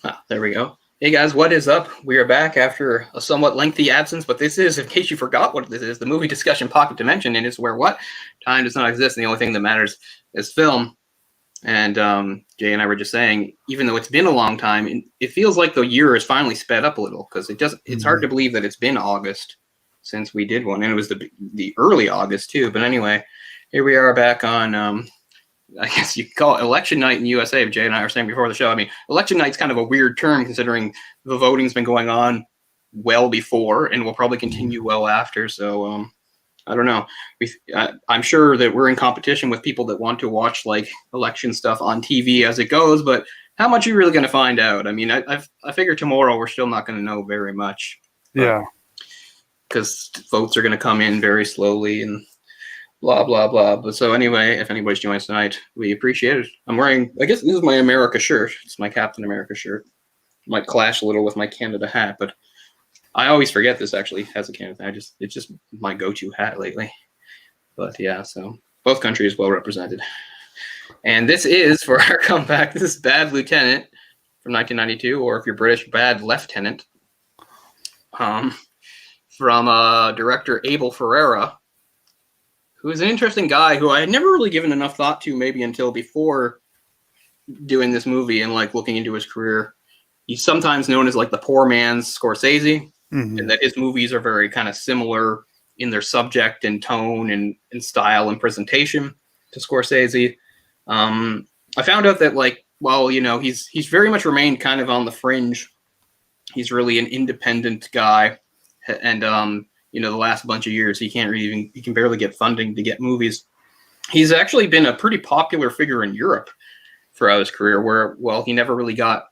Ah, there we go. Hey guys, what is up? We are back after a somewhat lengthy absence, but this is, in case you forgot what this is, the movie discussion pocket dimension, and it's where what? Time does not exist, and the only thing that matters is film. And Jay and I were just saying, even though it's been a long time, it feels like the year has finally sped up a little, because it's hard to believe that it's been August since we did one, and it was the early August too. But anyway, here we are back on I guess you could call it election night in the USA. Jay and I were saying before the show. I mean, election night's kind of a weird term considering the voting's been going on well before and will probably continue well after. So I don't know. I'm sure that we're in competition with people that want to watch like election stuff on TV as it goes, but how much are you really going to find out? I mean, I figure tomorrow we're still not going to know very much. Yeah. Because votes are going to come in very slowly and blah, blah, blah. But so anyway, if anybody's joining us tonight, we appreciate it. I'm wearing, I guess this is my America shirt. It's my Captain America shirt. Might clash a little with my Canada hat, but I always forget this actually has a Canada hat. It's just my go-to hat lately. But yeah, so both countries well represented. And this is, for our comeback, this is Bad Lieutenant from 1992, or if you're British, Bad Lieutenant, from director Abel Ferrara, who is an interesting guy who I had never really given enough thought to maybe until before doing this movie and like looking into his career. He's sometimes known as like the poor man's Scorsese, and that his movies are very kind of similar in their subject and tone and style and presentation to Scorsese. I found out that like, well, you know, he's very much remained kind of on the fringe. He's really an independent guy, and you know, the last bunch of years, he can barely get funding to get movies. He's actually been a pretty popular figure in Europe throughout his career, where, well, he never really got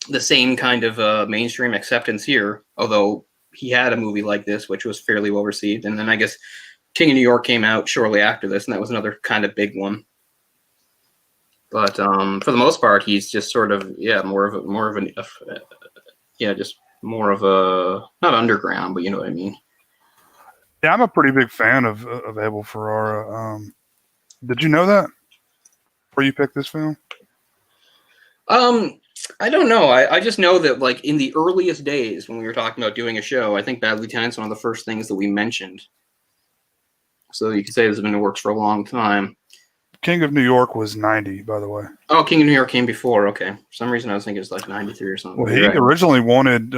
the same kind of mainstream acceptance here, although he had a movie like this, which was fairly well received. And then I guess King of New York came out shortly after this, and that was another kind of big one. But for the most part, he's just sort of, more of a, not underground, but you know what I mean. Yeah, I'm a pretty big fan of Abel Ferrara. Did you know that before you picked this film? I don't know. I just know that like in the earliest days when we were talking about doing a show, I think Bad Lieutenant's one of the first things that we mentioned. So you could say this has been in the works for a long time. King of New York was 90, by the way. Oh, King of New York came before. Okay. For some reason I was thinking it's like 93 or something. Well, he originally wanted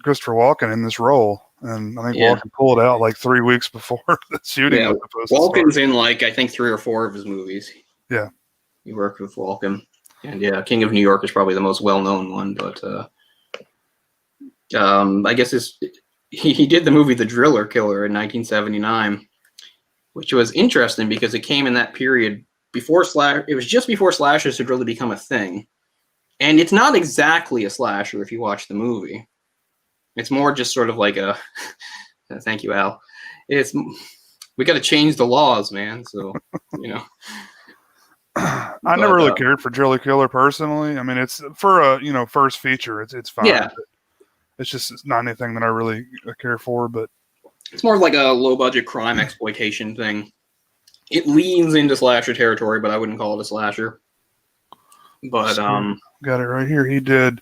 Christopher Walken in this role. And I think Walken pulled out like 3 weeks before the shooting was supposed to start. Walken's in like, I think 3 or 4 of his movies. Yeah. He worked with Walken. And yeah, King of New York is probably the most well-known one. But I guess he did the movie The Driller Killer in 1979, which was interesting because it came in that period before it was just before slashers had really become a thing. And it's not exactly a slasher if you watch the movie. It's more just sort of like a thank you, Al. We got to change the laws, man. So, you know. I never really cared for Driller Killer personally. I mean, it's for a first feature. It's fine. Yeah. It's not anything that I really care for. But it's more like a low budget crime exploitation thing. It leans into slasher territory, but I wouldn't call it a slasher. But got it right here. He did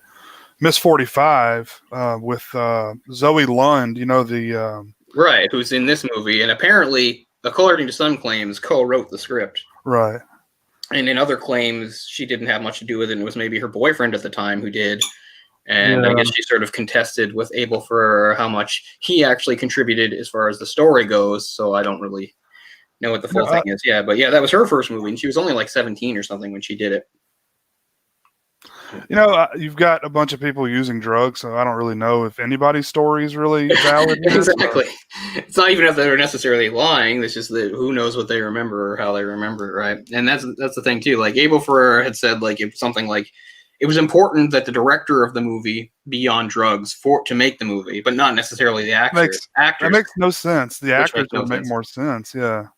Miss 45 with Zoe Lund, right, who's in this movie, and apparently, according to some claims, co-wrote the script. Right. And in other claims, she didn't have much to do with it, and it was maybe her boyfriend at the time who did. And I guess she sort of contested with Abel for how much he actually contributed as far as the story goes, so I don't really know what the full thing is. Yeah, but yeah, that was her first movie, and she was only like 17 or something when she did it. You've got a bunch of people using drugs, so I don't really know if anybody's story is really valid. Exactly. It's not even if they're necessarily lying. It's just that who knows what they remember or how they remember it, right? And that's the thing, too. Like, Abel Ferrara had said, like, something like, it was important that the director of the movie be on drugs to make the movie, but not necessarily the actors. That makes no sense. The actors would make more sense, yeah.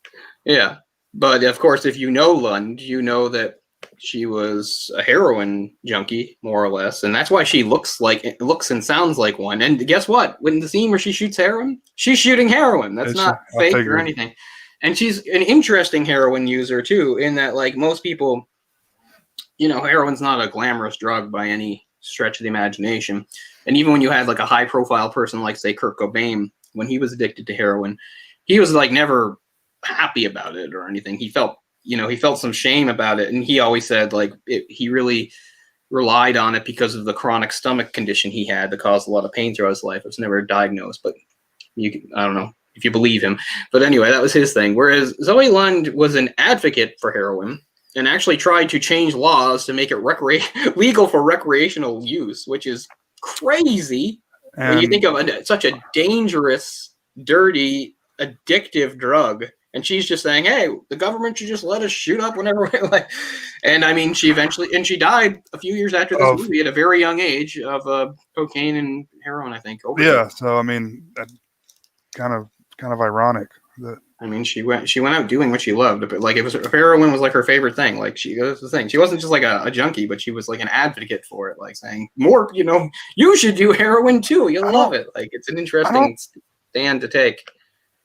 Yeah. But, of course, if you know Lund, you know that she was a heroin junkie, more or less, and that's why she looks and sounds like one. And guess what? When the scene where she shoots heroin, she's shooting heroin. That's not fake or anything. And she's an interesting heroin user too, in that like most people, heroin's not a glamorous drug by any stretch of the imagination. And even when you had like a high profile person like, say, Kurt Cobain, when he was addicted to heroin, he was like never happy about it or anything. He felt some shame about it. And he always said like he really relied on it because of the chronic stomach condition he had that caused a lot of pain throughout his life. It was never diagnosed, but I don't know if you believe him. But anyway, that was his thing. Whereas Zoe Lund was an advocate for heroin and actually tried to change laws to make it legal for recreational use, which is crazy when you think of such a dangerous, dirty, addictive drug. And she's just saying, hey, the government should just let us shoot up whenever we like. And I mean, she died a few years after this movie at a very young age of cocaine and heroin, I think. Yeah. So, I mean, kind of ironic that. I mean, she went out doing what she loved, but like heroin was like her favorite thing. Like that's the thing. She wasn't just like a junkie, but she was like an advocate for it, like saying more, you should do heroin too. You'll love it. Like it's an interesting stand to take.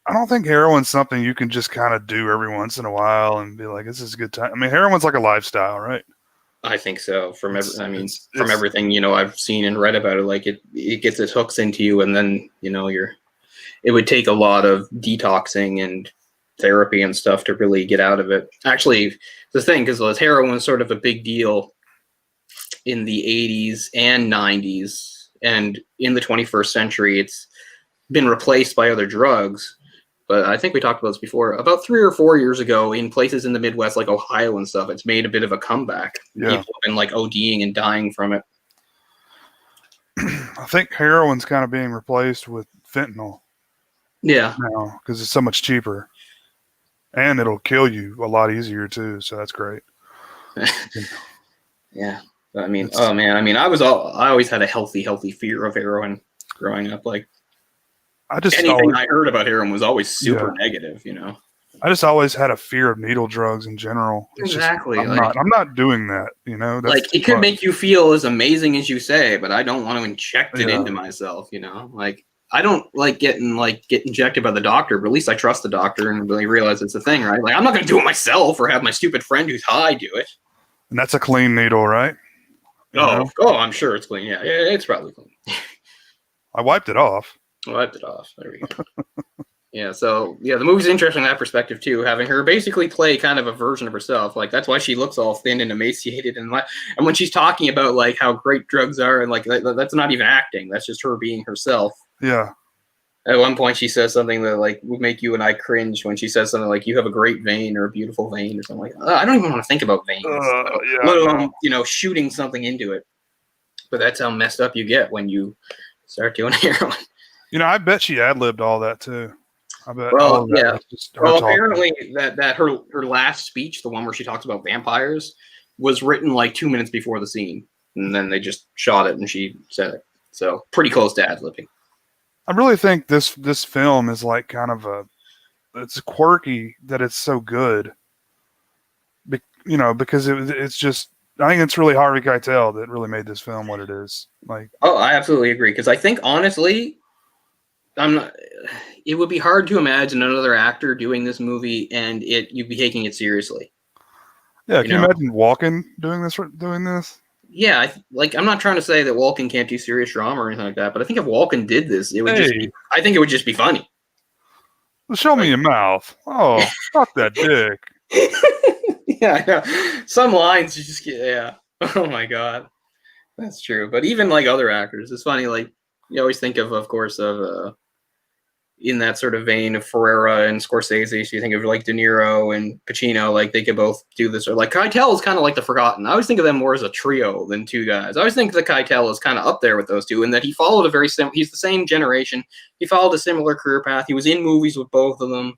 I don't think heroin's something you can just kind of do every once in a while and be like, this is a good time. I mean, heroin's like a lifestyle, right? I think so. From everything, I've seen and read about it, like it gets its hooks into you, and then, it would take a lot of detoxing and therapy and stuff to really get out of it. Actually, the thing, because heroin was sort of a big deal in the 80s and 90s, and in the 21st century, it's been replaced by other drugs. But I think we talked about this before. About 3 or 4 years ago, in places in the Midwest, like Ohio and stuff, it's made a bit of a comeback. Yeah. People have been like ODing and dying from it. I think heroin's kind of being replaced with fentanyl. Yeah. Now, because it's so much cheaper. And it'll kill you a lot easier, too. So that's great. Yeah. I mean, I always had a healthy fear of heroin growing up. Like, anything I heard about heroin was always super negative, I just always had a fear of needle drugs in general. Exactly. I'm not doing that, That's like it could make you feel as amazing as you say, but I don't want to inject it into myself, Like I don't like get injected by the doctor, but at least I trust the doctor and really realize it's a thing, right? Like I'm not going to do it myself or have my stupid friend who's high do it. And that's a clean needle, right? Oh, I'm sure it's clean. Yeah, it's probably clean. I wiped it off. Wiped it off. There we go. Yeah, so the movie's interesting in that perspective too, having her basically play kind of a version of herself. Like that's why she looks all thin and emaciated, and when she's talking about like how great drugs are, and like that's not even acting. That's just her being herself. Yeah. At one point, she says something that like would make you and I cringe when she says something like "you have a great vein" or "a beautiful vein" or something like that. I don't even want to think about veins, let alone shooting something into it. But that's how messed up you get when you start doing heroin. I bet she ad-libbed all that too. I bet. Well, yeah. Well, apparently that her last speech, the one where she talks about vampires, was written like 2 minutes before the scene, and then they just shot it and she said it. So pretty close to ad-libbing. I really think this film is like kind of it's quirky that it's so good. Because it's just. I think it's really Harvey Keitel that really made this film what it is. Like. Oh, I absolutely agree. Because I think honestly. It would be hard to imagine another actor doing this movie and you'd be taking it seriously. Yeah, can you imagine Walken doing this? Yeah, I'm not trying to say that Walken can't do serious drama or anything like that, but I think if Walken did this, it would it would just be funny. Well, show me your mouth. Oh, fuck that dick. Yeah, I know. Some lines you just get, oh my god. That's true. But even like other actors, it's funny, like you always think of course, in that sort of vein of Ferrera and Scorsese, so you think of like De Niro and Pacino, like they could both do this. Or like Keitel is kind of like the forgotten. I always think of them more as a trio than two guys. I always think that Keitel is kind of up there with those two, and that he followed he's the same generation. He followed a similar career path. He was in movies with both of them,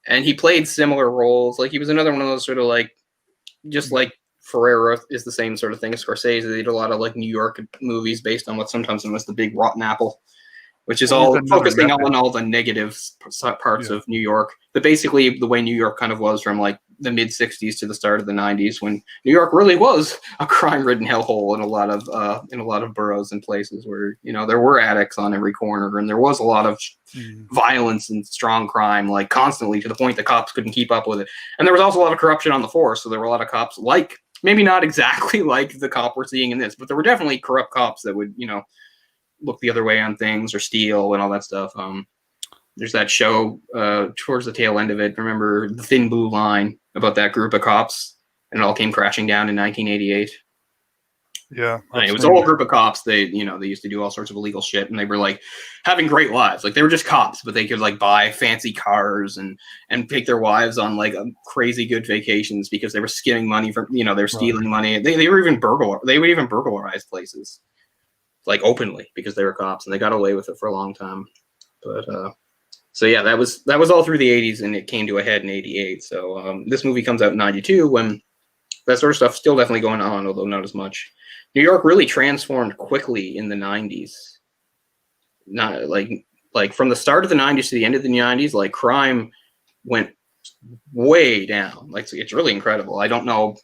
and he played similar roles. Like he was another one of those sort of like, just like Ferrera is the same sort of thing as Scorsese. They did a lot of like New York movies based on what sometimes was the big rotten apple, which is all focusing on all the negative parts of New York. But basically the way New York kind of was from like the mid 60s to the start of the 90s, when New York really was a crime-ridden hellhole in a lot of boroughs and places where, there were addicts on every corner, and there was a lot of violence and strong crime, like constantly, to the point the cops couldn't keep up with it. And there was also a lot of corruption on the force. So there were a lot of cops like maybe not exactly like the cop we're seeing in this, but there were definitely corrupt cops that would, look the other way on things or steal and all that stuff. There's that show towards the tail end of it. Remember The Thin Blue Line, about that group of cops, and it all came crashing down in 1988. Yeah, it was a whole group of cops. They used to do all sorts of illegal shit, and they were like having great lives. Like they were just cops, but they could like buy fancy cars and take their wives on like crazy good vacations because they were skimming money from they were stealing money. They were even they would even burglarize places like openly because they were cops, and they got away with it for a long time. But so yeah, that was all through the 80s, and it came to a head in 88. So this movie comes out in 92 when that sort of stuff's still definitely going on, although not as much. New York really transformed quickly in the 90s. Not like from the start of the 90s to the end of the 90s, like crime went way down. Like it's really incredible. I don't know,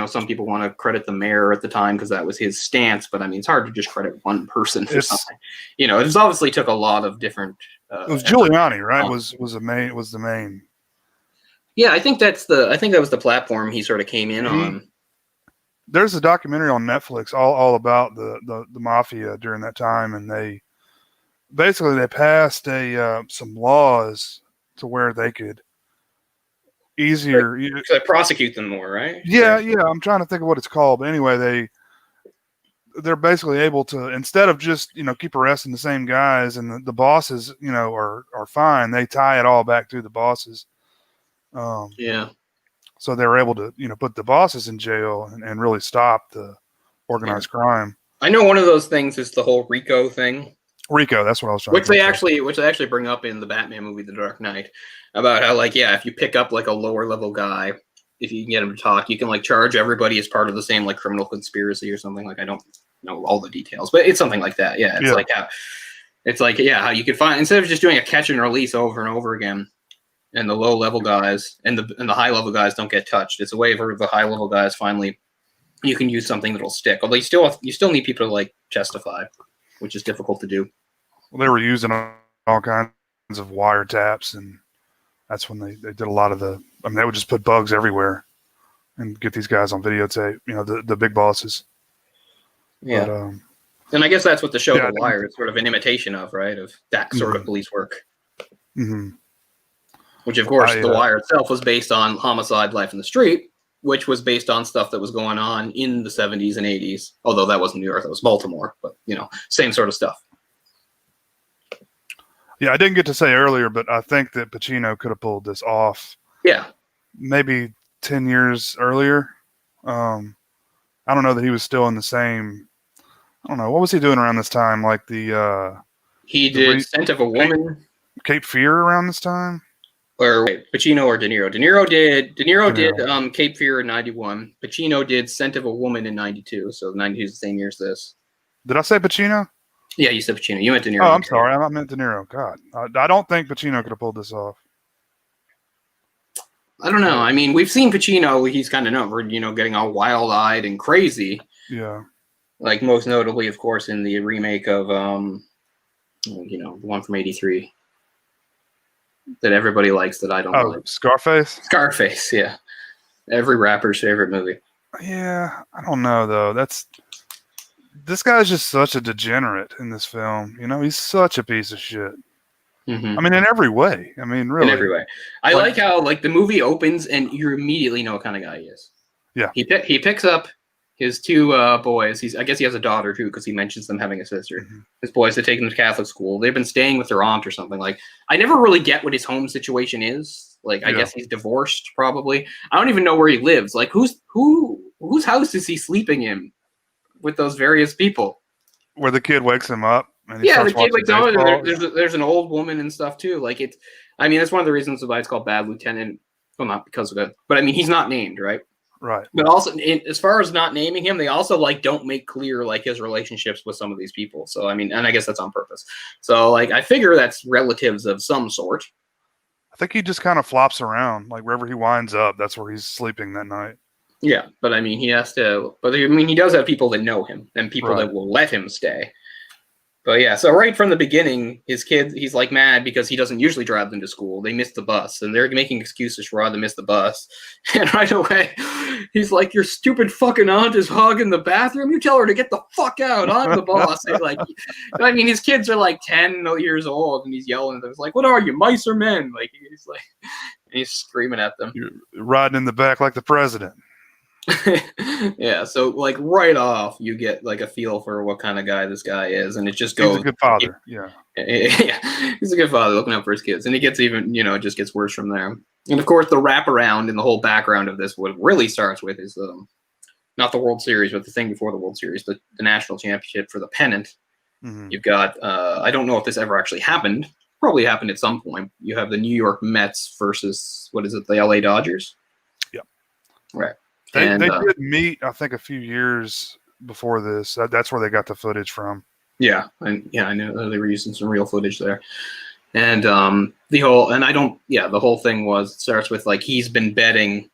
some people want to credit the mayor at the time because that was his stance, but I mean, it's hard to just credit one person for something. It obviously took a lot of different. It was Giuliani, right? Was the main. Yeah, I think that was the platform he sort of came in on. There's a documentary on Netflix all about the mafia during that time, and they passed some laws to where they could easier prosecute them more, right? Yeah. I'm trying to think of what it's called, but anyway, they're basically able to, instead of just keep arresting the same guys and the bosses are fine, they tie it all back to the bosses. So they were able to, put the bosses in jail and really stop the organized crime. I know one of those things is the whole RICO thing. RICO, that's what I was trying to say. Which they actually bring up in the Batman movie, The Dark Knight, about how, if you pick up, a lower level guy, if you can get him to talk, you can, charge everybody as part of the same, criminal conspiracy or something. I don't know all the details, but it's something like that. Yeah, it's how you could find, instead of just doing a catch and release over and over again, and the low level guys and the high level guys don't get touched. It's a way for the high level guys finally, you can use something that'll stick. Although you still need people to testify, which is difficult to do. Well, they were using all kinds of wiretaps, and that's when they did a lot of they would just put bugs everywhere and get these guys on videotape. The big bosses. Yeah. But, and I guess that's what the show The Wire is sort of an imitation of, right? Of that sort of police work. Mm-hmm. Which, of course, The Wire itself was based on Homicide: Life in the Street, which was based on stuff that was going on in the 70s and 80s. Although that wasn't New York, that was Baltimore. But, same sort of stuff. Yeah, I didn't get to say earlier, but I think that Pacino could have pulled this off. Yeah. Maybe 10 years earlier. I don't know that he was still in the same... I don't know. What was he doing around this time? He did Scent of a Woman. Cape Fear around this time? Or wait, Pacino or De Niro? De Niro did Cape Fear in 91. Pacino did Scent of a Woman in 92. So 92 is the same year as this. Did I say Pacino? Yeah, you said Pacino. You meant De Niro. Oh, I'm sorry. I meant De Niro. God. I don't think Pacino could have pulled this off. I don't know. I mean, we've seen Pacino. He's kind of known for, getting all wild-eyed and crazy. Yeah. Most notably, of course, in the remake of, the one from 83. That everybody likes that I don't like. Scarface? Scarface, yeah. Every rapper's favorite movie. Yeah, I don't know, though. This guy's just such a degenerate in this film. He's such a piece of shit. Mm-hmm. I mean, in every way. I mean, really. In every way. I like how, the movie opens and you immediately know what kind of guy he is. Yeah. He picks up his two boys. I guess he has a daughter, too, because he mentions them having a sister. Mm-hmm. His boys, they take him to Catholic school. They've been staying with their aunt or something. I never really get what his home situation is. I guess he's divorced, probably. I don't even know where he lives. Whose house is he sleeping in with those various people? Where the kid wakes him up. And the kid wakes up. There's an old woman and stuff, too. That's one of the reasons why it's called Bad Lieutenant. Well, not because of it. But, he's not named, right? Right. But also, as far as not naming him, they also don't make clear his relationships with some of these people. So and I guess that's on purpose. So I figure that's relatives of some sort. I think he just kind of flops around, wherever he winds up, that's where he's sleeping that night. Yeah, but he has to. But he does have people that know him and people that will let him stay. But yeah, so right from the beginning, his kids, he's mad because he doesn't usually drive them to school. They miss the bus, and they're making excuses for why they miss the bus. And right away, he's like, your stupid fucking aunt is hogging the bathroom. You tell her to get the fuck out. I'm the boss. Like, I mean, his kids are like 10 years old, and he's yelling at them. It's like, what are you, mice or men? Like, he's like, and he's screaming at them. You're riding in the back like the president. Yeah, so like right off, you get like a feel for what kind of guy this guy is, and it just goes. He's a good father. Yeah, he's a good father looking out for his kids, and he gets even, it just gets worse from there. And of course, the wraparound and the whole background of this, what it really starts with is not the World Series, but the thing before the World Series, the national championship for the pennant. Mm-hmm. You've got, I don't know if this ever actually happened. Probably happened at some point. You have the New York Mets versus, what is it, the LA Dodgers? Yep. Right. They did meet, I think, a few years before this. That's where they got the footage from. Yeah, I know they were using some real footage there. And the whole thing starts with like he's been betting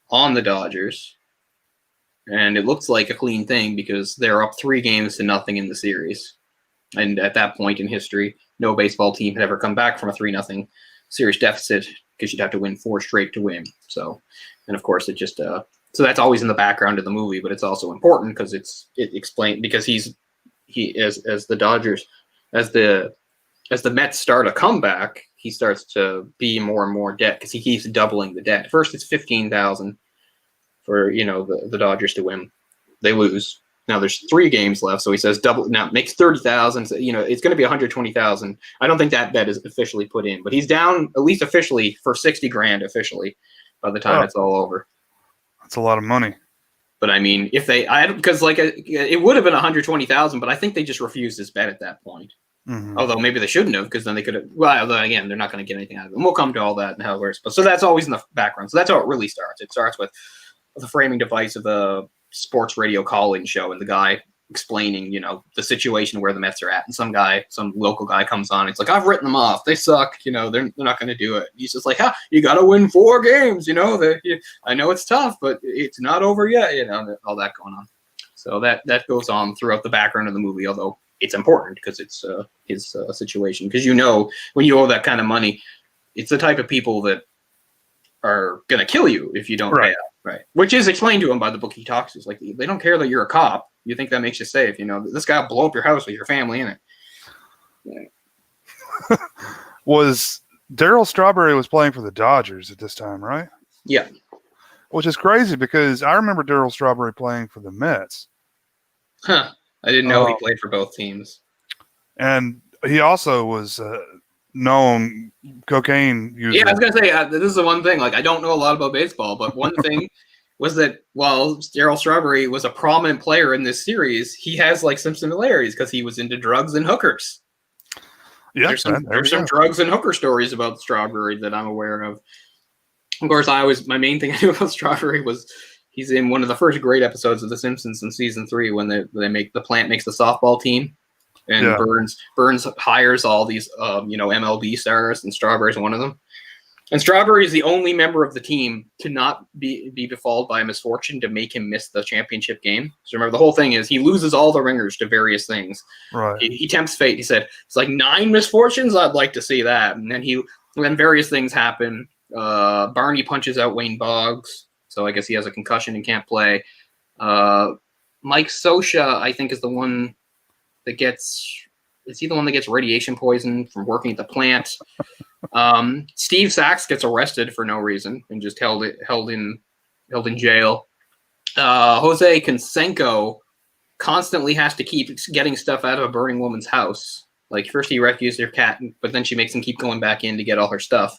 on the Dodgers, and it looks like a clean thing because they're up 3-0 in the series. And at that point in history, no baseball team had ever come back from a 3-0 series deficit because you'd have to win 4 straight to win. So, and of course, it just so that's always in the background of the movie, but it's also important because it explained because as the Dodgers, as the Mets start a comeback, he starts to be more and more debt because he keeps doubling the debt. First, it's $15,000 for the Dodgers to win. They lose. Now there's 3 games left, so he says double. Now it makes $30,000. So, it's going to be $120,000. I don't think that bet is officially put in, but he's down at least officially for $60,000 officially by the time it's all over. That's a lot of money. But I mean, if because it would have been $120,000, but I think they just refused his bet at that point. Mm-hmm. Although maybe they shouldn't have, because then they could have. Well, again, they're not going to get anything out of it. And we'll come to all that and how it works. But so that's always in the background. So that's how it really starts. It starts with the framing device of a sports radio call-in show, and the guy explaining, the situation where the Mets are at, and some local guy comes on. It's like, I've written them off. They suck. They're not going to do it. He's just like, you got to win 4 games. I know it's tough, but it's not over yet. All that going on. So that goes on throughout the background of the movie, although it's important because it's his situation. Because when you owe that kind of money, it's the type of people that are going to kill you if you don't pay out. Right. Which is explained to him by the book he talks to. It's like, they don't care that you're a cop. You think that makes you safe. This guy will blow up your house with your family in it. Yeah. Was Darryl Strawberry was playing for the Dodgers at this time, right? Yeah. Which is crazy because I remember Darryl Strawberry playing for the Mets. Huh. I didn't know he played for both teams. And he also was known cocaine user. Yeah, I was going to say, this is the one thing. Like, I don't know a lot about baseball, but one thing was that while Darryl Strawberry was a prominent player in this series, he has like some similarities because he was into drugs and hookers. Yeah, there's some drugs and hooker stories about Strawberry that I'm aware of. Of course, my main thing I knew about Strawberry was he's in one of the first great episodes of The Simpsons in season 3 when the plant makes the softball team, and Burns hires all these MLB stars, and Strawberry's one of them. And Strawberry is the only member of the team to not be befalled by a misfortune to make him miss the championship game. So remember, the whole thing is he loses all the ringers to various things. Right. He tempts fate. He said, it's like 9 misfortunes. I'd like to see that. And then various things happen. Barney punches out Wayne Boggs. So I guess he has a concussion and can't play. Mike Scioscia, I think, is the one that gets radiation poison from working at the plant. Steve Sachs gets arrested for no reason and just held in jail. Jose Canseco constantly has to keep getting stuff out of a burning woman's house. Like, first he rescues their cat, but then she makes him keep going back in to get all her stuff.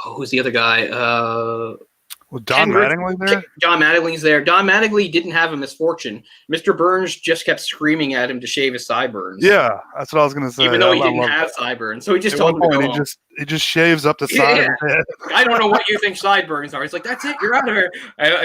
Who's the other guy? Was Don Mattingly there? Don Mattingly's there. Don Mattingly didn't have a misfortune. Mr. Burns just kept screaming at him to shave his sideburns. Yeah, that's what I was going to say. Even though he didn't have sideburns. So he just told him to go home. He just shaves up the side of his head. I don't know what you think sideburns are. He's like, that's it. You're out of here.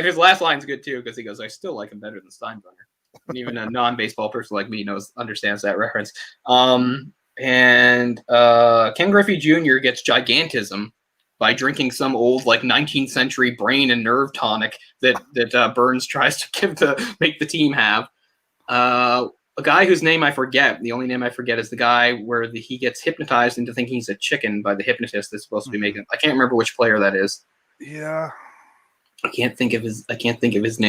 His last line's good, too, because he goes, I still like him better than Steinbrenner. And even a non-baseball person like me understands that reference. And Ken Griffey Jr. gets gigantism by drinking some old 19th century brain and nerve tonic that Burns tries to give to make the team have. A guy whose name I forget, the only name I forget is the guy where he gets hypnotized into thinking he's a chicken by the hypnotist that's supposed to be making. I can't remember which player that is. Yeah. I can't think of his name. It wasn't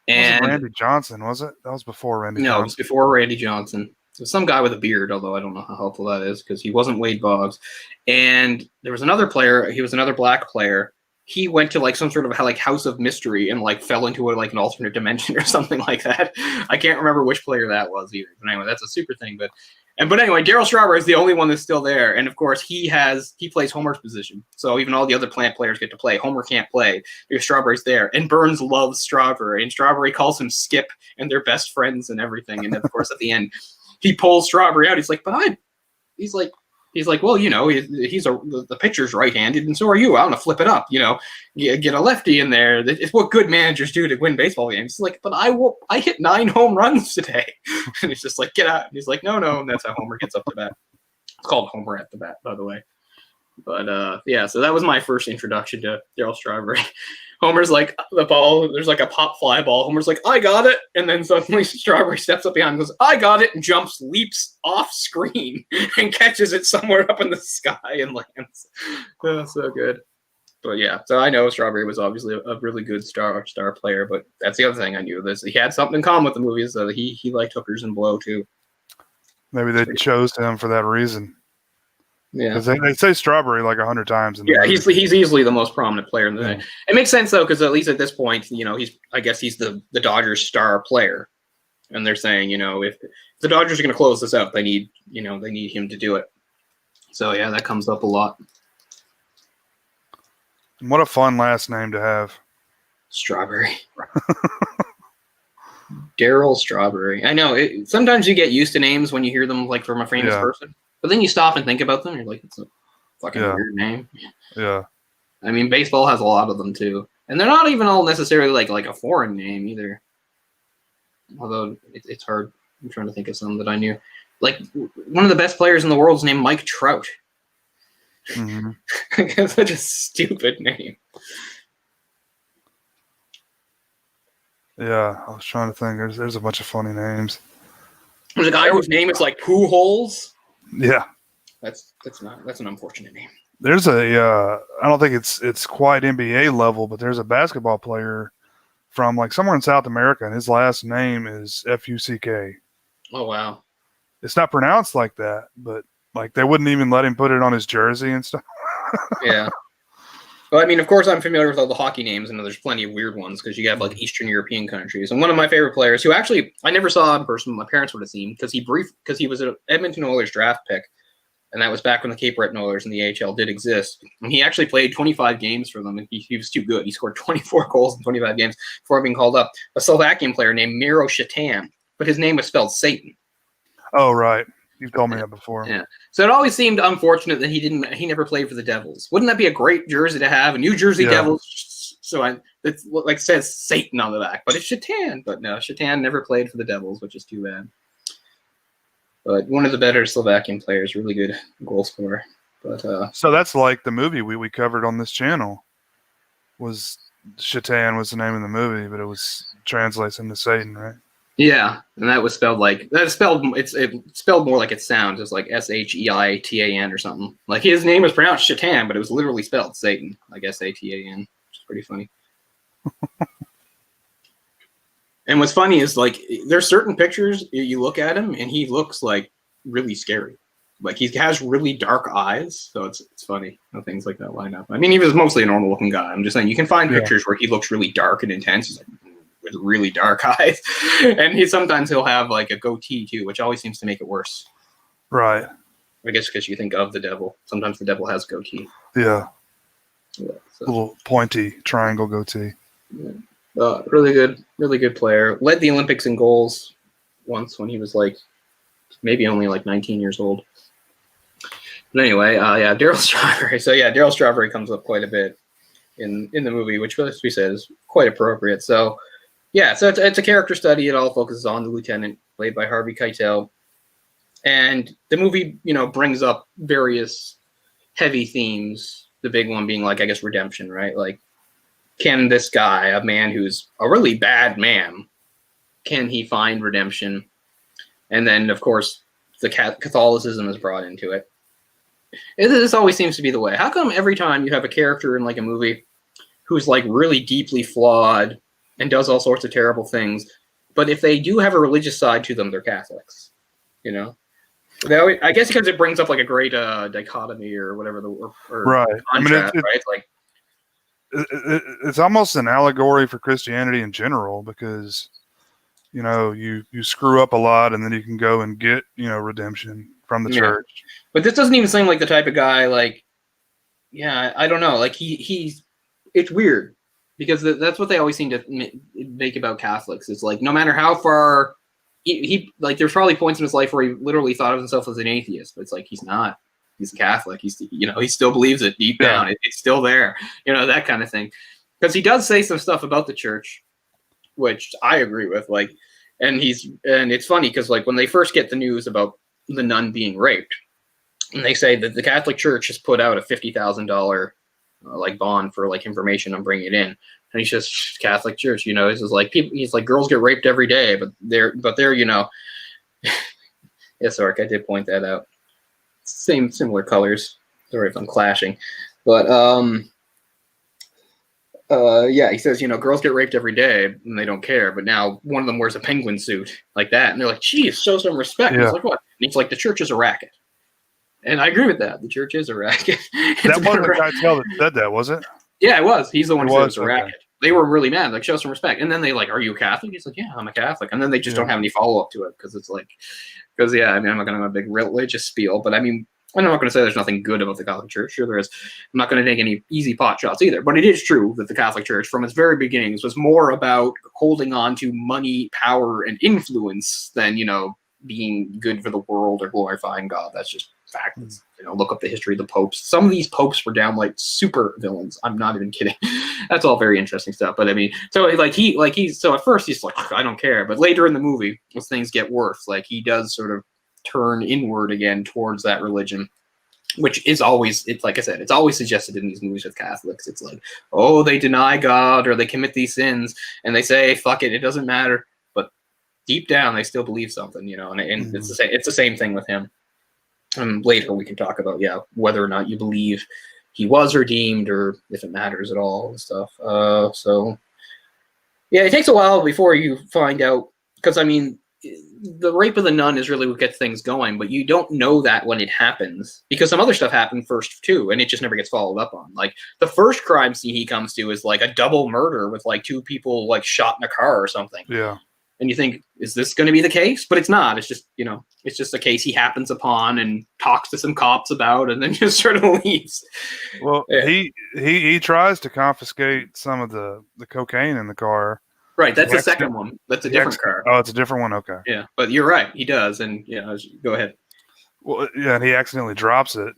And Randy Johnson, was it? That was before Randy no, it was Johnson. before Randy Johnson. So some guy with a beard, although I don't know how helpful that is because he wasn't Wade Boggs. And there was another player. He was another black player. He went to like some sort of like house of mystery and like fell into like an alternate dimension or something like that. I can't remember which player that was either. But anyway, that's a super thing. But anyway, Darryl Strawberry is the only one that's still there, and of course he plays Homer's position. So even all the other plant players get to play. Homer can't play because Strawberry's there, and Burns loves Strawberry, and Strawberry calls him Skip, and they're best friends and everything. And of course at the end, he pulls Strawberry out. He's like, he's like, well, the pitcher's right-handed, and so are you. I want to flip it up, get a lefty in there. It's what good managers do to win baseball games. He's like, but I hit 9 home runs today, and he's just like, get out. And he's like, no, and that's how Homer gets up to bat. It's called Homer at the bat, by the way. But yeah, so that was my first introduction to Darryl Strawberry. Homer's like, the ball, there's like a pop fly ball. Homer's like, I got it. And then suddenly Strawberry steps up behind and goes, I got it, and leaps off screen and catches it somewhere up in the sky and lands. Oh, so good. But yeah, so I know Strawberry was obviously a really good star player, but that's the other thing I knew. He had something in common with the movies. He liked hookers and blow too. Maybe they chose him for that reason. Yeah, they say Strawberry like 100 times. He's easily the most prominent player in the day. It makes sense though, because at least at this point, he's the Dodgers star player, and they're saying, if the Dodgers are going to close this out, they need him to do it. So yeah, that comes up a lot. What a fun last name to have, Strawberry. Darryl Strawberry. I know. Sometimes you get used to names when you hear them like from a famous person. But then you stop and think about them, and you're like, it's a fucking weird name. Yeah. I mean, baseball has a lot of them, too. And they're not even all necessarily like a foreign name, either. Although, it's hard. I'm trying to think of some that I knew. Like, one of the best players in the world is named Mike Trout. Mm-hmm. That's such a stupid name. Yeah, I was trying to think. There's a bunch of funny names. There's a guy whose name is like Pooh Holes. Yeah, that's an unfortunate name. There's I don't think it's quite NBA level, but there's a basketball player from like somewhere in South America, and his last name is Fuck. Oh wow! It's not pronounced like that, but like they wouldn't even let him put it on his jersey and stuff. Yeah. Well, I mean, of course, I'm familiar with all the hockey names, and there's plenty of weird ones because you have like Eastern European countries. And one of my favorite players, who actually I never saw in person, my parents would have seen because he was an Edmonton Oilers draft pick, and that was back when the Cape Breton Oilers and the AHL did exist. And he actually played 25 games for them, and he was too good. He scored 24 goals in 25 games before being called up. A Slovakian player named Miro Shatan, but his name was spelled Satan. Oh right. You've told me that before. Yeah. So it always seemed unfortunate that he never played for the Devils. Wouldn't that be a great jersey to have? A New Jersey Devils. So it's like says Satan on the back, but it's Shatan. But no, Shatan never played for the Devils, which is too bad. But one of the better Slovakian players, really good goal scorer. But so that's like the movie we covered on this channel. Was Shatan was the name of the movie, but it translates into Satan, right? Yeah, and that was spelled like it's spelled more like it sounds. It's like Sheitan or something. Like his name was pronounced Shatan, but it was literally spelled Satan, like Satan, which is pretty funny. And what's funny is like there's certain pictures you look at him and he looks like really scary. Like he has really dark eyes, so it's funny how things like that line up. I mean, he was mostly a normal looking guy. I'm just saying you can find pictures where he looks really dark and intense. He's like, with really dark eyes, and he'll have like a goatee too, which always seems to make it worse. Right. I guess because you think of the devil. Sometimes the devil has goatee. Yeah. So. Little pointy triangle goatee. Yeah. Really good player. Led the Olympics in goals once when he was like maybe only like 19 years old. But anyway, Darryl Strawberry. So yeah, Darryl Strawberry comes up quite a bit in the movie, which as we said is quite appropriate. So. Yeah, so it's a character study. It all focuses on the lieutenant, played by Harvey Keitel. And the movie, brings up various heavy themes, the big one being, like, I guess, redemption, right? Like, can this guy, a man who's a really bad man, can he find redemption? And then, of course, the Catholicism is brought into it. This always seems to be the way. How come every time you have a character in, like, a movie who's like really deeply flawed and does all sorts of terrible things. But if they do have a religious side to them, they're Catholics. You know, I guess because it brings up like a great dichotomy or whatever or right. contrast, I mean, right? It's like it's almost an allegory for Christianity in general, because you know you screw up a lot and then you can go and get redemption from the church. But this doesn't even seem like the type of guy like. Yeah, I don't know. Like he's it's weird because that's what they always seem to make about Catholics. It's like no matter how far he like, there's probably points in his life where he literally thought of himself as an atheist, but it's like he's not. He's a Catholic. He still believes it deep down. It's still there. That kind of thing. Because he does say some stuff about the church, which I agree with. Like, and it's funny because like when they first get the news about the nun being raped, and they say that the Catholic Church has put out a $50,000 like bond for like information on bringing it in, and he's just Catholic Church, He's just like people. He's like girls get raped every day, but they're Yes, Ark, I did point that out. Similar colors. Sorry if I'm clashing, but yeah, he says girls get raped every day and they don't care, but now one of them wears a penguin suit like that, and they're like, "Geez, show some respect." Yeah. He's like, "What?" And he's like, "The church is a racket." And I agree with that. The church is a racket. That wasn't Keitel that said that, was it? Yeah, it was. He's the one who said it was a racket. Okay. They were really mad. Like, show some respect. And then they like, "Are you a Catholic?" He's like, "Yeah, I'm a Catholic." And then they just don't have any follow-up to it because it's like, I'm not going to have a big religious spiel, but I mean, I'm not going to say there's nothing good about the Catholic Church. Sure there is. I'm not going to take any easy pot shots either. But it is true that the Catholic Church, from its very beginnings, was more about holding on to money, power, and influence than, being good for the world or glorifying God. That's just fact. Look up the history of the popes. Some of these popes were downright super villains. I'm not even kidding. That's all very interesting stuff. But I mean, so so at first he's like, I don't care. But later in the movie, as things get worse, like he does sort of turn inward again towards that religion, which is always, it's like I said, it's always suggested in these movies with Catholics. It's like, oh, they deny God or they commit these sins and they say, fuck it, it doesn't matter. But deep down, they still believe something, and it's the same thing with him. Later we can talk about whether or not you believe he was redeemed or if it matters at all and stuff. So it takes a while before you find out, because I mean the rape of the nun is really what gets things going, but you don't know that when it happens because some other stuff happened first too, and it just never gets followed up on. Like the first crime scene he comes to is like a double murder with like two people like shot in a car or something. Yeah. And you think, is this going to be the case? But it's not. It's just, it's just a case he happens upon and talks to some cops about and then just sort of leaves. Well, he tries to confiscate some of the cocaine in the car. Right. That's the second one. That's a different car. Oh, it's a different one. Okay. Yeah. But you're right. He does. And go ahead. Well, yeah. And he accidentally drops it.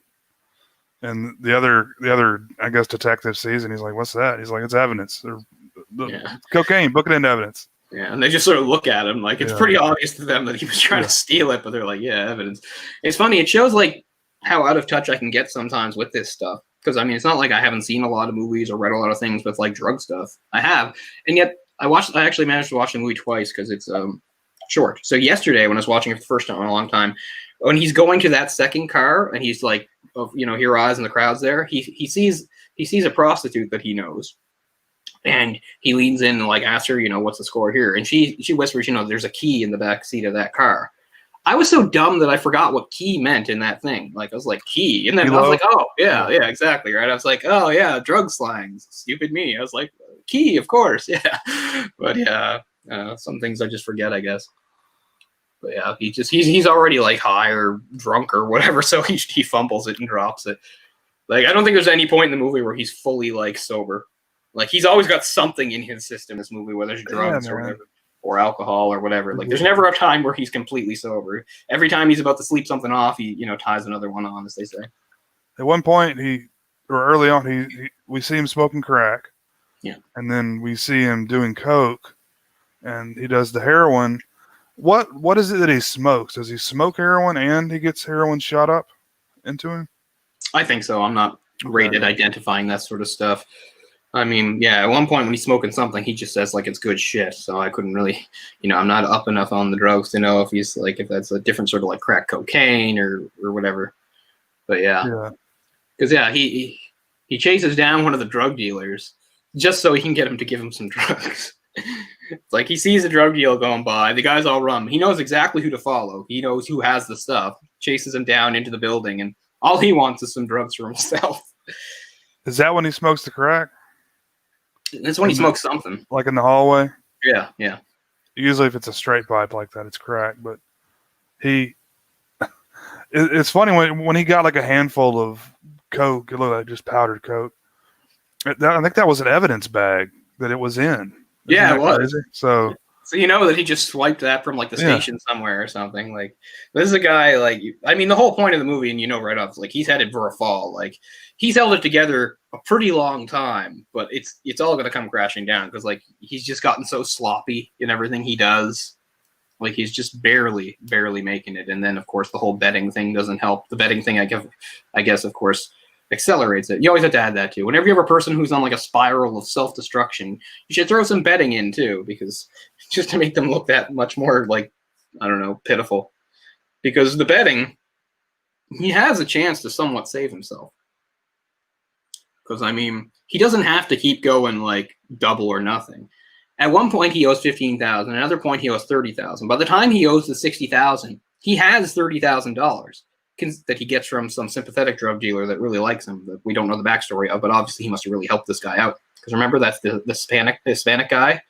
And the other, I guess, detective sees it and he's like, "What's that?" He's like, "It's evidence. Cocaine, book it into evidence." Yeah, and they just sort of look at him like it's pretty obvious to them that he was trying to steal it, but they're like, "Yeah, evidence." It's funny. It shows like how out of touch I can get sometimes with this stuff. Because I mean, it's not like I haven't seen a lot of movies or read a lot of things with like drug stuff. I have, and yet I actually managed to watch the movie twice because it's short. So yesterday, when I was watching it for the first time in a long time, when he's going to that second car and he's like, here eyes and the crowd's there. He sees a prostitute that he knows. And he leans in and like asks her, what's the score here? And she whispers, there's a key in the back seat of that car. I was so dumb that I forgot what key meant in that thing. Like I was like, key. And then I was like, oh yeah, exactly. Right. I was like, oh yeah, drug slang. Stupid me. I was like, key, of course. Yeah. But yeah, some things I just forget, I guess. But yeah, he's already like high or drunk or whatever. So he fumbles it and drops it. Like, I don't think there's any point in the movie where he's fully like sober. Like he's always got something in his system, this movie, whether it's drugs or whatever, or alcohol or whatever. Like there's never a time where he's completely sober. Every time he's about to sleep something off, he ties another one on, as they say. At one point, early on, we see him smoking crack. Yeah. And then we see him doing coke, and he does the heroin. What is it that he smokes? Does he smoke heroin and he gets heroin shot up into him? I think so. I'm not great at identifying that sort of stuff. I mean, yeah, at one point when he's smoking something, he just says like it's good shit. So I couldn't really, I'm not up enough on the drugs to know if that's a different sort of like crack cocaine or whatever. But yeah, because he chases down one of the drug dealers just so he can get him to give him some drugs. It's like he sees a drug deal going by. The guys all run. He knows exactly who to follow. He knows who has the stuff. Chases him down into the building, and all he wants is some drugs for himself. Is that when he smokes the crack? That's when he smokes something. Like in the hallway? Yeah, yeah. Usually if it's a straight pipe like that, it's crack. But it's funny when he got like a handful of coke, it looked like just powdered coke. I think that was an evidence bag that it was in. Yeah, it was. Crazy? So you know that he just swiped that from like the station somewhere or something. Like, this is a guy, like, I mean, the whole point of the movie, and you know right off, like, he's headed for a fall. Like, he's held it together a pretty long time, but it's all going to come crashing down because, like, he's just gotten so sloppy in everything he does. Like, he's just barely making it. And then, of course, the whole betting thing doesn't help. The betting thing, I guess, of course, accelerates it. You always have to add that too. Whenever you have a person who's on like a spiral of self-destruction, you should throw some betting in too, because just to make them look that much more like, I don't know, pitiful. Because the betting, he has a chance to somewhat save himself. Because I mean, he doesn't have to keep going like double or nothing. At one point he owes $15,000. Another point he owes $30,000. By the time he owes the $60,000, he has $30,000. That he gets from some sympathetic drug dealer that really likes him, that we don't know the backstory of, but obviously he must have really helped this guy out. Because remember, that's the Hispanic guy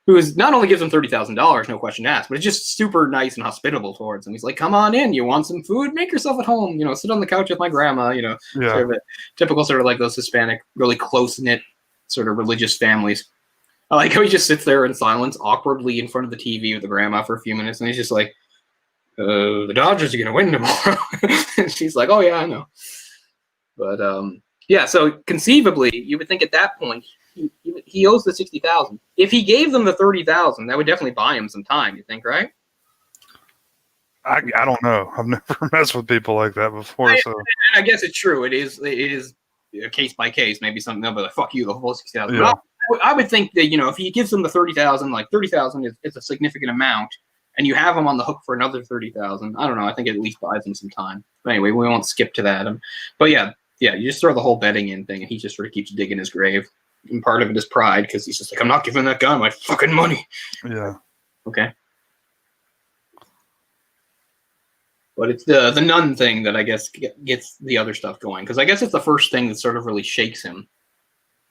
who is not only gives him $30,000, no question asked, but is just super nice and hospitable towards him. He's like, "Come on in. You want some food? Make yourself at home. You know, sit on the couch with my grandma." You know, sort of typical sort of like those Hispanic, really close knit sort of religious families. I like how he just sits there in silence, awkwardly in front of the TV with the grandma for a few minutes, and he's just like, the Dodgers are going to win tomorrow. And she's like, "Oh, yeah, I know." But, yeah, so conceivably, you would think at that point, he owes the $60,000. If he gave them the $30,000, that would definitely buy him some time, you think, right? I don't know. I've never messed with people like that before. So I guess it's true. It is a case by case. Maybe something they'll be like, "Fuck you, the whole $60,000." Yeah. But I would think that, you know, if he gives them the $30,000, like $30,000 is a significant amount, and you have him on the hook for another $30,000. I don't know. I think it at least buys him some time. But anyway, we won't skip to that. But yeah, you just throw the whole betting in thing, and he just sort of keeps digging his grave. And part of it is pride, because he's just like, "I'm not giving that guy my fucking money." Yeah. Okay. But it's the nun thing that I guess gets the other stuff going, because I guess it's the first thing that sort of really shakes him,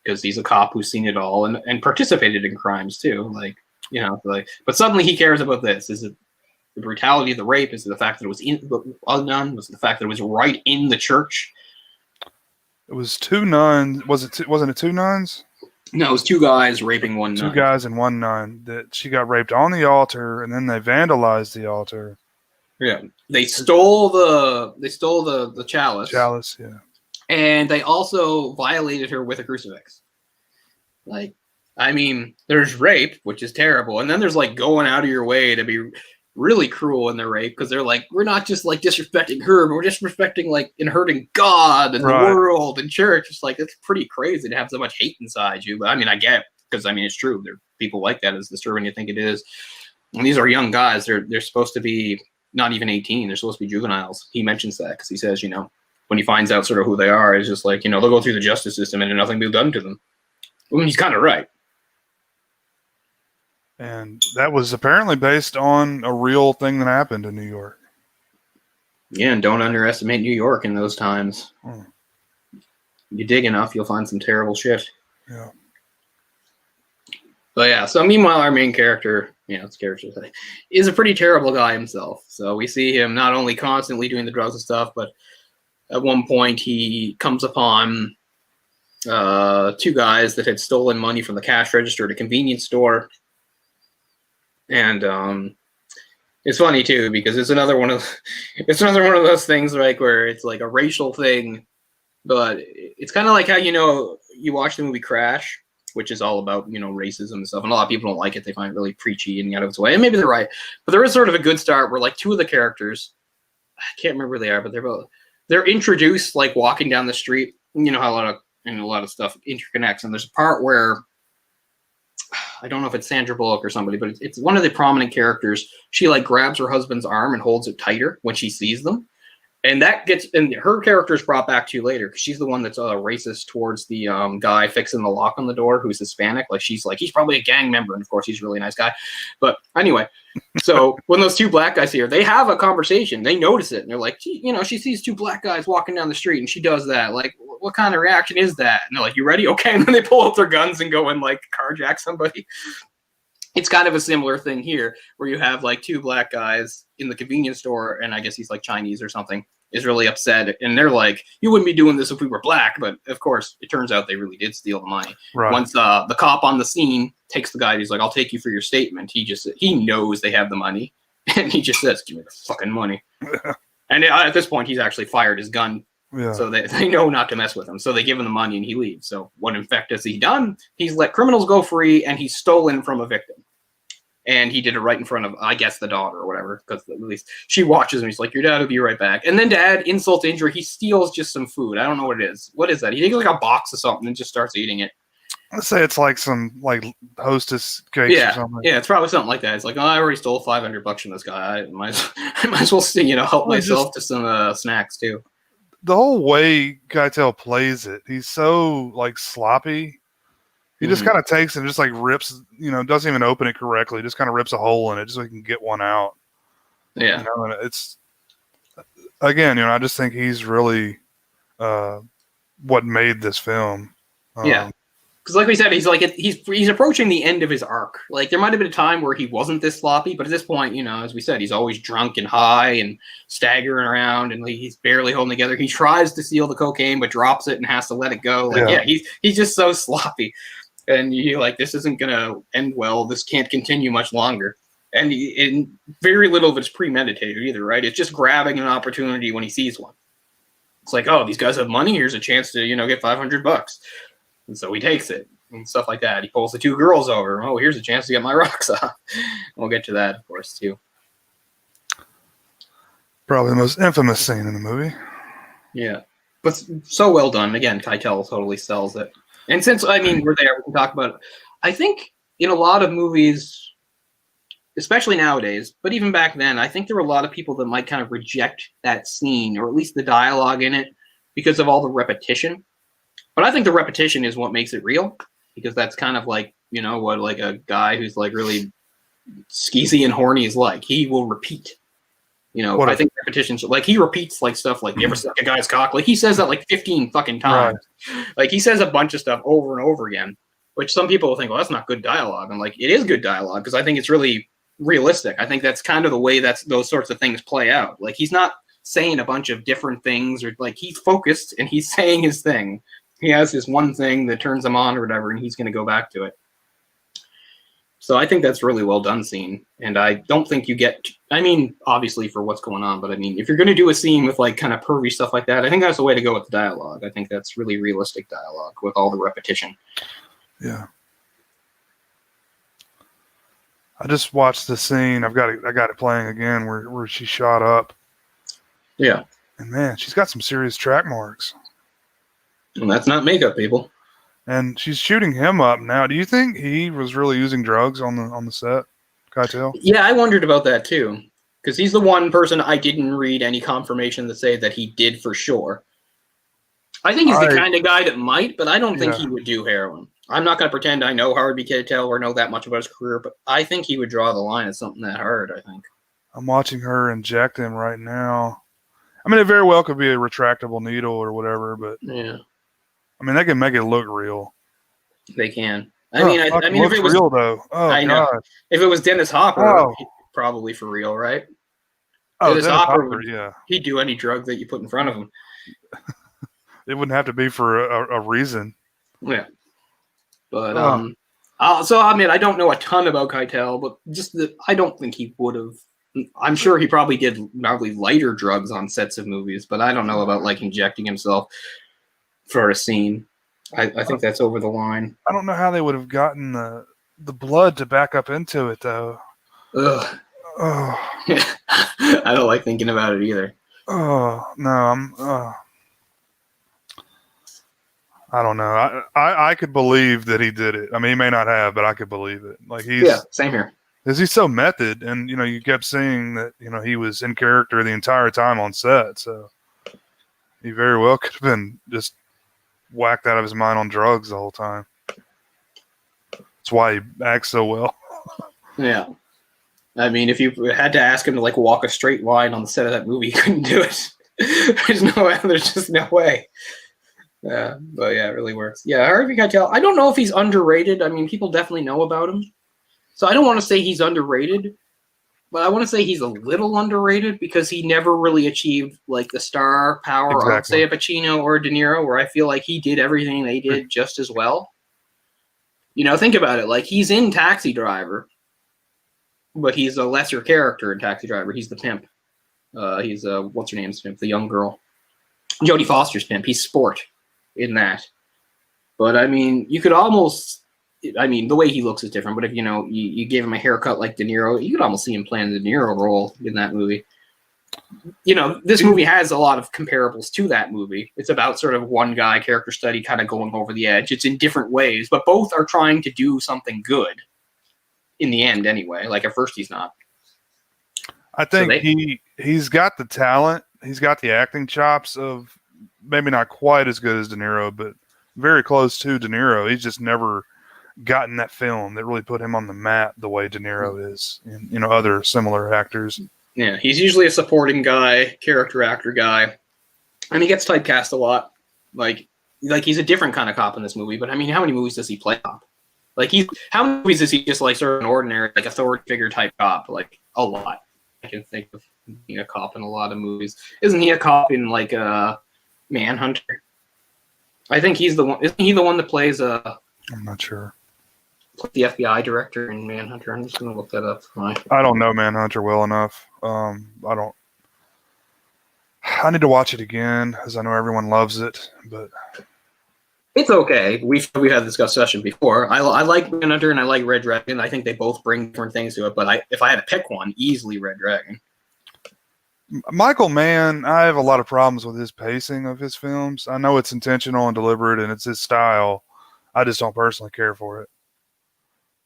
because he's a cop who's seen it all and participated in crimes too. Like, you know, like, but suddenly he cares about this. Is it the brutality of the rape? Is it the fact that it was in the nun? Was it the fact that it was right in the church? It was two nuns. Wasn't it two nuns? No, it was two guys raping one nun. Two guys and one nun that she got raped on the altar, and then they vandalized the altar. Yeah, they stole the chalice. Chalice, yeah. And they also violated her with a crucifix. Like, I mean, there's rape, which is terrible, and then there's like going out of your way to be really cruel in the rape, because they're like, we're not just like disrespecting her, but we're disrespecting like and hurting God and the world and church. It's like, it's pretty crazy to have so much hate inside you. But I mean, I get it, because I mean, it's true. There are people like that, as disturbing you think it is. And these are young guys. They're supposed to be not even 18. They're supposed to be juveniles. He mentions that because he says, you know, when he finds out sort of who they are, it's just like, you know, they'll go through the justice system and nothing will be done to them. I mean, he's kind of right. And that was apparently based on a real thing that happened in New York. Yeah, and don't underestimate New York in those times. You dig enough, you'll find some terrible shit. Yeah. But yeah, so meanwhile, our main character, you know, it's character is a pretty terrible guy himself. So we see him not only constantly doing the drugs and stuff, but at one point he comes upon two guys that had stolen money from the cash register at a convenience store. And it's funny too, because it's another one of those things like where it's like a racial thing, but it's kind of like how, you know, you watch the movie Crash, which is all about, you know, racism and stuff, and a lot of people don't like it. They find it really preachy and out of its way, and maybe they're right. But there is sort of a good start where like two of the characters, I can't remember who they are, but they're introduced like walking down the street. You know how a lot of stuff interconnects, and there's a part where I don't know if it's Sandra Bullock or somebody, but it's one of the prominent characters. She like grabs her husband's arm and holds it tighter when she sees them. And her character is brought back to you later because she's the one that's racist towards the guy fixing the lock on the door who's Hispanic. Like she's like, he's probably a gang member, and of course he's a really nice guy. But anyway, so when those two black guys see her, they have a conversation. They notice it, and they're like, she sees two black guys walking down the street, and she does that. Like, what kind of reaction is that? And they're like, you ready? Okay. And then they pull out their guns and go and like carjack somebody. It's kind of a similar thing here where you have like two black guys in the convenience store, and I guess he's like Chinese or something, is really upset. And they're like, you wouldn't be doing this if we were black. But of course, it turns out they really did steal the money. Right. Once the cop on the scene takes the guy, he's like, I'll take you for your statement. He knows they have the money. And he just says, give me the fucking money. And at this point, he's actually fired his gun. Yeah. So they know not to mess with him. So they give him the money and he leaves. So what in fact has he done? He's let criminals go free and he's stolen from a victim. And he did it right in front of, I guess, the daughter or whatever, because at least she watches him. He's like, your dad will be right back. And then to add insult to injury, he steals just some food. I don't know what it is. What is that? He takes like a box of something and just starts eating it. Let's say it's like some like Hostess cakes or something. Yeah, it's probably something like that. It's like, oh, I already stole $500 from this guy. I might as well see, help myself to some snacks too. The whole way Keitel plays it, he's so like sloppy. He just kind of takes it and just like rips, doesn't even open it correctly. Just kind of rips a hole in it just so he can get one out. Yeah. And it's, again, I just think he's really what made this film. Yeah. Because like we said, he's approaching the end of his arc. Like there might have been a time where he wasn't this sloppy, but at this point, as we said, he's always drunk and high and staggering around, and he's barely holding together. He tries to steal the cocaine, but drops it and has to let it go. He's just so sloppy. And you're like, this isn't going to end well. This can't continue much longer. And very little of it's premeditated either, right? It's just grabbing an opportunity when he sees one. It's like, oh, these guys have money. Here's a chance to, get $500. And so he takes it and stuff like that. He pulls the two girls over. Oh, here's a chance to get my rocks off. We'll get to that, of course, too. Probably the most infamous scene in the movie. Yeah. But so well done. Again, Keitel totally sells it. And since, we're there, we can talk about it. I think in a lot of movies, especially nowadays, but even back then, I think there were a lot of people that might kind of reject that scene, or at least the dialogue in it, because of all the repetition. But I think the repetition is what makes it real, because that's kind of like, what like a guy who's like really skeezy and horny is like. He will repeat. I think repetitions, like he repeats like stuff like, you ever suck a guy's cock? Like he says that like 15 fucking times. Right. Like he says a bunch of stuff over and over again, which some people will think, well, that's not good dialogue. I'm like, it is good dialogue because I think it's really realistic. I think that's kind of the way those sorts of things play out. Like he's not saying a bunch of different things, or like he's focused and he's saying his thing. He has this one thing that turns him on or whatever, and he's going to go back to it. So I think that's really well done scene. And I don't think you get, obviously for what's going on, but if you're going to do a scene with like kind of pervy stuff like that, I think that's the way to go with the dialogue. I think that's really realistic dialogue with all the repetition. Yeah. I just watched the scene. I got it playing again where she shot up. Yeah. And man, she's got some serious track marks. And that's not makeup, people. And she's shooting him up now. Do you think he was really using drugs on the set, Keitel? Yeah, I wondered about that too, because he's the one person I didn't read any confirmation that say that he did for sure. I think he's the kind of guy that might, but I don't think he would do heroin. I'm not going to pretend I know Harvey Keitel or know that much about his career, but I think he would draw the line at something that hard, I think. I'm watching her inject him right now. It very well could be a retractable needle or whatever, but yeah. They can make it look real. They can. If it was real though, I know. If it was Dennis Hopper, probably for real, right? Oh, Dennis Hopper, yeah. He'd do any drug that you put in front of him. It wouldn't have to be for a reason. Yeah, but I don't know a ton about Keitel, but I don't think he would have. I'm sure he probably did lighter drugs on sets of movies, but I don't know about like injecting himself for a scene. I think that's over the line. I don't know how they would have gotten the blood to back up into it though. Ugh. Oh. I don't like thinking about it either. Oh no, I don't know. I could believe that he did it. He may not have, but I could believe it. Like same here. Because he's so method, and you kept seeing that he was in character the entire time on set. So He very well could have been just whacked out of his mind on drugs the whole time. That's why he acts so well. Yeah. I mean, if you had to ask him to like walk a straight line on the set of that movie, he couldn't do it. There's just no way. Yeah, but yeah, it really works. Yeah, Harvey Keitel. I don't know if he's underrated. I mean, people definitely know about him, so I don't want to say he's underrated, but I want to say he's a little underrated because he never really achieved like the star power of say a Pacino or a De Niro, where I feel like he did everything they did just as well. You know, think about it. Like he's in Taxi Driver, but he's a lesser character in Taxi Driver. He's the pimp. He's what's her name's pimp, the young girl, Jodie Foster's pimp. He's Sport in that. But I mean, you could almost, I mean, the way he looks is different. But if you gave him a haircut like De Niro, you could almost see him playing the De Niro role in that movie. You know, this movie has a lot of comparables to that movie. It's about sort of one guy character study kind of going over the edge. It's in different ways, but both are trying to do something good in the end anyway. Like at first he's not. I think he's got the talent. He's got the acting chops of maybe not quite as good as De Niro, but very close to De Niro. He's just never gotten that film that really put him on the map the way De Niro is, and other similar actors. Yeah, he's usually a supporting guy, character actor guy, and he gets typecast a lot. Like he's a different kind of cop in this movie. But I mean, how many movies does he play cop? Like how many movies is he just like sort of an ordinary, like authority figure type cop? Like a lot. I can think of being a cop in a lot of movies. Isn't he a cop in like Manhunter? I think he's the one. Isn't he the one that plays I'm not sure. The FBI director in Manhunter? I'm just gonna look that up. I don't know Manhunter well enough. I need to watch it again because I know everyone loves it, but it's okay. We've had this discussion before. I like Manhunter and I like Red Dragon. I think they both bring different things to it. But if I had to pick one, easily Red Dragon. Michael Mann, I have a lot of problems with his pacing of his films. I know it's intentional and deliberate, and it's his style. I just don't personally care for it.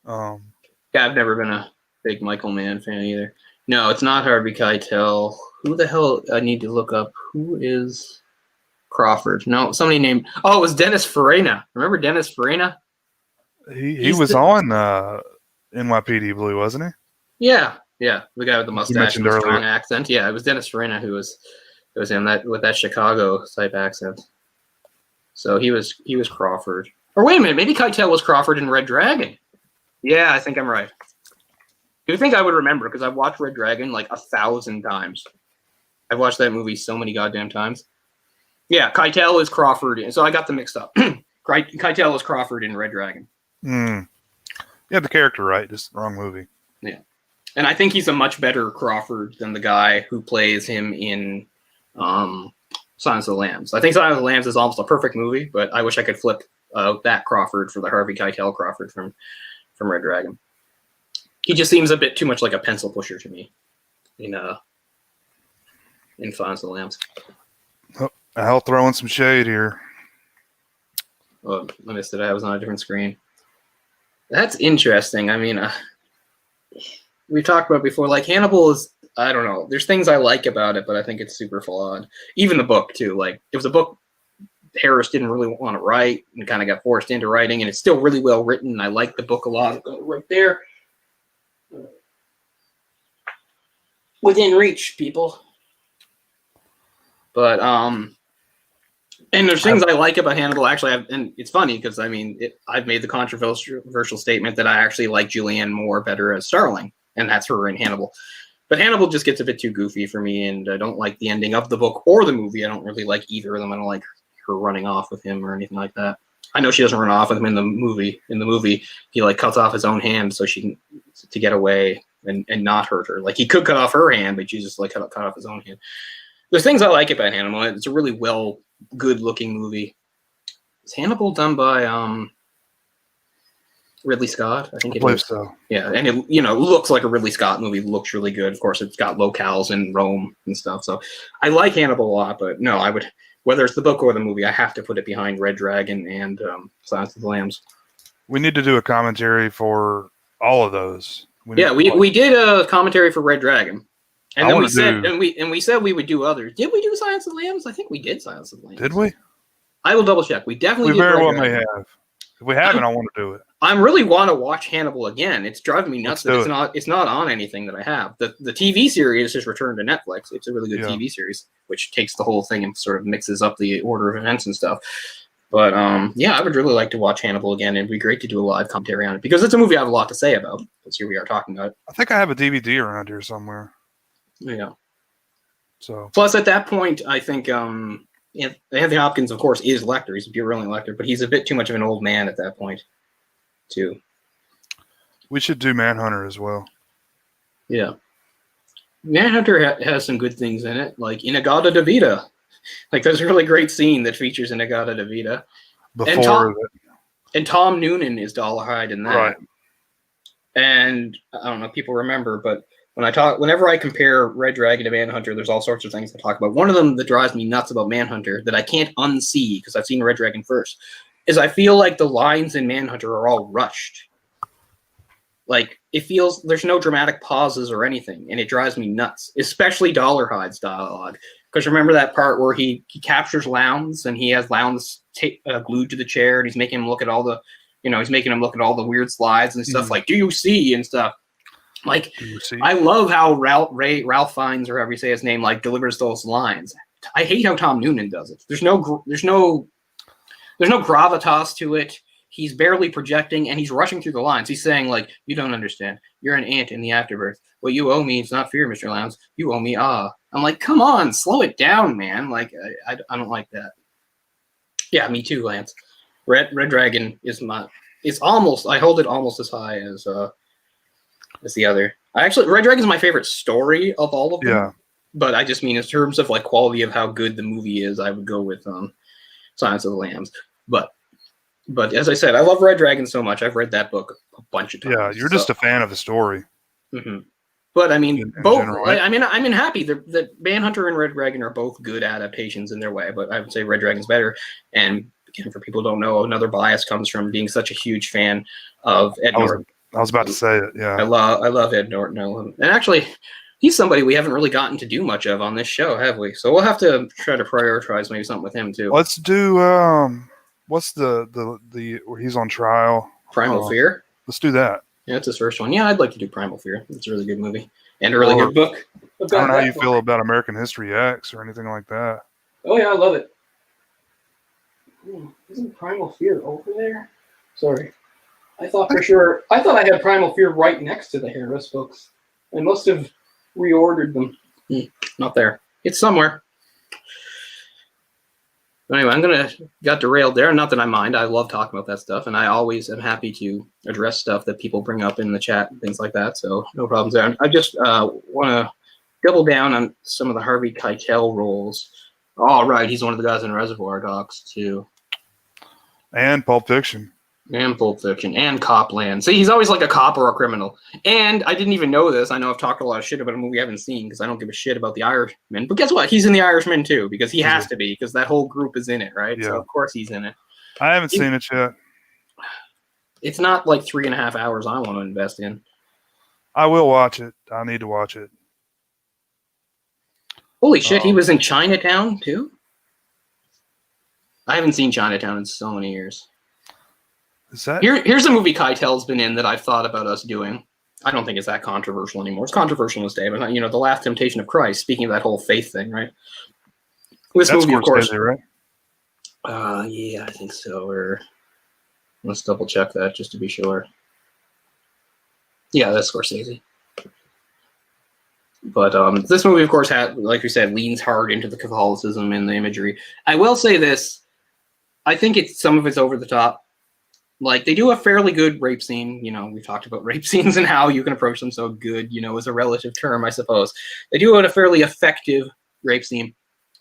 Yeah, I've never been a big Michael Mann fan either. No, it's not Harvey Keitel. Who the hell? I need to look up. Who is Crawford? No, somebody named. Oh, it was Dennis Farina. Remember Dennis Farina? He was on NYPD Blue, wasn't he? Yeah, the guy with the mustache and the strong accent. Yeah, it was Dennis Farina who was in that with that Chicago type accent. So he was Crawford. Or wait a minute, maybe Keitel was Crawford in Red Dragon. Yeah, I think I'm right. You think I would remember because I've watched Red Dragon like 1,000 times. I've watched that movie so many goddamn times. Yeah, Keitel is Crawford. So I got them mixed up. Keitel is Crawford in Red Dragon. You had the character right, just the wrong movie. Yeah. And I think he's a much better Crawford than the guy who plays him in Silence of the Lambs. I think Silence of the Lambs is almost a perfect movie, but I wish I could flip that Crawford for the Harvey Keitel Crawford from Red Dragon. He just seems a bit too much like a pencil pusher to me in Silence of the Lambs. Oh, I'll throw in some shade here. Oh, I missed it. I was on a different screen. That's interesting. I mean, we talked about before, like Hannibal is, I don't know. There's things I like about it, but I think it's super flawed. Even the book too. Like it was a book Harris didn't really want to write and kind of got forced into writing, and it's still really well written. I like the book a lot. Right there. Within reach, people. But and there's things I like about Hannibal. Actually, and it's funny because I mean, I've made the controversial statement that I actually like Julianne Moore better as Starling, and that's her in Hannibal. But Hannibal just gets a bit too goofy for me, and I don't like the ending of the book or the movie. I don't really like either of them. I don't like her running off with him or anything like that. I know she doesn't run off with him in the movie. In the movie, he like cuts off his own hand so she can to get away and not hurt her. Like he could cut off her hand, but she just like cut off his own hand. There's things I like about Hannibal. It's a really good-looking movie. Is Hannibal done by Ridley Scott? I think it is. So. Yeah, and it looks like a Ridley Scott movie. It looks really good. Of course, it's got locales in Rome and stuff. So I like Hannibal a lot, but no, I would, whether it's the book or the movie, I have to put it behind Red Dragon and Silence of the Lambs. We need to do a commentary for all of those. We did a commentary for Red Dragon. And then we said, and we said we would do others. Did we do Silence of the Lambs? I think we did Silence of the Lambs. Did we? I will double check. We definitely we did. We very well may have. If we haven't, I want to do it. I really want to watch Hannibal again. It's driving me nuts that it's not on anything that I have. The TV series has returned to Netflix. It's a really good TV series, which takes the whole thing and sort of mixes up the order of events and stuff. But yeah, I would really like to watch Hannibal again. It'd be great to do a live commentary on it because it's a movie I have a lot to say about. Because here we are talking about it. I think I have a DVD around here somewhere. Yeah. So plus, at that point, I think Anthony Hopkins, of course, is Lecter. He's a brilliant Lecter, but he's a bit too much of an old man at that point, too. We should do Manhunter as well. Yeah. Manhunter has some good things in it, like Inagata Davida. Like, there's a really great scene that features Inagata Davida. And Tom Noonan is Dolarhyde in that. Right. And I don't know if people remember, but whenever I compare Red Dragon to Manhunter, there's all sorts of things to talk about. One of them that drives me nuts about Manhunter that I can't unsee because I've seen Red Dragon first is I feel like the lines in Manhunter are all rushed. Like, it feels there's no dramatic pauses or anything, and it drives me nuts, especially Dolarhyde's dialogue. Because remember that part where he captures Lowndes and he has Lowndes glued to the chair and he's making him look at all the, he's making him look at all the weird slides and stuff like, do you see and stuff. Like, I love how Ralph Fiennes, or however you say his name, like delivers those lines. I hate how Tom Noonan does it. There's no gravitas to it. He's barely projecting, and he's rushing through the lines. He's saying, like, you don't understand. You're an ant in the afterbirth. What you owe me is not fear, Mr. Lowndes. You owe me awe. I'm like, come on, slow it down, man. Like, I don't like that. Yeah, me too, Lance. Red Dragon is almost, I hold it almost as high as the other. Red Dragon is my favorite story of all of them. Yeah. But I just mean in terms of like quality of how good the movie is, I would go with Silence of the Lambs. But as I said, I love Red Dragon so much. I've read that book a bunch of times. Yeah, you're just a fan of the story. Mm-hmm. But I mean, in both. General, right? I'm happy that Manhunter and Red Dragon are both good adaptations in their way. But I would say Red Dragon's better. And again, for people who don't know, another bias comes from being such a huge fan of Ed Norton. I was about to say it. Yeah, I love Ed Norton, and actually, he's somebody we haven't really gotten to do much of on this show, have we? So we'll have to try to prioritize maybe something with him too. Let's do what's the where he's on trial? Primal Fear. Let's do that. Yeah, that's his first one. Yeah, I'd like to do Primal Fear. It's a really good movie and a really good book. I don't know how you feel about American History X or anything like that. Oh yeah, I love it. Isn't Primal Fear over there? Sorry. I thought I had Primal Fear right next to the Harris books. I must have reordered them. Not there. It's somewhere. But anyway, got derailed there. Not that I mind. I love talking about that stuff, and I always am happy to address stuff that people bring up in the chat and things like that. So no problems there. I just want to double down on some of the Harvey Keitel roles. Oh, right. He's one of the guys in Reservoir Dogs, too. And Pulp Fiction. And Pulp Fiction. And Copland. See, he's always like a cop or a criminal. And I didn't even know this. I know I've talked a lot of shit about a movie I haven't seen because I don't give a shit about The Irishman. But guess what? He's in The Irishman, too, because he has to be, because that whole group is in it, right? Yeah. So, of course, he's in it. I haven't seen it yet. It's not like 3.5 hours I want to invest in. I will watch it. I need to watch it. Holy shit, he was in Chinatown, too? I haven't seen Chinatown in so many years. Is that Here's a movie Keitel's been in that I've thought about us doing. I don't think it's that controversial anymore. It's controversial in this day, but The Last Temptation of Christ. Speaking of that whole faith thing, right? This movie, of course, right? Yeah, I think so. Or let's double check that just to be sure. Yeah, that's Scorsese. But this movie, of course, like we said, leans hard into the Catholicism and the imagery. I will say this: I think some of it's over the top. Like, they do a fairly good rape scene. We've talked about rape scenes and how you can approach them so good, is a relative term, I suppose. They do a fairly effective rape scene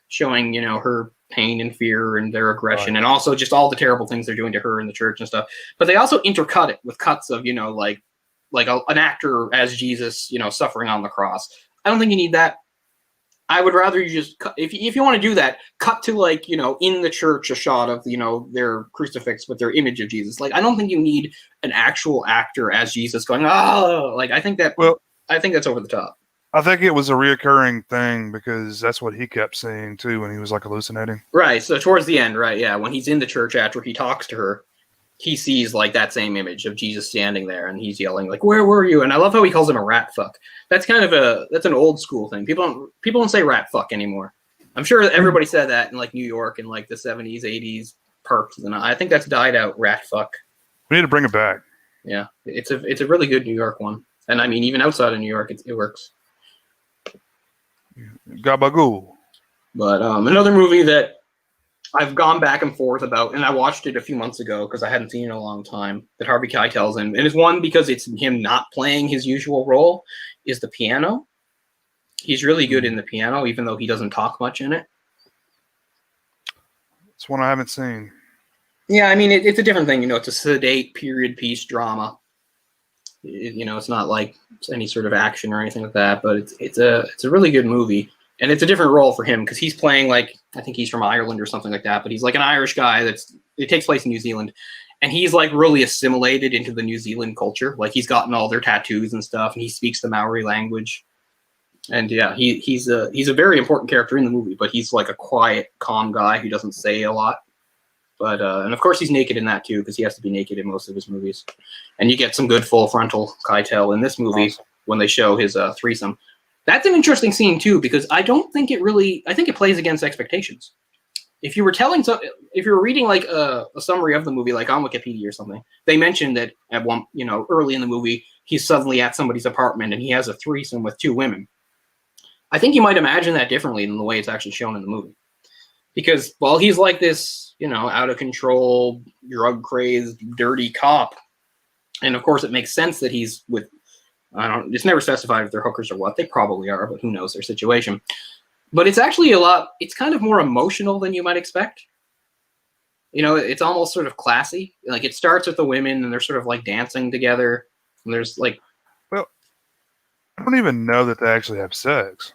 showing, her pain and fear and their aggression and also just all the terrible things they're doing to her in the church and stuff. But they also intercut it with cuts of, like an actor as Jesus, suffering on the cross. I don't think you need that. I would rather you just cut, if you want to do that, cut to in the church a shot of their crucifix with their image of Jesus. Like, I don't think you need an actual actor as Jesus going, oh, like I think that's over the top. I think it was a reoccurring thing because that's what he kept seeing too when he was like hallucinating. Right. So towards the end, right? Yeah, when he's in the church after he talks to her, he sees like that same image of Jesus standing there, and he's yelling like, "Where were you?" And I love how he calls him a rat fuck. That's kind of that's an old school thing. People don't say rat fuck anymore. I'm sure everybody said that in like New York in like the 70s, 80s parks, and I think that's died out. Rat fuck. We need to bring it back. Yeah, it's a really good New York one, and I mean even outside of New York, it works. Gabagoo. But another movie that I've gone back and forth about, and I watched it a few months ago because I hadn't seen it in a long time, that Harvey Keitel's in. And it's one because it's him not playing his usual role, is The Piano. He's really good in The Piano, even though he doesn't talk much in it. It's one I haven't seen. Yeah, I mean, it's a different thing. It's a sedate period piece drama. It's not like any sort of action or anything like that, but it's a really good movie. And it's a different role for him because he's playing like, I think he's from Ireland or something like that, but he's like an Irish guy it takes place in New Zealand. And he's like really assimilated into the New Zealand culture. Like he's gotten all their tattoos and stuff, and he speaks the Maori language. And yeah, he's a very important character in the movie, but he's like a quiet, calm guy who doesn't say a lot. But and of course he's naked in that too, because he has to be naked in most of his movies. And you get some good full frontal Keitel in this movie when they show his threesome. That's an interesting scene too, because I don't think I think it plays against expectations. If you were reading like a summary of the movie, like on Wikipedia or something, they mentioned that at one, early in the movie, he's suddenly at somebody's apartment and he has a threesome with two women. I think you might imagine that differently than the way it's actually shown in the movie. Because while he's like this, out of control, drug crazed, dirty cop, and of course it makes sense that he's with, it's never specified if they're hookers or what. They probably are, but who knows their situation. But it's actually it's kind of more emotional than you might expect. It's almost sort of classy. Like it starts with the women and they're sort of like dancing together. And there's like, well, I don't even know that they actually have sex.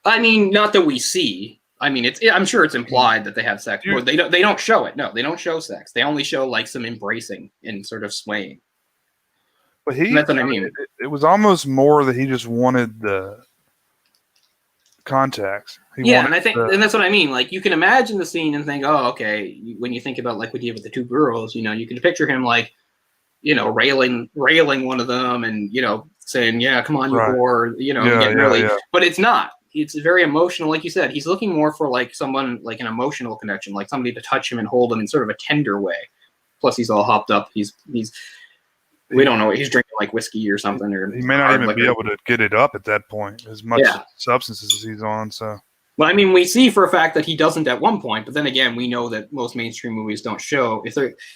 I mean, not that we see. I mean, I'm sure it's implied that they have sex. Or they don't show it. No, they don't show sex. They only show like some embracing and sort of swaying. But that's what I mean. It was almost more that he just wanted the contacts. And I think, and that's what I mean. Like you can imagine the scene and think, oh, okay. When you think about like what he did with the two girls, you can picture him like, railing one of them and saying, yeah, come on, you whore, really. But it's not. It's very emotional, like you said. He's looking more for like someone like an emotional connection, like somebody to touch him and hold him in sort of a tender way. Plus, he's all hopped up. We don't know. He's drinking like whiskey or something, or he may not even be able to get it up at that point. As much substances as he's on. So, well, I mean, we see for a fact that he doesn't at one point, but then again, we know that most mainstream movies don't show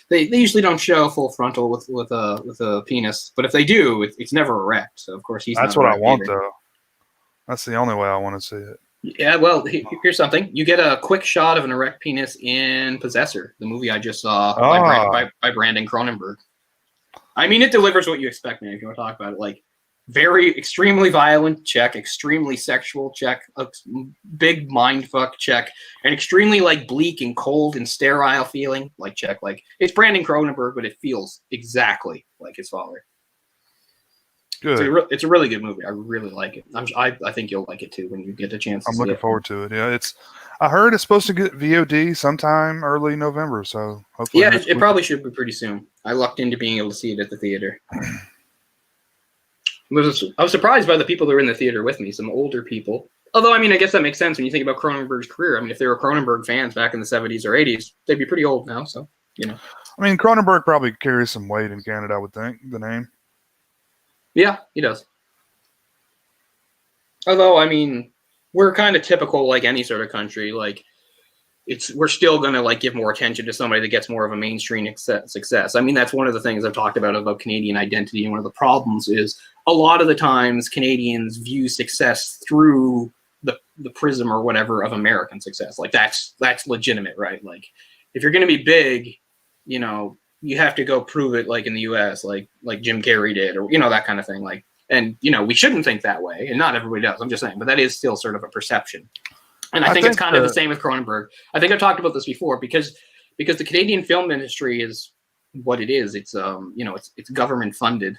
they usually don't show full frontal with a penis. But if they do, it's never erect. So of course that's what I want either. Though. That's the only way I want to see it. Yeah, well, here's something. You get a quick shot of an erect penis in Possessor, the movie I just saw by Brandon Cronenberg. I mean, it delivers what you expect, man, if you want to talk about it. Like, very extremely violent check, extremely sexual check, a big mindfuck check, an extremely, like, bleak and cold and sterile feeling, like, check. Like, it's Brandon Cronenberg, but it feels exactly like his father. Good. It's a really good movie. I really like it. I think you'll like it too when you get a chance. I'm looking forward to it. Yeah, I heard it's supposed to get VOD sometime early November, so hopefully. Yeah, it probably should be pretty soon. I lucked into being able to see it at the theater. I was surprised by the people that were in the theater with me. Some older people. Although, I mean, I guess that makes sense when you think about Cronenberg's career. I mean, if they were Cronenberg fans back in the 70s or 80s, they'd be pretty old now. So, I mean, Cronenberg probably carries some weight in Canada, I would think, the name. Yeah, he does. Although, I mean, we're kind of typical like any sort of country. Like, we're still going to like give more attention to somebody that gets more of a mainstream success. I mean, that's one of the things I've talked about Canadian identity. And one of the problems is a lot of the times Canadians view success through the prism or whatever of American success. Like that's legitimate, right? Like if you're going to be big, you have to go prove it like in the US, like Jim Carrey did, or, that kind of thing. Like, and, we shouldn't think that way. And not everybody does. I'm just saying, but that is still sort of a perception. And I think it's kind of the same with Cronenberg. I think I've talked about this before because the Canadian film industry is what it is. It's, it's government funded.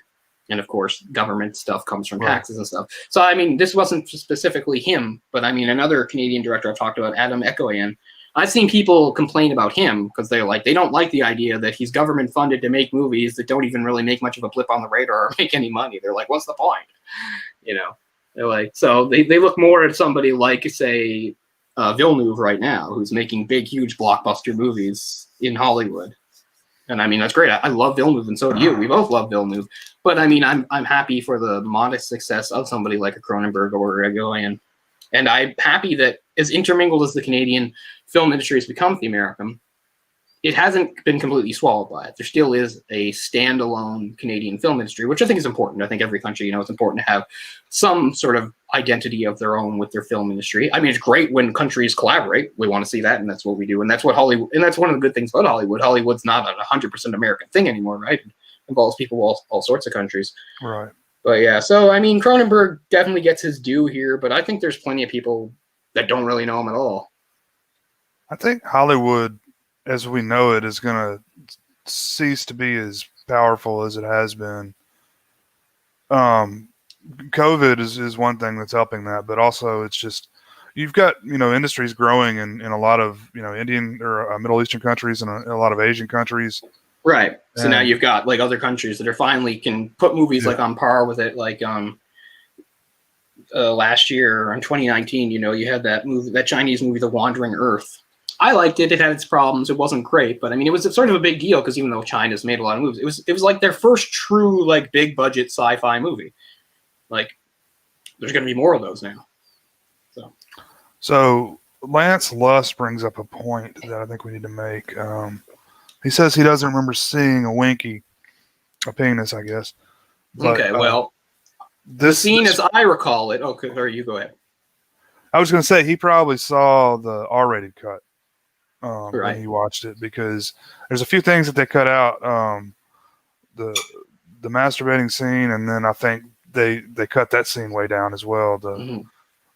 And of course, government stuff comes from Right. taxes and stuff. So, I mean, this wasn't specifically him, but I mean, another Canadian director I've talked about, Adam Ekoyan, I've seen people complain about him because they don't like the idea that he's government funded to make movies that don't even really make much of a blip on the radar or make any money. They're like, what's the point? You know, they're like, so they look more at somebody like, say, Villeneuve right now, who's making big, huge blockbuster movies in Hollywood. And I mean, that's great. I love Villeneuve, and so do you. We both love Villeneuve. But I mean, I'm happy for the modest success of somebody like a Cronenberg or a Goyan. And I'm happy that as intermingled as the Canadian film industry has become with the American, it hasn't been completely swallowed by it. There still is a standalone Canadian film industry, which I think is important. I think every country, it's important to have some sort of identity of their own with their film industry. I mean, it's great when countries collaborate. We want to see that, and that's what we do. And that's what Hollywood, and that's one of the good things about Hollywood. Hollywood's not a 100% American thing anymore, right? It involves people all sorts of countries. Right. But yeah, so I mean, Cronenberg definitely gets his due here, but I think there's plenty of people that don't really know him at all. I think Hollywood, as we know it, is going to cease to be as powerful as it has been. COVID is one thing that's helping that, but also it's just, you've got, industries growing in a lot of, Indian or Middle Eastern countries and a lot of Asian countries. Right. So now you've got like other countries that are finally can put movies like on par with it. Like last year in 2019, you had that movie, that Chinese movie, The Wandering Earth. I liked it. It had its problems. It wasn't great, but I mean, it was sort of a big deal because even though China's made a lot of movies, it was like their first true like big budget sci-fi movie. Like, there's going to be more of those now. So Lance Luss brings up a point that I think we need to make. He says he doesn't remember seeing a penis, I guess. But, okay, well, the scene as I recall it. Okay, or you go ahead. I was going to say he probably saw the R-rated cut Right. when he watched it, because there's a few things that they cut out. The masturbating scene, and then I think they cut that scene way down as well.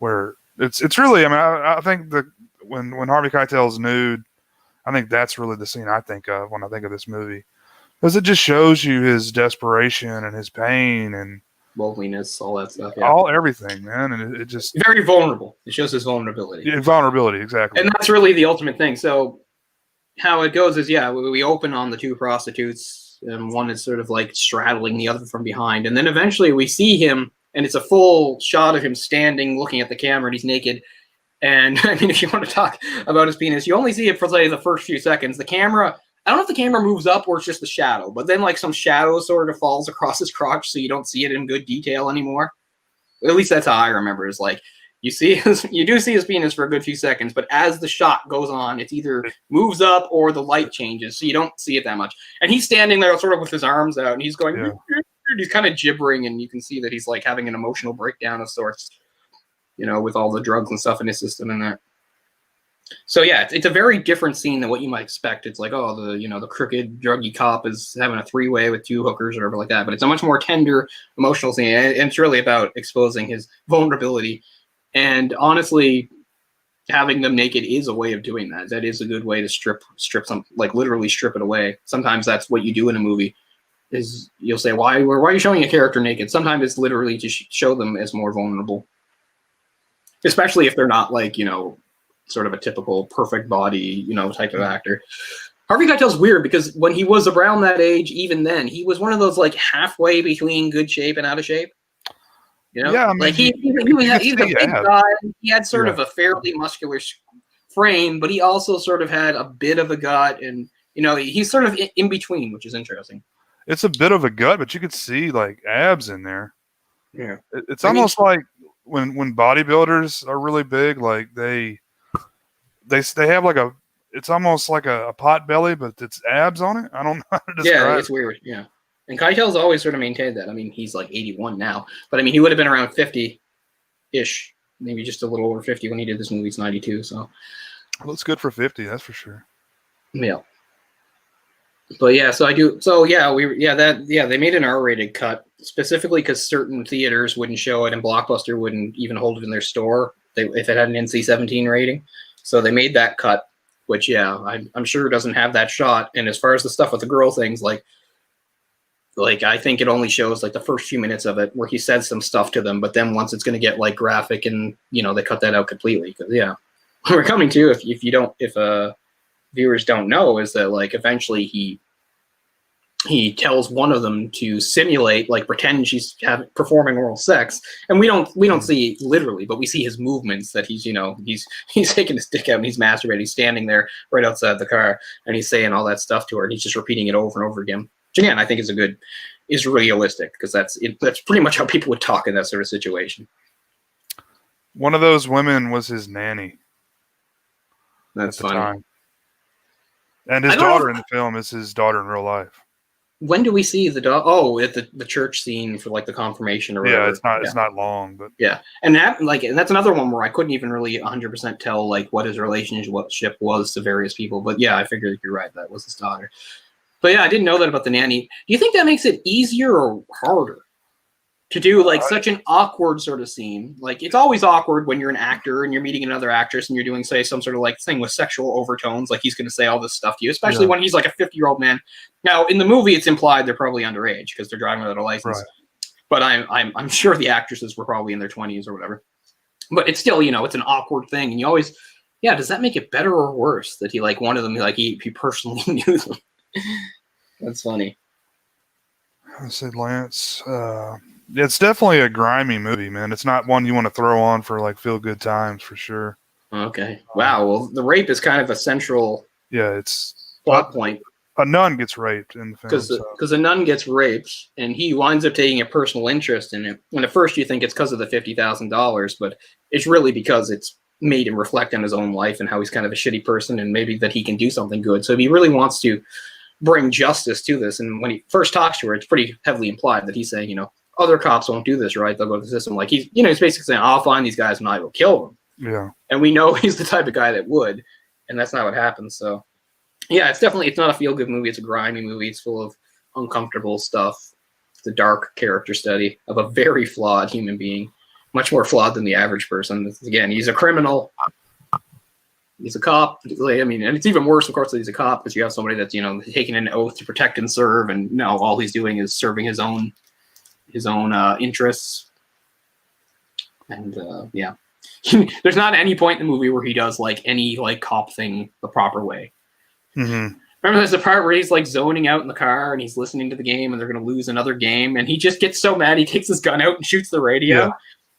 Where it's really, I mean, I think when Harvey Keitel's nude, I think that's really the scene I think of when I think of this movie, because it just shows you his desperation and his pain and loneliness, all that stuff. Yeah. Everything, man, and it just very vulnerable. It shows his vulnerability. Yeah, vulnerability, exactly. And that's really the ultimate thing. So how it goes is, we open on the two prostitutes, and one is sort of like straddling the other from behind, and then eventually we see him, and it's a full shot of him standing, looking at the camera, and he's naked. And I mean, if you want to talk about his penis, you only see it for say the first few seconds. The camera, I don't know if the camera moves up or it's just the shadow, but then like some shadow sort of falls across his crotch, so you don't see it in good detail anymore. At least that's how I remember. Is like you do see his penis for a good few seconds, but as the shot goes on, it either moves up or the light changes, so you don't see it that much. And he's standing there sort of with his arms out, and he's going, he's kind of gibbering, and you can see that he's like having an emotional breakdown of sorts. With all the drugs and stuff in his system and that. So yeah, it's a very different scene than what you might expect. It's like, the crooked druggy cop is having a three-way with two hookers or whatever like that. But it's a much more tender, emotional scene, and it's really about exposing his vulnerability. And honestly, having them naked is a way of doing that. That is a good way to strip some, like literally strip it away. Sometimes that's what you do in a movie. Is you'll say, why are you showing a character naked? Sometimes it's literally to show them as more vulnerable. Especially if they're not like, sort of a typical perfect body, type of actor. Harvey Keitel's weird because when he was around that age, even then, he was one of those like halfway between good shape and out of shape. Yeah, I mean, like he's a big guy. He had sort of a fairly muscular frame, but he also sort of had a bit of a gut, and he's sort of in between, which is interesting. It's a bit of a gut, but you could see like abs in there. Yeah, it's almost like when bodybuilders are really big, like they have like it's almost like a pot belly, but it's abs on it. I don't know how to describe. Yeah, it's weird. Yeah, and Keitel's always sort of maintained that. I mean, he's like 81 now, but I mean, he would have been around 50-ish, maybe just a little over 50 when he did this movie. It's 92, so looks good for 50. That's for sure. Yeah. But yeah, so I do. So yeah, they made an R-rated cut specifically because certain theaters wouldn't show it, and Blockbuster wouldn't even hold it in their store if it had an NC-17 rating. So they made that cut, which I'm sure doesn't have that shot. And as far as the stuff with the girl things, like like I think it only shows like the first few minutes of it where he says some stuff to them, but then once it's going to get like graphic and they cut that out completely because we're coming to if viewers don't know is that like eventually he tells one of them to simulate, like pretend she's performing oral sex, and we don't see literally, but we see his movements that he's taking his dick out and he's masturbating, he's standing there right outside the car, and he's saying all that stuff to her, and he's just repeating it over and over again. Which again, I think is realistic because that's pretty much how people would talk in that sort of situation. One of those women was his nanny. That's funny. And his daughter in the film is his daughter in real life. When do we see the dog? Oh, at the church scene for like the confirmation or whatever. Yeah, it's not long, but yeah, and that's another one where I couldn't even really 100% tell like what his relationship was to various people. But yeah, I figured you're right, that was his daughter. But yeah, I didn't know that about the nanny. Do you think that makes it easier or harder to do like such an awkward sort of scene? Like it's always awkward when you're an actor and you're meeting another actress and you're doing, say, some sort of like thing with sexual overtones. Like he's going to say all this stuff to you, especially when he's like a 50-year-old man. Now in the movie, it's implied they're probably underage because they're driving without a license. Right. But I'm sure the actresses were probably in their 20s or whatever. But it's still, it's an awkward thing, and you always, does that make it better or worse that he like one of them like he personally knew them? That's funny. I said, Lance. It's definitely a grimy movie, man. It's not one you want to throw on for like feel good times for sure. Okay. Wow. Well, the rape is kind of a central. Yeah, it's plot point. A nun gets raped in the film. Because a nun gets raped, and he winds up taking a personal interest in it. And at first, you think it's because of the $50,000, but it's really because it's made him reflect on his own life and how he's kind of a shitty person, and maybe that he can do something good. So if he really wants to bring justice to this, and when he first talks to her, it's pretty heavily implied that he's saying, other cops won't do this, right? They'll go to the system. Like he's basically saying, I'll find these guys and I will kill them. Yeah. And we know he's the type of guy that would, and that's not what happens. So yeah, it's not a feel-good movie. It's a grimy movie. It's full of uncomfortable stuff. It's a dark character study of a very flawed human being, much more flawed than the average person. Again, he's a criminal. He's a cop. I mean, and it's even worse, of course, that he's a cop because you have somebody that's, taking an oath to protect and serve, and now all he's doing is serving his own interests. And yeah, there's not any point in the movie where he does like any like cop thing the proper way. Mm-hmm. Remember, there's the part where he's like zoning out in the car and he's listening to the game, and they're going to lose another game, and he just gets so mad he takes his gun out and shoots the radio. Yeah.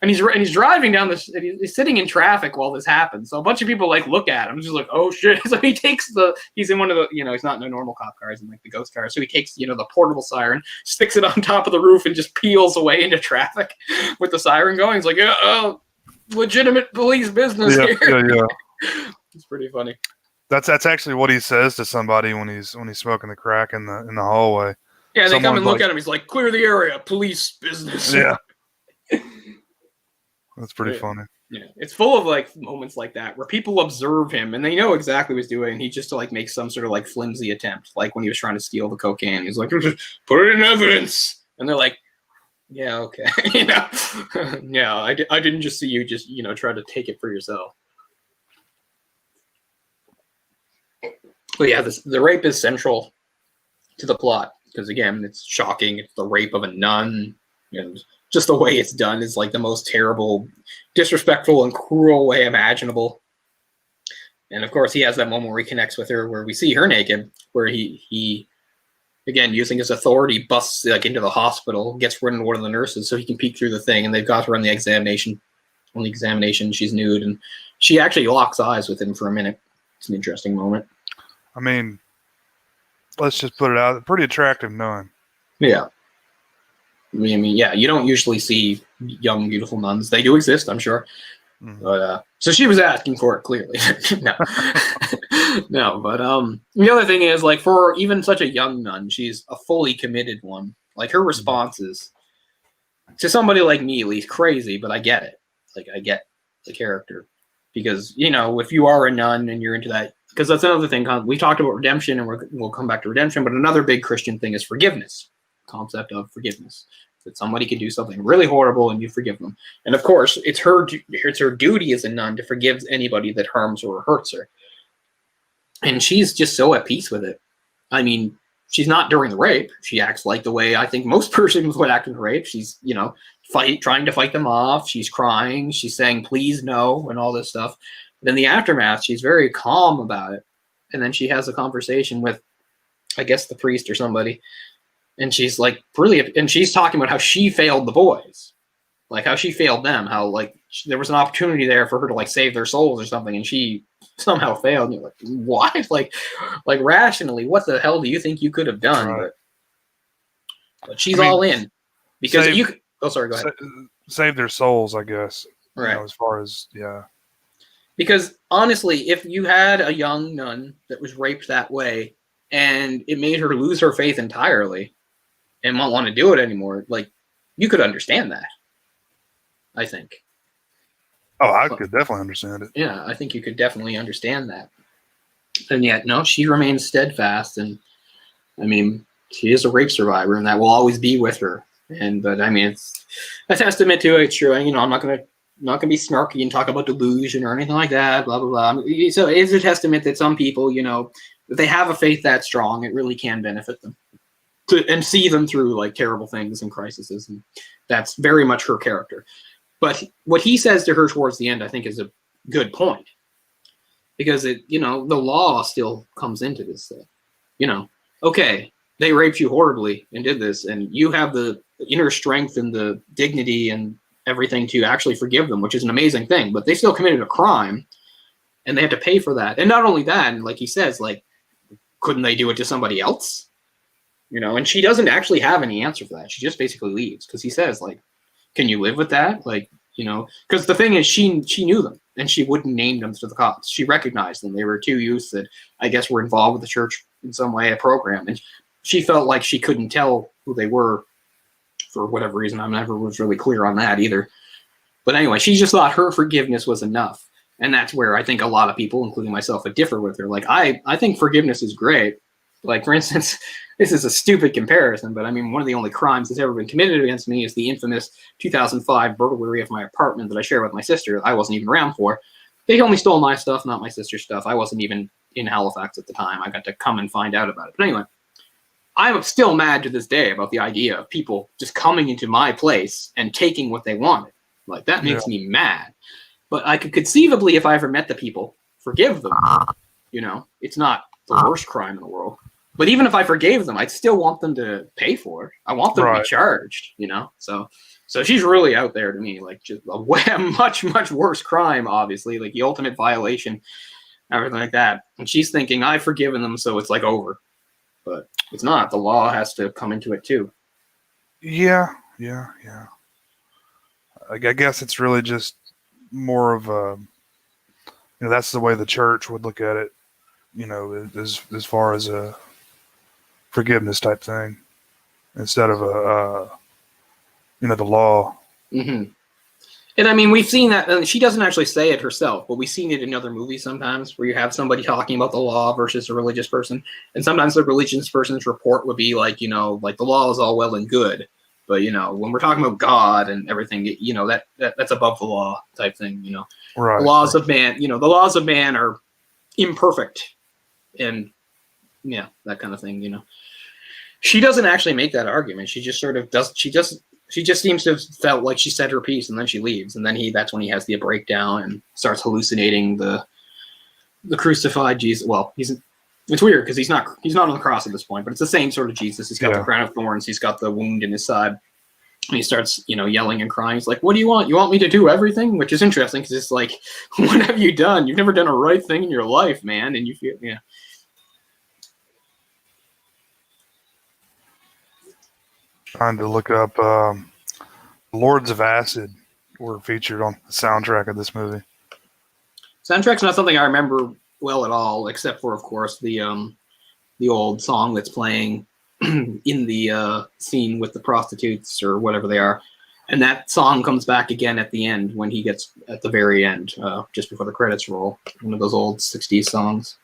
And he's driving down this. He's sitting in traffic while this happens. So a bunch of people like look at him, just like, oh shit. So he takes he's in one of the, he's not in a normal cop car, he's in like the ghost car. So he takes, the portable siren, sticks it on top of the roof, and just peels away into traffic with the siren going. He's like, legitimate police business here. Yeah. It's pretty funny. That's actually what he says to somebody when he's smoking the crack in the hallway. Yeah, they come and look at him. He's like, clear the area, police business. Yeah. That's pretty funny. Yeah, it's full of like moments like that where people observe him and they know exactly what he's doing. He just to like make some sort of like flimsy attempt, like when he was trying to steal the cocaine. He's like, put it in evidence, and they're like, yeah, okay, yeah, I didn't just see you just try to take it for yourself. But yeah, the rape is central to the plot because again, it's shocking. It's the rape of a nun. Just the way it's done is like the most terrible, disrespectful, and cruel way imaginable. And of course, he has that moment where he connects with her, where we see her naked, where he again, using his authority, busts like into the hospital, gets rid of one of the nurses so he can peek through the thing, and they've got her on the examination. On the examination, she's nude, and she actually locks eyes with him for a minute. It's an interesting moment. I mean, let's just put it out. Pretty attractive nun. Yeah. I mean, yeah, you don't usually see young, beautiful nuns. They do exist, I'm sure. Mm-hmm. But so she was asking for it, clearly. No. No, but the other thing is, like, for even such a young nun, she's a fully committed one. Like, her responses, to somebody like me, at least, crazy, but I get it. Like, I get the character. Because, if you are a nun and you're into that, because that's another thing. We talked about redemption, and we'll come back to redemption, but another big Christian thing is forgiveness. Concept of forgiveness, that somebody can do something really horrible and you forgive them. And of course, it's her duty as a nun to forgive anybody that harms her or hurts her. And she's just so at peace with it. I mean, she's not during the rape. She acts like the way I think most persons would act in rape. She's, trying to fight them off. She's crying. She's saying, please no, and all this stuff. But in the aftermath, she's very calm about it. And then she has a conversation with, I guess, the priest or somebody. And she's like, brilliant. And she's talking about how she failed the boys, like how she failed them, how like there was an opportunity there for her to like save their souls or something. And she somehow failed. And you're like, what? Like rationally, what the hell do you think you could have done? Right. But she's all in because you could. Oh, sorry. Go ahead. Save their souls, I guess. Right. As far as Because honestly, if you had a young nun that was raped that way, and it made her lose her faith entirely, and won't want to do it anymore, like you could understand that. I think. Oh, I could definitely understand it. Yeah, I think you could definitely understand that. And yet, no, she remains steadfast, and I mean, she is a rape survivor, and that will always be with her. But I mean, it's a testament to it. It's true. I'm not gonna be snarky and talk about delusion or anything like that. Blah blah blah. So it is a testament that some people, if they have a faith that strong, it really can benefit them, and see them through like terrible things and crises. And that's very much her character. But what he says to her towards the end, I think, is a good point, because the law still comes into this thing. Okay, they raped you horribly and did this, and you have the inner strength and the dignity and everything to actually forgive them, which is an amazing thing. But they still committed a crime, and they had to pay for that. And not only that, and like he says, like, couldn't they do it to somebody else? And she doesn't actually have any answer for that. She just basically leaves, because he says, like, can you live with that? Like, because the thing is, she knew them, and she wouldn't name them to the cops. She recognized them. They were two youths that I guess were involved with the church in some way, a program, and she felt like she couldn't tell who they were for whatever reason. I never was really clear on that either. But anyway, she just thought her forgiveness was enough, and that's where I think a lot of people, including myself, would differ with her. Like, I think forgiveness is great. Like, for instance, this is a stupid comparison, but I mean, one of the only crimes that's ever been committed against me is the infamous 2005 burglary of my apartment that I share with my sister. I wasn't even around for. They only stole my stuff, not my sister's stuff. I wasn't even in Halifax at the time. I got to come and find out about it. But anyway, I'm still mad to this day about the idea of people just coming into my place and taking what they wanted. Like, that makes me mad. But I could conceivably, if I ever met the people, forgive them. It's not the worst crime in the world. But even if I forgave them, I'd still want them to pay for it. I want them to be charged, So she's really out there to me, like, just a much, much worse crime, obviously, like the ultimate violation, everything like that. And she's thinking, I've forgiven them, so it's like over. But it's not. The law has to come into it too. Yeah. I guess it's really just more of a, that's the way the church would look at it, as far as a forgiveness type thing, instead of the law. Mm-hmm. And I mean, we've seen that, and she doesn't actually say it herself, but we've seen it in other movies sometimes, where you have somebody talking about the law versus a religious person, and sometimes the religious person's report would be like, like the law is all well and good, but when we're talking about God and everything, that's above the law type thing. Right. The laws of man, the laws of man are imperfect, and that kind of thing. She doesn't actually make that argument. She just sort of does. She just seems to have felt like she said her piece, and then she leaves, and then that's when he has the breakdown and starts hallucinating the crucified Jesus. Well, it's weird because he's not on the cross at this point, but it's the same sort of Jesus. He's got the crown of thorns. He's got the wound in his side. And he starts, yelling and crying. He's like, "What do you want? You want me to do everything?" Which is interesting because it's like, what have you done? You've never done a right thing in your life, man. And you feel, Trying to look up Lords of Acid were featured on the soundtrack of this movie. Soundtrack's not something I remember well at all, except for, of course, the old song that's playing in the scene with the prostitutes or whatever they are. And that song comes back again at the end when he gets at the very end, just before the credits roll. One of those old 60s songs.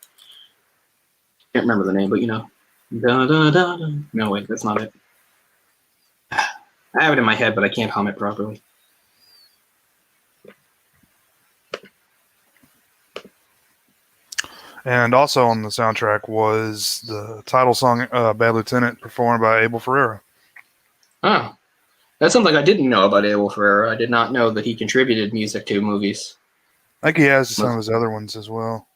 Can't remember the name, but Da, da, da, da. No, wait, that's not it. I have it in my head, but I can't hum it properly. And also on the soundtrack was the title song, Bad Lieutenant, performed by Abel Ferrara. Oh, that's something I didn't know about Abel Ferrara. I did not know that he contributed music to movies. I think he has some of his other ones as well.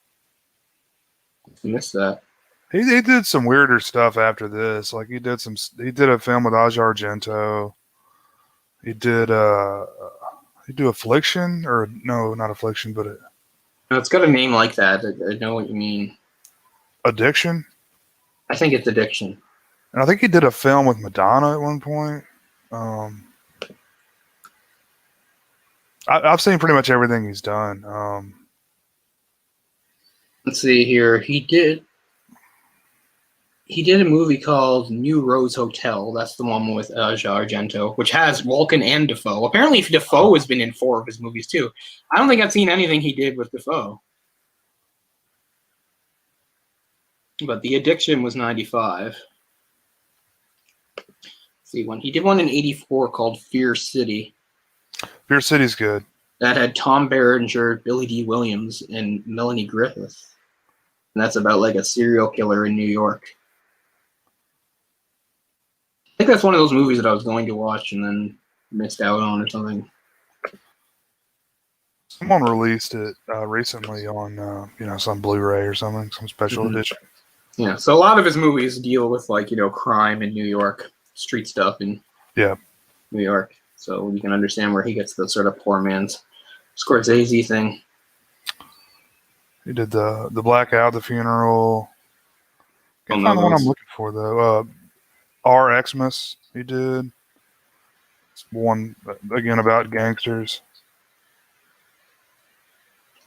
I missed that. He did some weirder stuff after this. Like he did a film with Aja Argento. He did Affliction, or no, not Affliction, but No, it's got a name like that. I know what you mean. Addiction. I think it's Addiction. And I think he did a film with Madonna at one point. I've seen pretty much everything he's done. Let's see here. He did a movie called New Rose Hotel. That's the one with Aja Argento, which has Walken and Dafoe. Apparently, Dafoe has been in 4 of his movies too. I don't think I've seen anything he did with Dafoe. But The Addiction was 95. Let's see, he did one in 84 called Fear City. Fear City's good. That had Tom Berenger, Billy D. Williams, and Melanie Griffith. And that's about like a serial killer in New York. I think that's one of those movies that I was going to watch and then missed out on or something. Someone released it recently on some Blu-ray or something, some special edition. Yeah, so a lot of his movies deal with crime in New York, street stuff in New York. So you can understand where he gets the sort of poor man's Scorsese thing. He did the Blackout, The Funeral. Can't find the one I'm looking for though. R. Xmas, he did. It's one again about gangsters.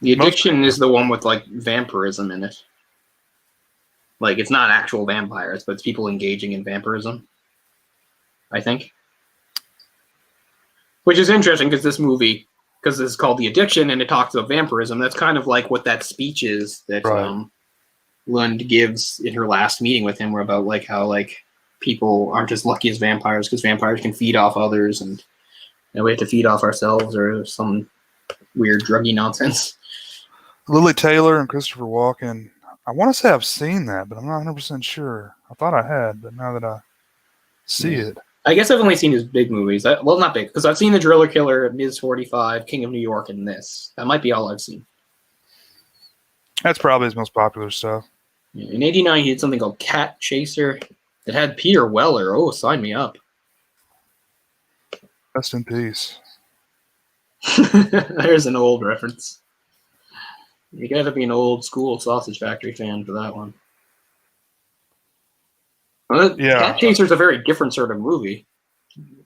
The Addiction is the one with vampirism in it. Like it's not actual vampires, but it's people engaging in vampirism, I think. Which is interesting because this is called The Addiction and it talks about vampirism. That's kind of like what that speech is that Lund gives in her last meeting with him, where about how people aren't as lucky as vampires because vampires can feed off others and we have to feed off ourselves or some weird druggy nonsense. Lily Taylor and Christopher Walken. I want to say I've seen that, but I'm not 100% sure. I thought I had, but now that I see it. I guess I've only seen his big movies. Well, not big, because I've seen The Driller Killer, Ms. 45, King of New York, and this. That might be all I've seen. That's probably his most popular stuff. Yeah, in 89, he did something called Cat Chaser. It had Peter Weller. Oh, sign me up. Rest in peace. There's an old reference. You gotta be an old school Sausage Factory fan for that one. Cat Chaser's a very different sort of movie.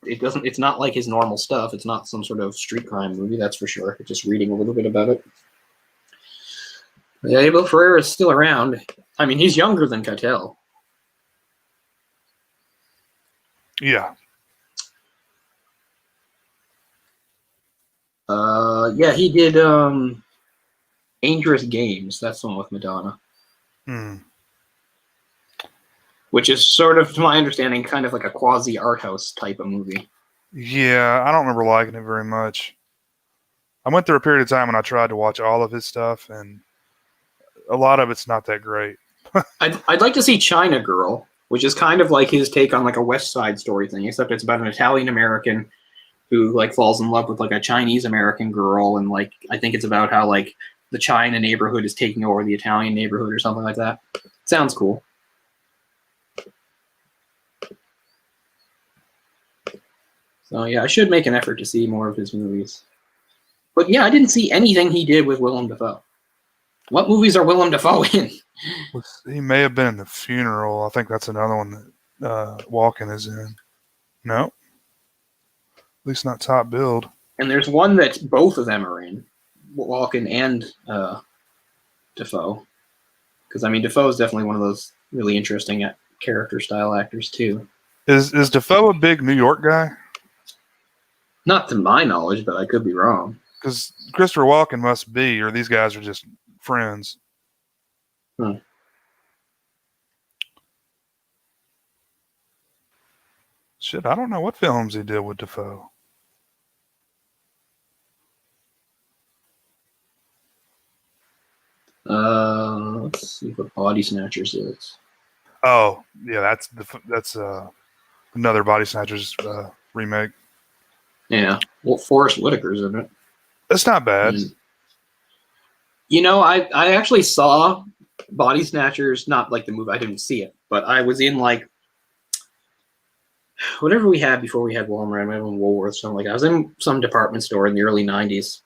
It's not like his normal stuff. It's not some sort of street crime movie, that's for sure. Just reading a little bit about it. Yeah, Abel Ferrara is still around. I mean, he's younger than Keitel. Yeah. Yeah, he did Dangerous Games. That's the one with Madonna. Which is sort of, to my understanding, kind of like a quasi-art house type of movie. Yeah, I don't remember liking it very much. I went through a period of time when I tried to watch all of his stuff, and a lot of it's not that great. I'd like to see China Girl, which is kind of like his take on a West Side Story thing, except it's about an Italian-American who falls in love with a Chinese-American girl, and I think it's about how the China neighborhood is taking over the Italian neighborhood or something like that. Sounds cool. So yeah, I should make an effort to see more of his movies. But yeah, I didn't see anything he did with Willem Dafoe. What movies are Willem Dafoe in? He may have been in The Funeral. I think that's another one that Walken is in. No. At least not top billed. And there's one that both of them are in. Walken and Dafoe. Because, I mean, Dafoe is definitely one of those really interesting character style actors, too. Is Dafoe a big New York guy? Not to my knowledge, but I could be wrong. Because Christopher Walken must be, or these guys are just friends. Shit, I don't know what films he did with Dafoe. Let's see what Body Snatchers is. Oh, yeah, that's another Body Snatchers remake. Yeah. Well, Forrest Whitaker's in it. It's not bad. And, you know, I actually saw Body Snatchers, not like the movie. I didn't see it, but I was in like whatever we had before we had Walmart. I might have been Woolworths, something like that. I was in some department store in the early '90s,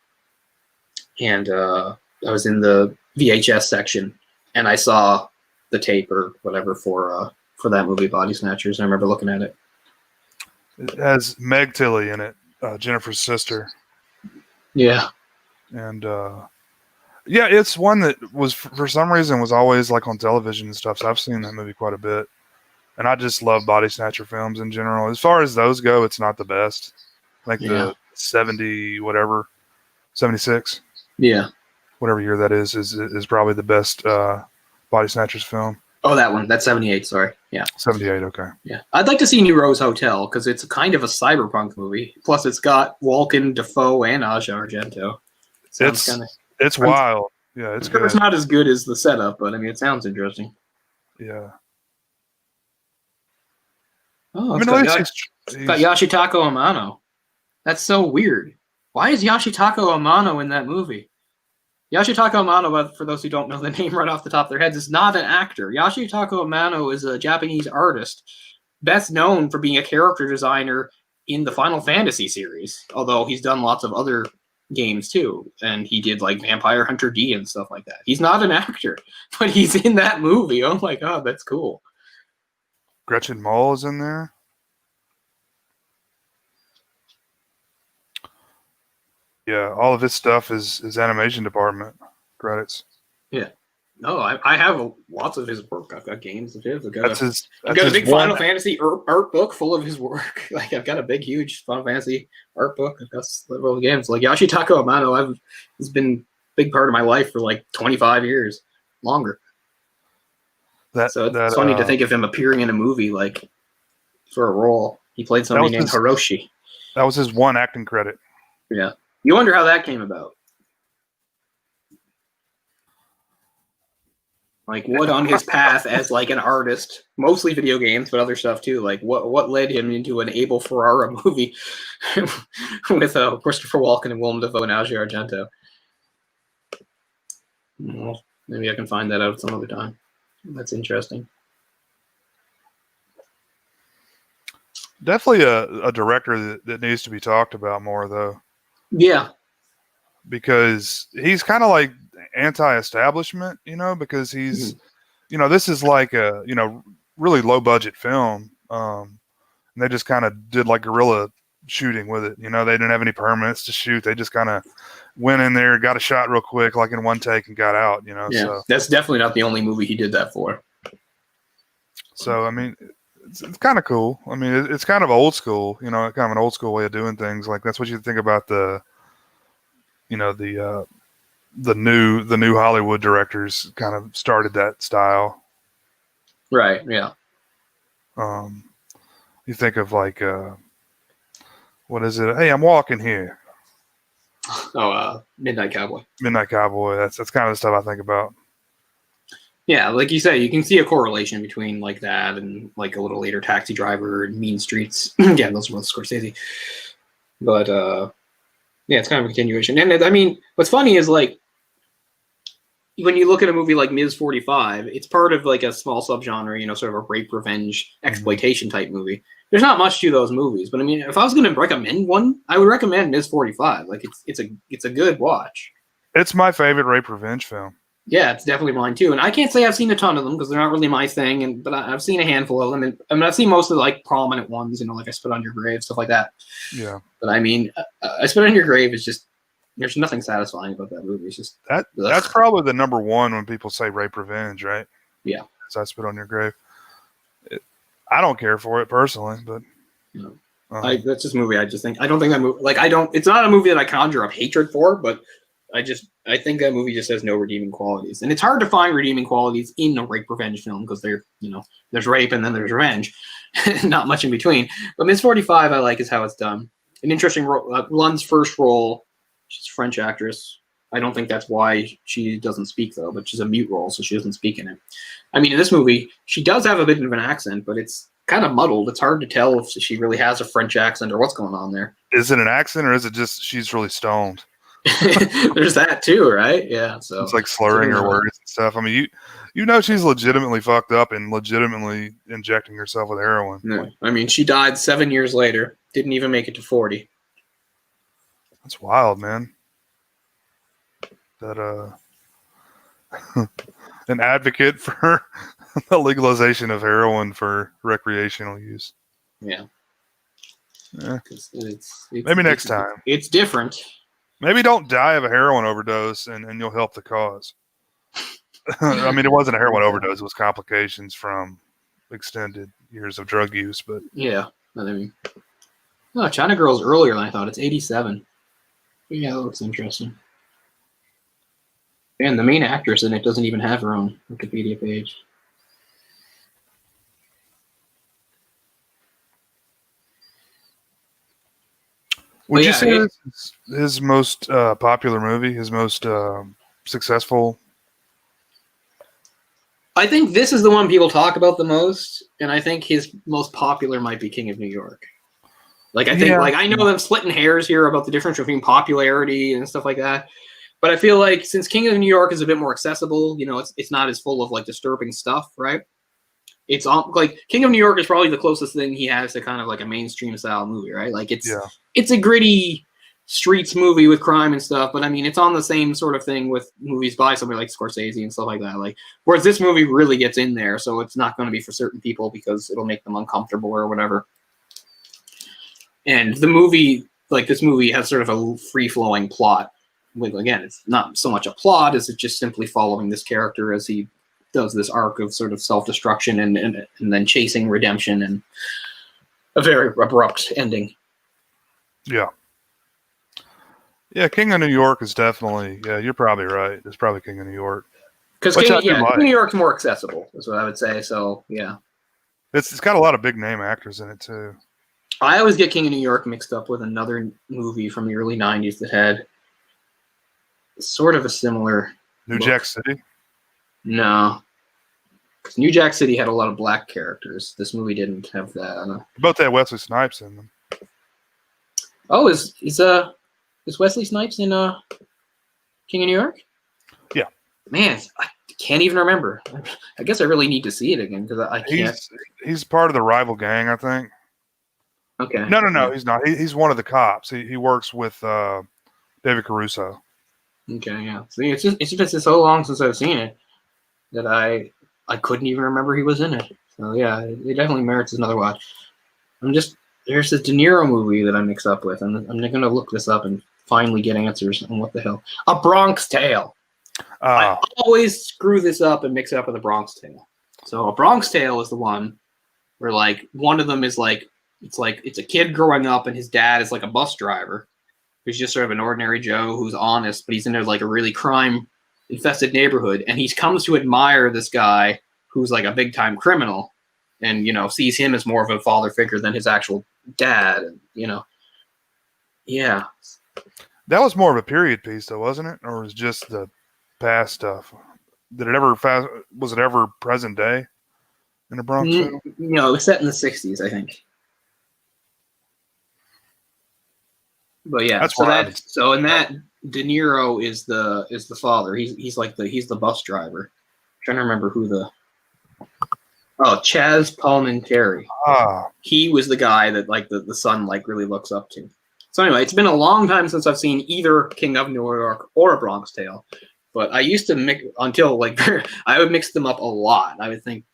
and I was in the VHS section, and I saw the tape or whatever for that movie, Body Snatchers. I remember looking at it. It has Meg Tilly in it, Jennifer's sister. Yeah. And yeah, it's one that was for some reason was always like on television and stuff. So I've seen that movie quite a bit, and I just love Body Snatcher films in general. As far as those go, it's not the best. Like the 70 whatever, 76. Yeah. Whatever year that is probably the best Body Snatchers film. Oh, that one. That's 78. Sorry. Yeah. 78. Okay. Yeah. I'd like to see New Rose Hotel because it's kind of a cyberpunk movie. Plus, it's got Walken, Defoe, and Asia Argento. It's wild. Yeah, it's good. It's not as good as the setup, but I mean, it sounds interesting. Yeah. Oh, it's got Yoshitaka Amano. That's so weird. Why is Yoshitaka Amano in that movie? Yoshitaka Amano, for those who don't know the name right off the top of their heads, is not an actor. Yoshitaka Amano is a Japanese artist, best known for being a character designer in the Final Fantasy series, although he's done lots of other games too, and he did like Vampire Hunter D and stuff like that. He's not an actor, but he's in that movie. Oh my god, that's cool. Gretchen Mol is in there. Yeah, all of his stuff is animation department credits. Yeah. No, I have lots of his work. I've got games of his. I've got a big Final Fantasy art book full of his work. Like I've got a big, huge Final Fantasy art book. I've got several games. Like Yoshitaka Amano, he's been a big part of my life for like 25 years, longer. So it's funny to think of him appearing in a movie like for a role. He played somebody named Hiroshi. That was his one acting credit. Yeah. You wonder how that came about. Like what on his path as like an artist, mostly video games, but other stuff too. Like what led him into an Abel Ferrara movie with Christopher Walken and Willem Dafoe and Asia Argento. Well, maybe I can find that out some other time. That's interesting. Definitely a director that needs to be talked about more, though. Yeah. Because he's kind of like anti-establishment, because he's, this is like a, really low budget film. And they just kind of did like guerrilla shooting with it. They didn't have any permits to shoot. They just kind of went in there, got a shot real quick, like in one take and got out, Yeah, so. That's definitely not the only movie he did that for. So, I mean, it's kind of cool. I mean, it's kind of old school, kind of an old school way of doing things. Like that's what you think about the new Hollywood directors kind of started that style. Right. Yeah. You think of like, what is it? Hey, I'm walking here. Oh, Midnight Cowboy. Midnight Cowboy. That's kind of the stuff I think about. Yeah, like you say, you can see a correlation between like that and like a little later Taxi Driver and Mean Streets. Again, those are both Scorsese. But yeah, it's kind of a continuation. And I mean, what's funny is like when you look at a movie like Ms. 45, it's part of like a small subgenre, sort of a rape, revenge, exploitation type movie. There's not much to those movies, but I mean, if I was going to recommend one, I would recommend Ms. 45. Like it's a good watch. It's my favorite rape revenge film. Yeah, it's definitely mine too. And I can't say I've seen a ton of them because they're not really my thing. But I've seen a handful of them. And I mean, I've seen most of the like prominent ones, like I Spit on Your Grave, stuff like that. Yeah. But I mean, I Spit on Your Grave is just, there's nothing satisfying about that movie. It's just that's probably the number one when people say rape revenge, right? Yeah. So I Spit on Your Grave. I don't care for it personally, but that's just a movie. I don't think that movie, it's not a movie that I conjure up hatred for, but I think that movie just has no redeeming qualities. And it's hard to find redeeming qualities in a rape revenge film because there's rape and then there's revenge. Not much in between. But Ms. 45 I like is how it's done. An interesting role. Lund's first role, she's a French actress. I don't think that's why she doesn't speak, though, but she's a mute role, so she doesn't speak in it. I mean, in this movie, she does have a bit of an accent, but it's kind of muddled. It's hard to tell if she really has a French accent or what's going on there. Is it an accent or is it just she's really stoned? There's that too, right? Yeah. So it's like slurring her words and stuff. I mean, you know she's legitimately fucked up and legitimately injecting herself with heroin. No. I mean, she died 7 years later. Didn't even make it to 40. That's wild, man. That an advocate for the legalization of heroin for recreational use. Yeah. It's maybe next time. It's different. Maybe don't die of a heroin overdose and you'll help the cause. I mean, it wasn't a heroin overdose. It was complications from extended years of drug use. But yeah. I mean, no, China Girl's earlier than I thought. It's 87. Yeah, that looks interesting. And the main actress in it doesn't even have her own Wikipedia page. Would you say his most popular movie, his most successful? I think this is the one people talk about the most, and I think his most popular might be King of New York. Like, I think, I know them splitting hairs here about the difference between popularity and stuff like that, but I feel like since King of New York is a bit more accessible, you know, it's not as full of like disturbing stuff, right? It's like King of New York is probably the closest thing he has to kind of like a mainstream style movie, right? Like it's a gritty streets movie with crime and stuff, but I mean, it's on the same sort of thing with movies by somebody like Scorsese and stuff like that. Like, whereas this movie really gets in there, so it's not going to be for certain people because it'll make them uncomfortable or whatever. And the movie, like this movie, has sort of a free-flowing plot. With, again, it's not so much a plot as it's just simply following this character as he does this arc of sort of self-destruction and then chasing redemption and a very abrupt ending. Yeah. Yeah, King of New York is definitely, you're probably right. It's probably King of New York. Because King of New York's more accessible, is what I would say. So, yeah. It's got a lot of big name actors in it, too. I always get King of New York mixed up with another movie from the early 90s that had sort of a similar New Jack City? No. Because New Jack City had a lot of black characters. This movie didn't have that. Both had Wesley Snipes in them. Oh, is Wesley Snipes in King of New York? Yeah. Man, I can't even remember. I guess I really need to see it again because I can't. He's part of the rival gang, I think. Okay. No, he's not. He's one of the cops. He works with David Caruso. Okay, yeah. See, it's just been so long since I've seen it that I couldn't even remember he was in it. So yeah, it definitely merits another watch. There's this De Niro movie that I mix up with, and I'm gonna look this up and finally get answers on what the hell. A Bronx Tale. I always screw this up and mix it up with a Bronx Tale. So A Bronx Tale is the one where like one of them is like it's a kid growing up and his dad is like a bus driver who's just sort of an ordinary Joe who's honest, but he's in like a really crime infested neighborhood, and he comes to admire this guy who's like a big time criminal, and sees him as more of a father figure than his actual dad, and yeah. That was more of a period piece, though, wasn't it? Or was it just the past stuff? Was it ever present day in the Bronx? No, it was set in the 60s, I think. But yeah, so in that De Niro is the father. He's the bus driver. I'm trying to remember who Chaz Palminteri. He was the guy that like the son like really looks up to. So anyway, it's been a long time since I've seen either King of New York or A Bronx Tale. But I used to mix until like I would mix them up a lot. I would think,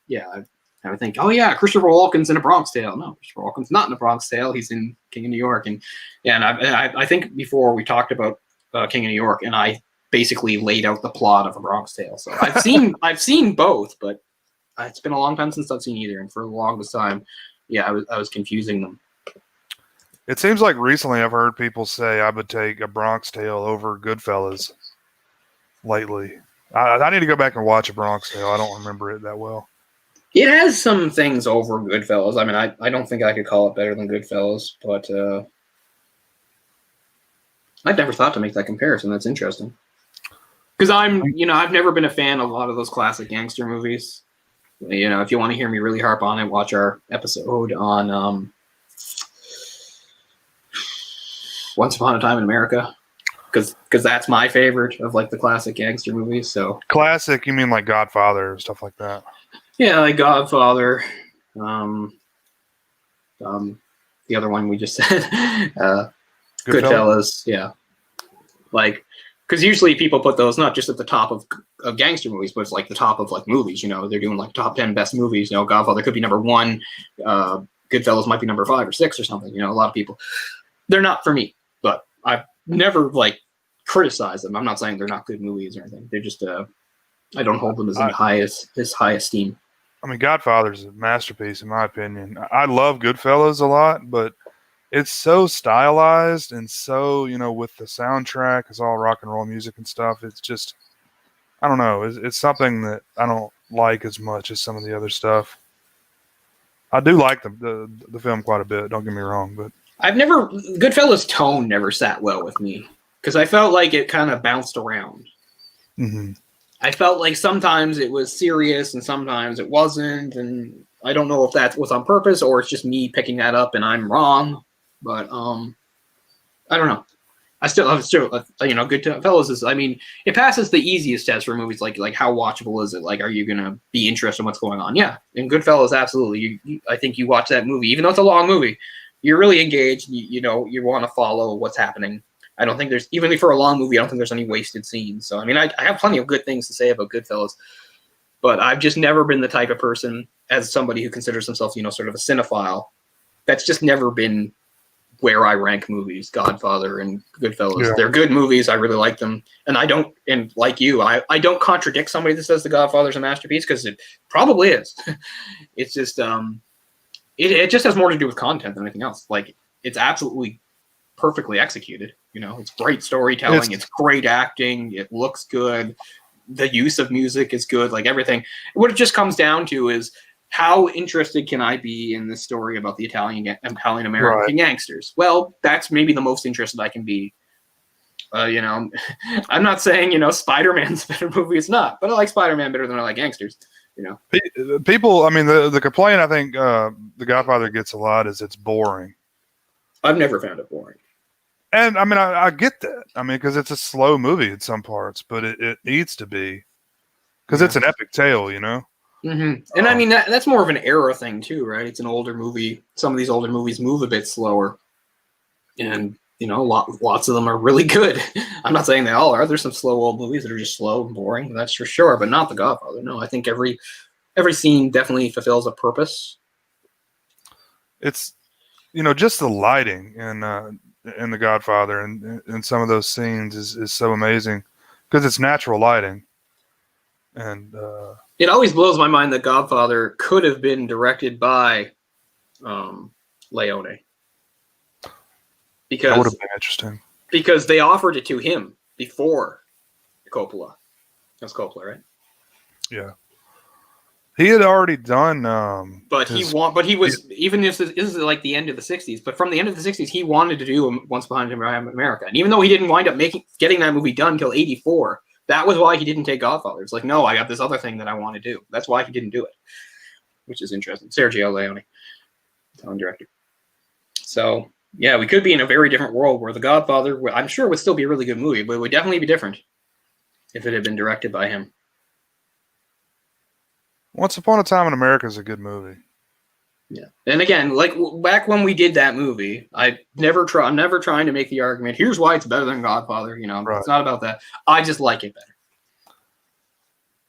oh yeah, Christopher Walken's in A Bronx Tale. No, Christopher Walken's not in A Bronx Tale. He's in King of New York. And I think before we talked about King of New York, and I basically laid out the plot of A Bronx Tale. So I've seen both, but it's been a long time since I've seen either. And for the longest time, I was confusing them. It seems like recently I've heard people say I would take A Bronx Tale over Goodfellas. Lately, I need to go back and watch A Bronx Tale. I don't remember it that well. It has some things over Goodfellas. I mean, I don't think I could call it better than Goodfellas, but I'd never thought to make that comparison. That's interesting. Because I've never been a fan of a lot of those classic gangster movies. If you want to hear me really harp on it, watch our episode on Once Upon a Time in America. Because that's my favorite of like the classic gangster movies. So classic, you mean like Godfather or stuff like that? Yeah, like Godfather. The other one we just said, Goodfellas. Yeah, like because usually people put those not just at the top of gangster movies, but it's like the top of like movies. They're doing like top 10 best movies. Godfather could be number 1. Goodfellas might be number 5 or 6 or something. A lot of people, they're not for me, but I've never like criticized them. I'm not saying they're not good movies or anything. They're just I don't hold them as in high esteem. I mean, Godfather's a masterpiece in my opinion. I love Goodfellas a lot, but it's so stylized and so, with the soundtrack, it's all rock and roll music and stuff. It's just, I don't know. It's something that I don't like as much as some of the other stuff. I do like the film quite a bit. Don't get me wrong, but Goodfellas' tone never sat well with me because I felt like it kind of bounced around. Mm-hmm. I felt like sometimes it was serious and sometimes it wasn't, and I don't know if that was on purpose or it's just me picking that up and I'm wrong. But I don't know. Goodfellas is. I mean, it passes the easiest test for movies. Like how watchable is it? Like, are you gonna be interested in what's going on? Yeah, in Goodfellas, absolutely. I think you watch that movie, even though it's a long movie, you're really engaged. You want to follow what's happening. I don't think even for a long movie, I don't think there's any wasted scenes. So, I mean, I have plenty of good things to say about Goodfellas, but I've just never been the type of person, as somebody who considers himself, sort of a cinephile, that's just never been where I rank movies. Godfather and Goodfellas. Yeah. They're good movies. I really like them. And like you, I don't contradict somebody that says The Godfather's a masterpiece, because it probably is. It's just, it just has more to do with content than anything else. Like, it's absolutely perfectly executed. It's great storytelling. It's great acting. It looks good. The use of music is good. Like, everything. What it just comes down to is, how interested can I be in this story about the Italian-American gangsters? Well, that's maybe the most interested I can be. I'm not saying, Spider-Man's a better movie. It's not. But I like Spider-Man better than I like gangsters. People, I mean, the complaint I think The Godfather gets a lot is it's boring. I've never found it boring. And I mean, I get that. I mean, because it's a slow movie in some parts, but it needs to be, because it's an epic tale, Mm-hmm. And I mean, that's more of an era thing too, right? It's an older movie. Some of these older movies move a bit slower, and lots of them are really good. I'm not saying they all are. There's some slow old movies that are just slow and boring. That's for sure, but not The Godfather. No, I think every scene definitely fulfills a purpose. It's just the lighting in The Godfather and some of those scenes is so amazing, because it's natural lighting. And it always blows my mind that Godfather could have been directed by Leone. Because that would have been interesting. Because they offered it to him before Coppola. That's Coppola, right? Yeah. He had already done. But he was even if this is like the end of the '60s. But from the end of the '60s, he wanted to do Once Upon a Time in America, and even though he didn't wind up getting that movie done until '84. That was why he didn't take Godfather. It's like, no, I got this other thing that I want to do. That's why he didn't do it, which is interesting. Sergio Leone, Italian director. So, yeah, we could be in a very different world where The Godfather, I'm sure, would still be a really good movie, but it would definitely be different if it had been directed by him. Once Upon a Time in America is a good movie. Yeah, and again, like back when we did that movie, I'm never trying to make the argument, here's why it's better than Godfather. Right. It's not about that. I just like it better.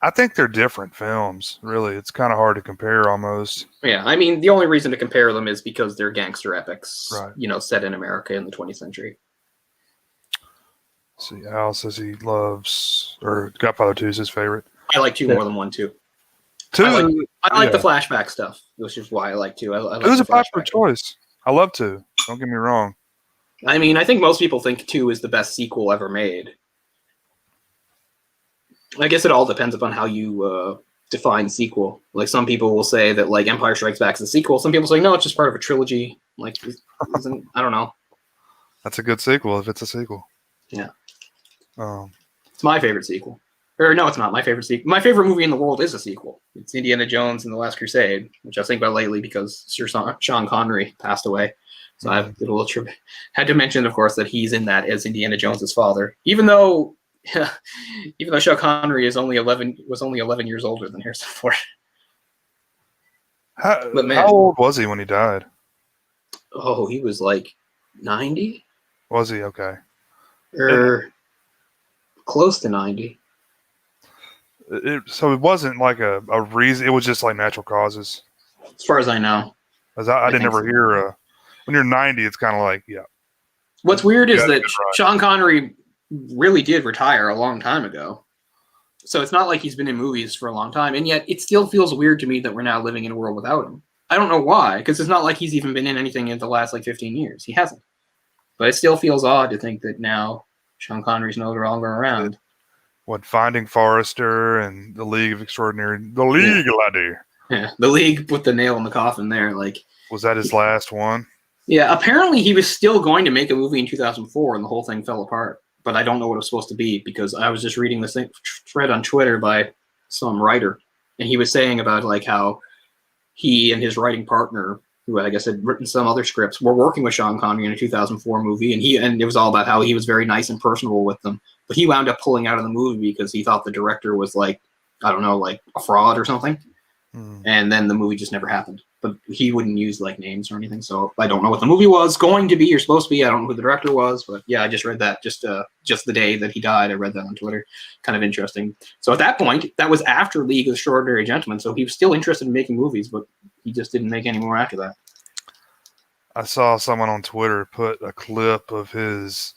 I think they're different films. Really, it's kind of hard to compare almost. Yeah, I mean, the only reason to compare them is because they're gangster epics, right. Set in America in the 20th century. Let's see, Al says he loves, or Godfather 2 is his favorite. I like 2 more than 1 too. I like the flashback stuff, which is why I like 2. It was a popular choice. I love 2. Don't get me wrong. I mean, I think most people think 2 is the best sequel ever made. I guess it all depends upon how you define sequel. Like, some people will say that like Empire Strikes Back is a sequel. Some people say no, it's just part of a trilogy. Like, I don't know. That's a good sequel if it's a sequel. Yeah. It's my favorite sequel. Or no, it's not my favorite sequel. My favorite movie in the world is a sequel. It's Indiana Jones and the Last Crusade, which I was thinking about lately because Sir Sean Connery passed away. So I have a little tribute. Had to mention, of course, that he's in that as Indiana Jones's father, even though Sean Connery was only 11 years older than Harrison Ford. How old was he when he died? Oh, he was like 90. Was he? Okay. Or close to 90. So it wasn't like a reason. It was just like natural causes. As far as I know. I didn't ever hear when you're 90, it's kind of like, yeah. What's weird is that Sean Connery really did retire a long time ago. So it's not like he's been in movies for a long time. And yet it still feels weird to me that we're now living in a world without him. I don't know why, because it's not like he's even been in anything in the last like 15 years. He hasn't. But it still feels odd to think that now Sean Connery's no longer around. What, Finding Forrester and The League of Extraordinary... The League, laddie. Yeah, The League put the nail in the coffin there. Like, was that his last one? Yeah, apparently he was still going to make a movie in 2004 and the whole thing fell apart. But I don't know what it was supposed to be because I was just reading this thread on Twitter by some writer. And he was saying about like how he and his writing partner, who I guess had written some other scripts, were working with Sean Connery in a 2004 movie. And it was all about how he was very nice and personable with them. But he wound up pulling out of the movie because he thought the director was like, I don't know, like a fraud or something. And then the movie just never happened. But he wouldn't use like names or anything. So I don't know what the movie was going to be or supposed to be. I don't know who the director was. But yeah, I just read that just the day that he died. I read that on Twitter. Kind of interesting. So at that point, that was after League of Extraordinary Gentlemen. So he was still interested in making movies, but he just didn't make any more after that. I saw someone on Twitter put a clip of his...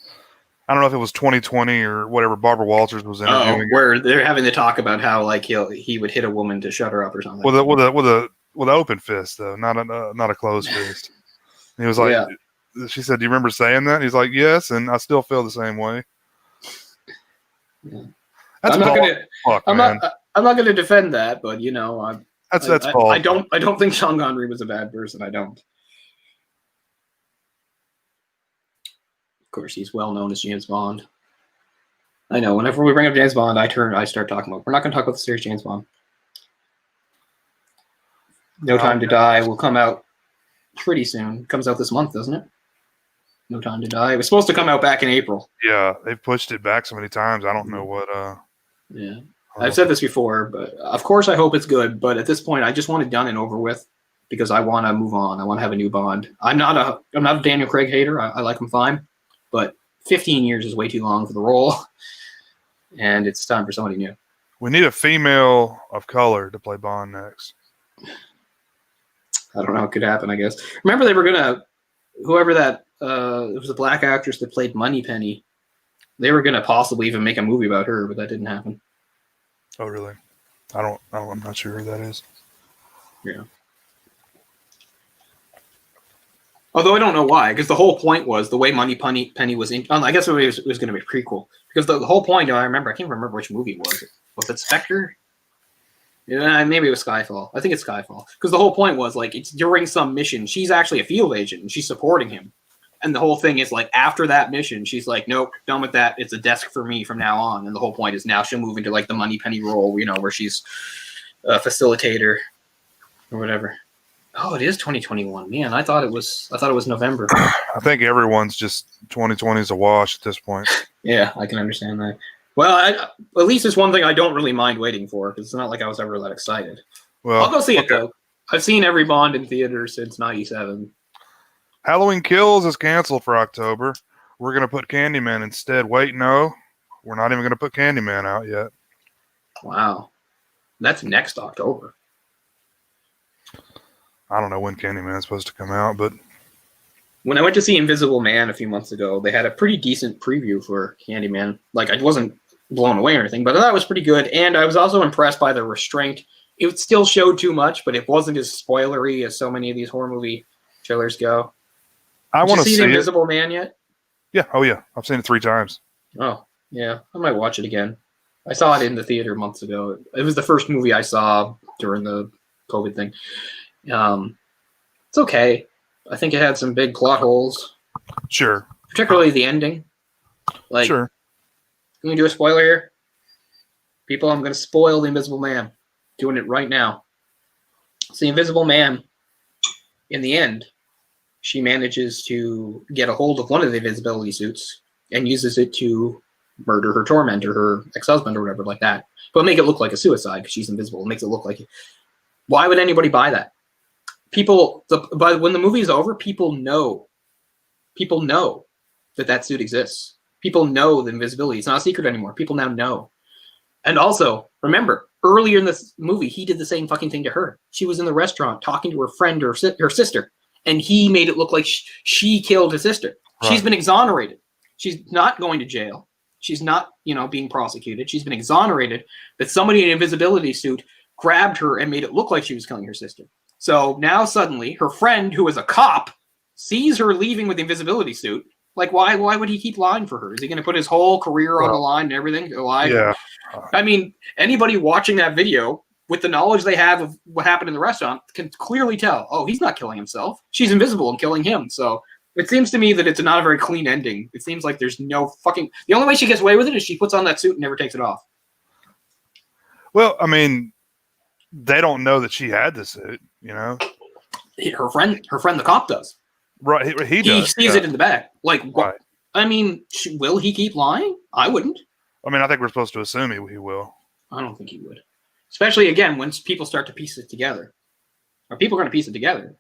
I don't know if it was 2020 or whatever. Barbara Walters was interviewing. Where they're having to talk about how like he would hit a woman to shut her up or something. With an open fist though, not a closed fist. And he was like, She said, "Do you remember saying that?" And he's like, "Yes," and I still feel the same way. Yeah. That's I'm not going to defend that, but you know, that's I don't think Sean Connery was a bad person. I don't. Of course, he's well known as James Bond. I know. Whenever we bring up James Bond, I start talking about. We're not going to talk about the series James Bond. No Time to Die will come out pretty soon. It comes out this month, doesn't it? No Time to Die. It was supposed to come out back in April. Yeah, they've pushed it back so many times. I don't know what. Yeah, I've said this before, but of course I hope it's good. But at this point, I just want it done and over with because I want to move on. I want to have a new Bond. I'm not a Daniel Craig hater. I like him fine. But 15 years is way too long for the role, and it's time for somebody new. We need a female of color to play Bond next. I don't know. It could happen, I guess. Remember, they were going to, whoever that, it was a black actress that played Moneypenny. They were going to possibly even make a movie about her, but that didn't happen. Oh, really? I'm not sure who that is. Yeah. Although I don't know why, because the whole point was the way Moneypenny was in. I guess it was going to be a prequel because the whole point. I can't remember which movie it was. Was it Spectre? Yeah, maybe it was Skyfall. I think it's Skyfall because the whole point was like it's during some mission. She's actually a field agent and she's supporting him, and the whole thing is like after that mission, she's like, nope, done with that. It's a desk for me from now on. And the whole point is now she'll move into like the Moneypenny role, you know, where she's a facilitator or whatever. Oh, it is 2021. Man, I thought it was November. I think everyone's just 2020 is a wash at this point. Yeah, I can understand that. Well, at least it's one thing I don't really mind waiting for because it's not like I was ever that excited. Well, I'll go see it though. I've seen every Bond in theaters since '97. Halloween Kills is canceled for October. We're gonna put Candyman instead. Wait, no, we're not even gonna put Candyman out yet. Wow, that's next October. I don't know when Candyman is supposed to come out, but when I went to see Invisible Man a few months ago, they had a pretty decent preview for Candyman. Like, I wasn't blown away or anything, but I thought it was pretty good. And I was also impressed by the restraint. It still showed too much, but it wasn't as spoilery as so many of these horror movie trailers go. I want to see Invisible Man yet? Yeah. Oh, yeah. I've seen it 3 times. Oh, yeah. I might watch it again. I saw it in the theater months ago. It was the first movie I saw during the COVID thing. It's okay. I think it had some big plot holes. Sure. Particularly the ending. Like, sure. Can we do a spoiler here? People, I'm going to spoil the Invisible Man. Doing it right now. So the Invisible Man, in the end, she manages to get a hold of one of the invisibility suits and uses it to murder her tormentor, her ex-husband, or whatever like that. But make it look like a suicide because she's invisible. It makes it look like it. Why would anybody buy that? But when the movie's over, people know that suit exists. People know the invisibility. It's not a secret anymore. People now know. And also, remember, earlier in this movie, he did the same fucking thing to her. She was in the restaurant talking to her friend or her sister, and he made it look like she killed his sister. Right. She's been exonerated. She's not going to jail. She's not, being prosecuted. She's been exonerated, but somebody in an invisibility suit grabbed her and made it look like she was killing her sister. So now suddenly, her friend, who is a cop, sees her leaving with the invisibility suit. Like, why would he keep lying for her? Is he going to put his whole career on the line and everything? Yeah. I mean, anybody watching that video with the knowledge they have of what happened in the restaurant can clearly tell, oh, he's not killing himself. She's invisible and killing him. So it seems to me that it's not a very clean ending. It seems like there's no fucking... The only way she gets away with it is she puts on that suit and never takes it off. Well, I mean, they don't know that she had the suit, Her friend, the cop does. Right, he does. He sees it in the back. Like, right. I mean, will he keep lying? I wouldn't. I mean, I think we're supposed to assume he will. I don't think he would. Especially, again, when people start to piece it together. Or people are going to piece it together.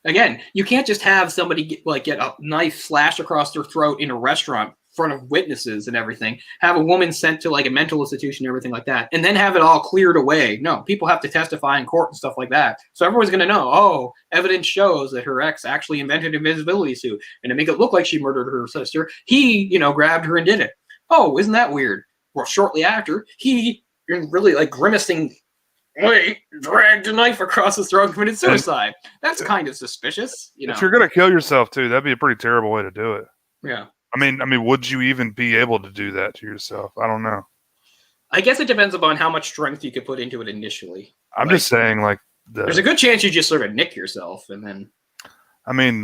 Again, you can't just have somebody get a knife slashed across their throat in a restaurant in front of witnesses and everything, have a woman sent to a mental institution and everything like that, and then have it all cleared away. No, people have to testify in court and stuff like that. So everyone's going to know, oh, evidence shows that her ex actually invented an invisibility suit, and to make it look like she murdered her sister, he, grabbed her and did it. Oh, isn't that weird? Well, shortly after, he really grimacing, dragged a knife across his throat and committed suicide. That's kind of suspicious. If you're going to kill yourself, too, that'd be a pretty terrible way to do it. Yeah. I mean, would you even be able to do that to yourself? I don't know. I guess it depends upon how much strength you could put into it initially. I'm just saying, there's a good chance you just sort of nick yourself, and then... I mean,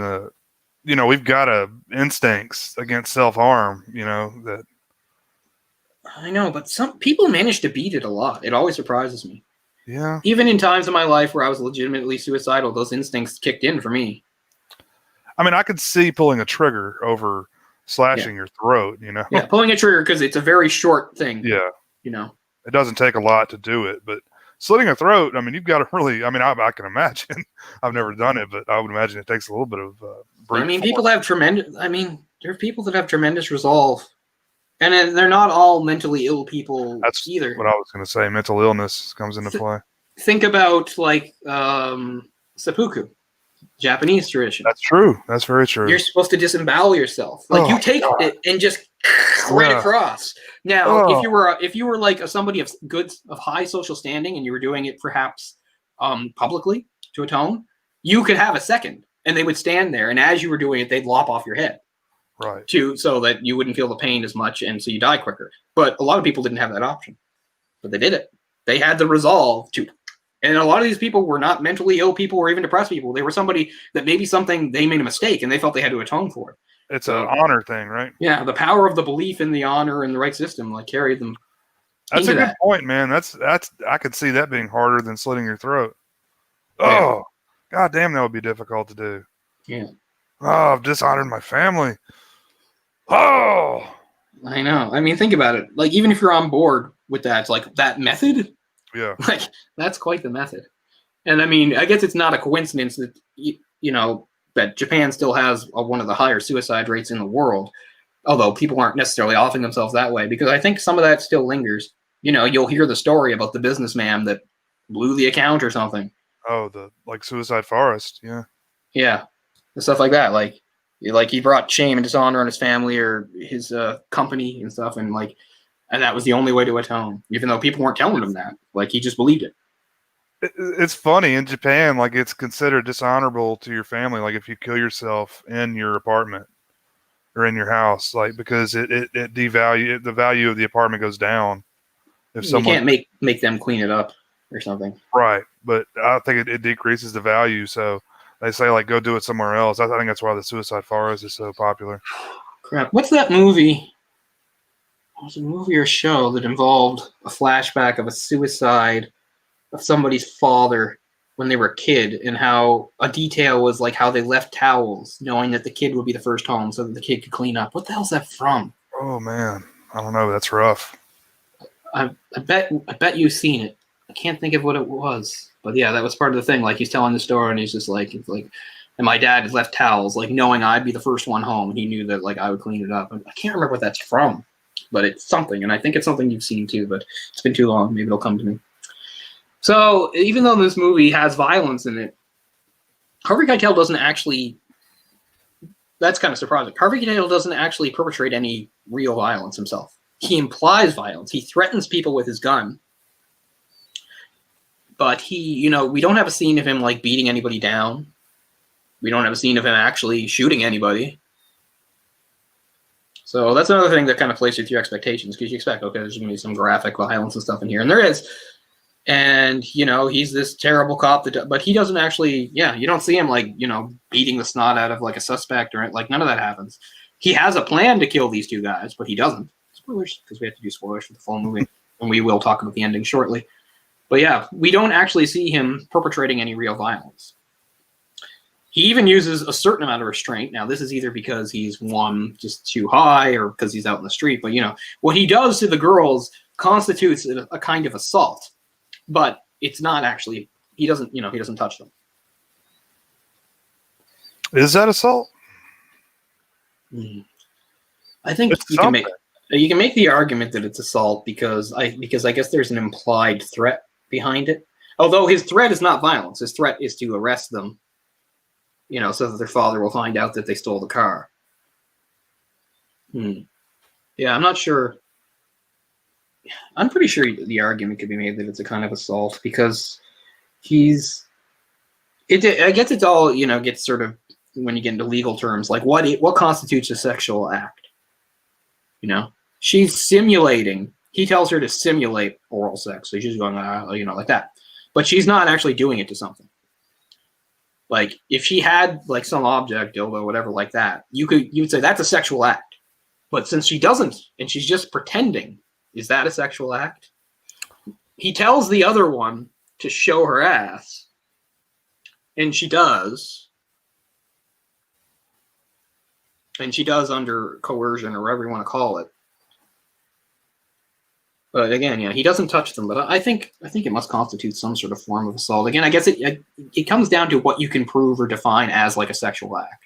we've got instincts against self-harm, that... I know, but some people manage to beat it a lot. It always surprises me. Yeah. Even in times of my life where I was legitimately suicidal, those instincts kicked in for me. I mean, I could see pulling a trigger over slashing your throat, Yeah, pulling a trigger because it's a very short thing. Yeah. It doesn't take a lot to do it, but slitting a throat, I mean, you've got to really, I can imagine. I've never done it, but I would imagine it takes a little bit of people have tremendous, there are people that have tremendous resolve. And they're not all mentally ill people either. That's what I was going to say. Mental illness comes into play. Think about seppuku, Japanese tradition. That's true. That's very true. You're supposed to disembowel yourself. You take it and just right across. Now, if you were somebody of high social standing and you were doing it perhaps publicly to atone, you could have a second, and they would stand there, and as you were doing it, they'd lop off your head. Right. So that you wouldn't feel the pain as much, and so you die quicker. But a lot of people didn't have that option. But they did it. They had the resolve to. And a lot of these people were not mentally ill people or even depressed people. They were somebody that maybe they made a mistake and they felt they had to atone for it. It's an honor thing, right? Yeah, the power of the belief in the honor and the right system carried them. That's a good point, man. That's I could see that being harder than slitting your throat. Yeah. Oh, god damn, that would be difficult to do. Yeah. Oh, I've dishonored my family. Oh, I know. I mean, think about it. Even if you're on board with that, it's that method. Yeah. That's quite the method. And I mean, I guess it's not a coincidence that that Japan still has one of the higher suicide rates in the world, although people aren't necessarily offing themselves that way, because I think some of that still lingers. You'll hear the story about the businessman that blew the account or something. Oh, the Suicide Forest, yeah. Yeah, and stuff like that. He brought shame and dishonor on his family or his company and stuff, and that was the only way to atone, even though people weren't telling him that. He just believed it. It's funny in Japan, it's considered dishonorable to your family, if you kill yourself in your apartment or in your house, because it devalue the value of the apartment goes down. If you can't make them clean it up or something, right? But I think it decreases the value, so they say go do it somewhere else. I think that's why the Suicide Forest is so popular. Crap! What's that movie? was a movie or show that involved a flashback of a suicide of somebody's father when they were a kid, and how a detail was like how they left towels, knowing that the kid would be the first home, so that the kid could clean up. What the hell's that from? Oh man, I don't know. That's rough. I bet you've seen it. I can't think of what it was, but yeah, that was part of the thing. Like he's telling the story, and he's just like, it's like, and my dad left towels, like knowing I'd be the first one home, and he knew that like I would clean it up. I can't remember what that's from, but it's something, and I think it's something you've seen too. But it's been too long. Maybe it'll come to me. So even though this movie has violence in it, Harvey Keitel doesn't actually. That's kind of surprising. Harvey Keitel doesn't actually perpetrate any real violence himself. He implies violence. He threatens people with his gun. But he, we don't have a scene of him like beating anybody down. We don't have a scene of him actually shooting anybody. So that's another thing that kind of plays with your expectations, because you expect, okay, there's going to be some graphic violence and stuff in here, and there is. And, he's this terrible cop, but he doesn't actually, you don't see him like, beating the snot out of like a suspect or like none of that happens. He has a plan to kill these two guys, but he doesn't. Spoilers, because we have to do spoilers for the full movie, and we will talk about the ending shortly. But yeah, we don't actually see him perpetrating any real violence. He even uses a certain amount of restraint. Now, this is either because he's just too high, or because he's out in the street. But what he does to the girls constitutes a kind of assault. But it's not actually. He doesn't touch them. Is that assault? I think you can make the argument that it's assault because I guess there's an implied threat behind it. Although his threat is not violence. His threat is to arrest them, so that their father will find out that they stole the car. Yeah, I'm not sure. I'm pretty sure the argument could be made that it's a kind of assault because I guess it's all, gets sort of, when you get into legal terms, like what constitutes a sexual act? She's simulating. He tells her to simulate oral sex. So she's going, like that. But she's not actually doing it to something. Like if she had like some object, dildo, whatever like that, you'd say that's a sexual act. But since she doesn't, and she's just pretending, is that a sexual act? He tells the other one to show her ass, and she does. And she does under coercion, or whatever you want to call it. But again, he doesn't touch them. But I think it must constitute some sort of form of assault. Again, I guess it comes down to what you can prove or define as like a sexual act.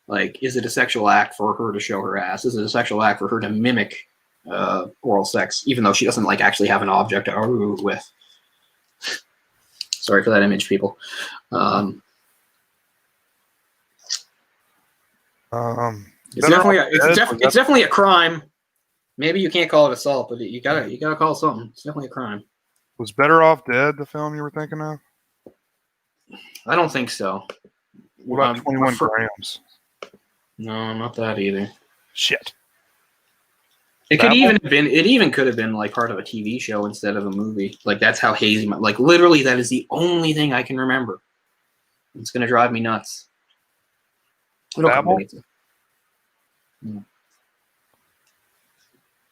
Like, is it a sexual act for her to show her ass? Is it a sexual act for her to mimic oral sex, even though she doesn't like actually have an object to argue with? Sorry for that image, people. It's definitely a crime. Maybe you can't call it assault, but you gotta call it something. It's definitely a crime. Was Better Off Dead the film you were thinking of? I don't think so. What about 21 Grams? No, not that either. Shit. It could even have been. It even could have been like part of a TV show instead of a movie. Like that's how hazy. Like literally, that is the only thing I can remember. It's gonna drive me nuts. Babel?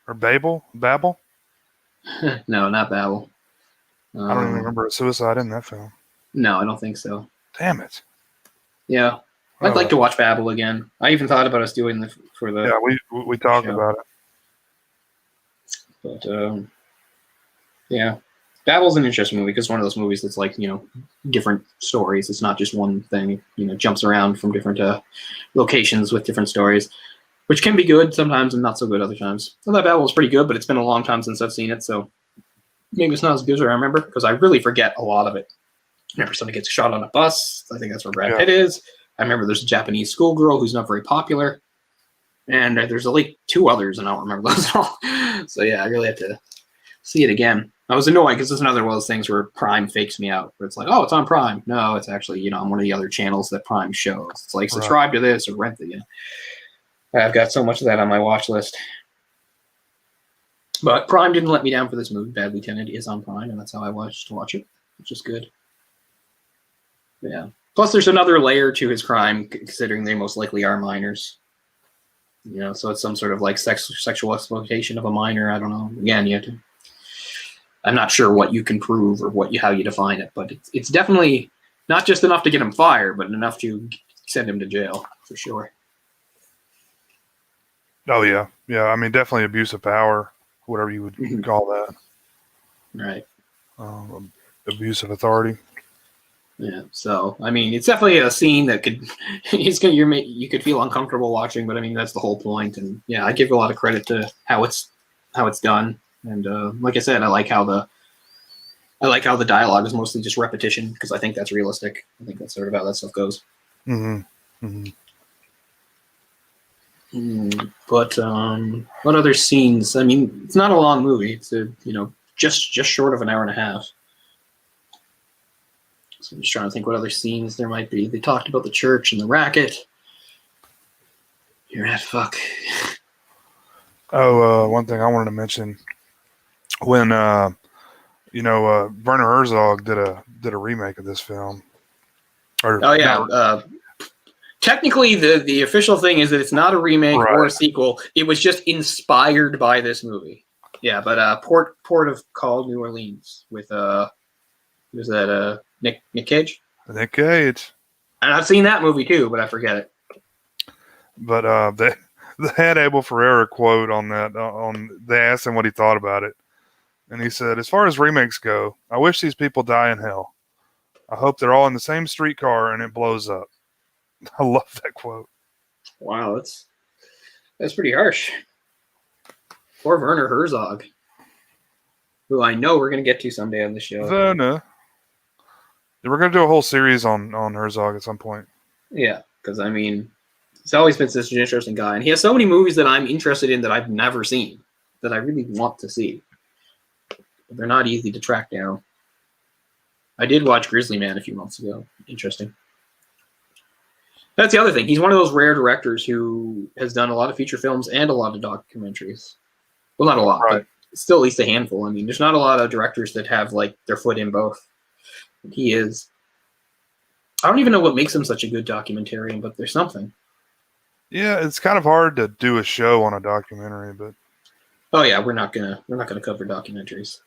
Or Babel? Babel? No, not Babel. I don't even remember a suicide in that film. No, I don't think so. Damn it. Yeah. I'd like to watch Babel again. I even thought about us doing for the. Yeah, we talked about it. But yeah, Babel's an interesting movie because it's one of those movies that's like different stories. It's not just one thing. Jumps around from different locations with different stories, which can be good sometimes and not so good other times. I thought Babel was pretty good, but it's been a long time since I've seen it, so maybe it's not as good as I remember because I really forget a lot of it. I remember somebody gets shot on a bus. I think that's where Brad Pitt is. I remember there's a Japanese schoolgirl who's not very popular. And there's like two others, and I don't remember those at all. So yeah, I really have to see it again. I was annoyed because it's another one of those things where Prime fakes me out. Where it's like, oh, it's on Prime. No, it's actually, on one of the other channels that Prime shows. It's like, subscribe to this or rent it. I've got so much of that on my watch list. But Prime didn't let me down for this movie. Bad Lieutenant is on Prime, and that's how I watched to watch it, which is good. Yeah. Plus, there's another layer to his crime, considering they most likely are minors. You know, so it's some sort of like sexual exploitation of a minor. I don't know. Again, you have to. I'm not sure what you can prove or how you define it, but it's definitely not just enough to get him fired, but enough to send him to jail for sure. Oh yeah, yeah. I mean, definitely abuse of power, whatever you would call that. Right. Abuse of authority. Yeah. So I mean, it's definitely a scene that could you could feel uncomfortable watching, but I mean that's the whole point. And yeah, I give a lot of credit to how it's done. And like I said, I like how the dialogue is mostly just repetition because I think that's realistic. I think that's sort of how that stuff goes. Mm-hmm. Mm-hmm. But what other scenes? I mean, it's not a long movie. It's just short of an hour and a half. So I'm just trying to think what other scenes there might be. They talked about the church and the racket. You're at fuck. Oh, one thing I wanted to mention when Werner Herzog did a remake of this film. Technically, the official thing is that it's not a remake or a Right. sequel. It was just inspired by this movie. Yeah, but Port of Call, New Orleans with who's that? Nick Cage. Nick Cage. And I've seen that movie too, but I forget it. But they had Abel Ferrara quote on that. They asked him what he thought about it, and he said, "As far as remakes go, I wish these people die in hell. I hope they're all in the same streetcar and it blows up." I love that quote. Wow, that's pretty harsh. Poor Werner Herzog, who I know we're going to get to someday on the show. Werner. We're going to do a whole series on Herzog at some point. Yeah, because I mean, he's always been such an interesting guy, and he has so many movies that I'm interested in that I've never seen that I really want to see. But they're not easy to track down. I did watch Grizzly Man a few months ago. Interesting. That's the other thing. He's one of those rare directors who has done a lot of feature films and a lot of documentaries. Well, not a lot, Right. but still at least a handful. I mean, there's not a lot of directors that have like their foot in both. He is. I don't even know what makes him such a good documentarian, but there's something. Yeah, it's kind of hard to do a show on a documentary, but Oh yeah, we're not gonna cover documentaries,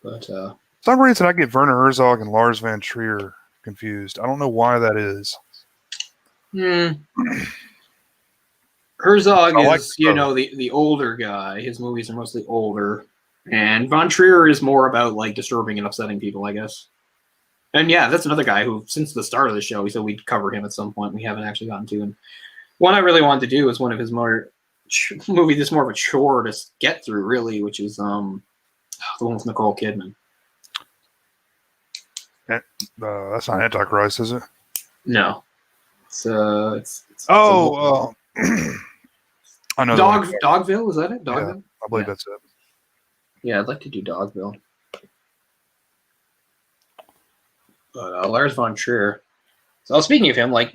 but for some reason I get Werner Herzog and Lars von Trier confused. I don't know why that is. Herzog I like is the older guy. His movies are mostly older, and von Trier is more about like disturbing and upsetting people, I guess. And yeah, that's another guy who, since the start of the show, we said we'd cover him at some point. We haven't actually gotten to. And one I really wanted to do is one of his more movie that's more of a chore to get through, really, which is the one with Nicole Kidman. That's not Antichrist, is it? No, it's I know. Dogville, is that it? Dogville? Yeah, I believe that's it. Yeah, I'd like to do Dogville. But Lars von Trier. So speaking of him, like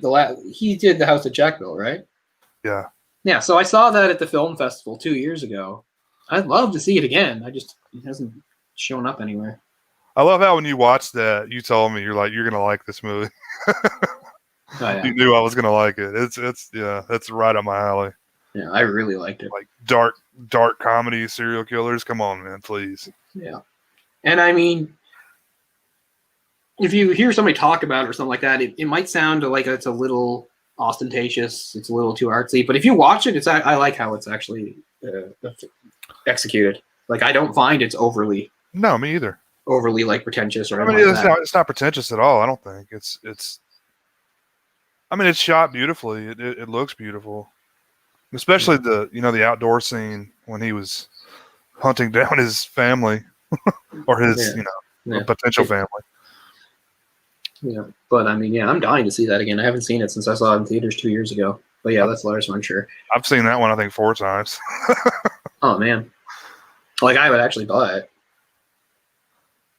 he did The House of Jackville, right? Yeah. Yeah. So I saw that at the film festival 2 years ago. I'd love to see it again. It hasn't shown up anywhere. I love how when you watched that, you told me you're gonna like this movie. Oh, yeah. You knew I was gonna like it. It's right up my alley. Yeah, I really liked it. Like dark comedy, serial killers. Come on, man, please. Yeah. And I mean, if you hear somebody talk about it or something like that, it might sound like it's a little ostentatious. It's a little too artsy. But if you watch it, I like how it's actually executed. Like, I don't find it's overly. No, me either. Overly like pretentious or anything it's not pretentious at all. I don't think it's. I mean, it's shot beautifully. It looks beautiful, especially the outdoor scene when he was hunting down his family or his potential family. Yeah, but I mean, yeah, I'm dying to see that again. I haven't seen it since I saw it in theaters 2 years ago. But yeah, that's Lars von Trier. I've seen that one I think 4 times. Oh man, like I would actually buy it.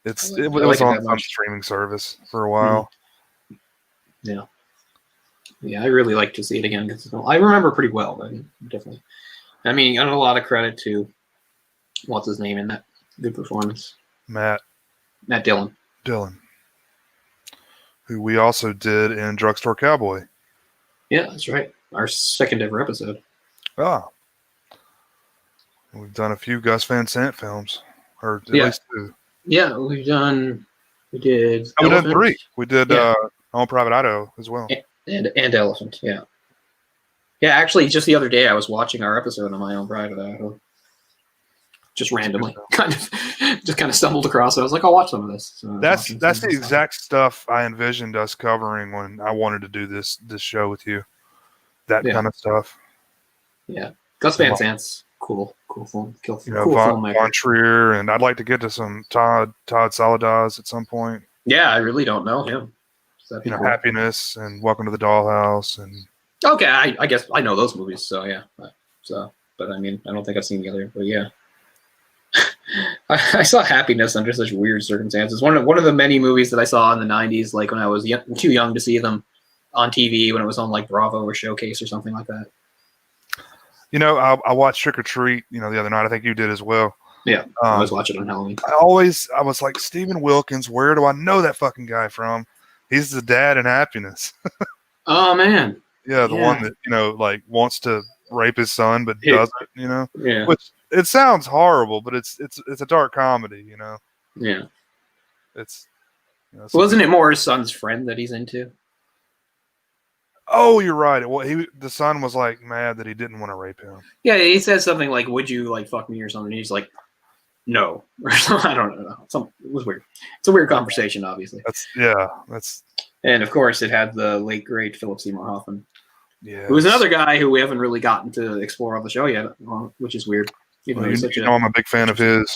It was on some streaming service for a while. Yeah. Yeah, I really like to see it again because I remember pretty well, but definitely. I mean, I got a lot of credit to what's his name in that good performance. Matt Dillon. Who we also did in Drugstore Cowboy. Yeah, that's right. Our second ever episode. Oh, we've done a few Gus Van Sant films, or at Yeah. least two. Yeah, we did Oh, we did Elephant. three. We did Yeah. On Private Idaho as well. And Elephant, yeah. Yeah, actually, just the other day I was watching our episode on my own private Idaho. Just randomly. Kind of stumbled across it. I was like, I'll watch some of this. So That's the exact stuff I envisioned us covering when I wanted to do this show with you. That kind of stuff. Yeah. Gus Van Sant's cool film. Cool Von Trier, and I'd like to get to some Todd Saladaz at some point. Yeah, I really don't know him. Cool. Happiness and Welcome to the Dollhouse, and okay, I guess I know those movies. So yeah, but I mean, I don't think I've seen the other. But yeah, I saw Happiness under such weird circumstances. One of the many movies that I saw in the '90s, like when I was too young to see them on TV, when it was on like Bravo or Showcase or something like that. I watched Trick or Treat, the other night. I think you did as well. Yeah, I was watching it on Halloween. I was like, Stephen Wilkins, where do I know that fucking guy from? He's the dad in Happiness. Oh man. Yeah, the one that, like wants to rape his son but doesn't, Yeah. Which it sounds horrible, but it's a dark comedy, Yeah. It's wasn't it more his son's friend that he's into? Oh, you're right. Well, the son was like mad that he didn't want to rape him. Yeah, he says something like, "Would you like fuck me or something?" And he's like, "No," or something. I don't know. It was weird. It's a weird conversation, obviously. And of course, it had the late great Philip Seymour Hoffman. Yeah, who was another guy who we haven't really gotten to explore on the show yet, which is weird. I'm a big fan of his.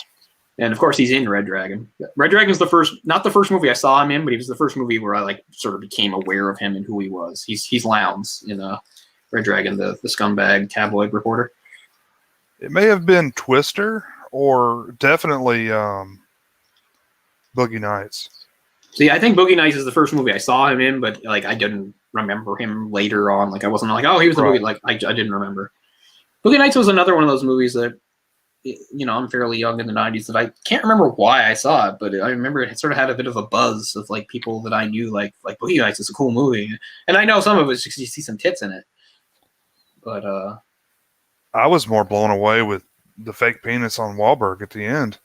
And of course, he's in Red Dragon. Red Dragon's not the first movie I saw him in, but he was the first movie where I like sort of became aware of him and who he was. He's Lowndes in Red Dragon, the scumbag tabloid reporter. It may have been Twister or definitely Boogie Nights. See, I think Boogie Nights is the first movie I saw him in, but like I didn't remember him later on. Like I wasn't like, oh, he was the movie. Like I didn't remember. Boogie Nights was another one of those movies that, I'm fairly young in the 90s that I can't remember why I saw it, but I remember it sort of had a bit of a buzz of like people that I knew, like Boogie Nights is a cool movie. And I know some of it is just you see some tits in it. But I was more blown away with the fake penis on Wahlberg at the end.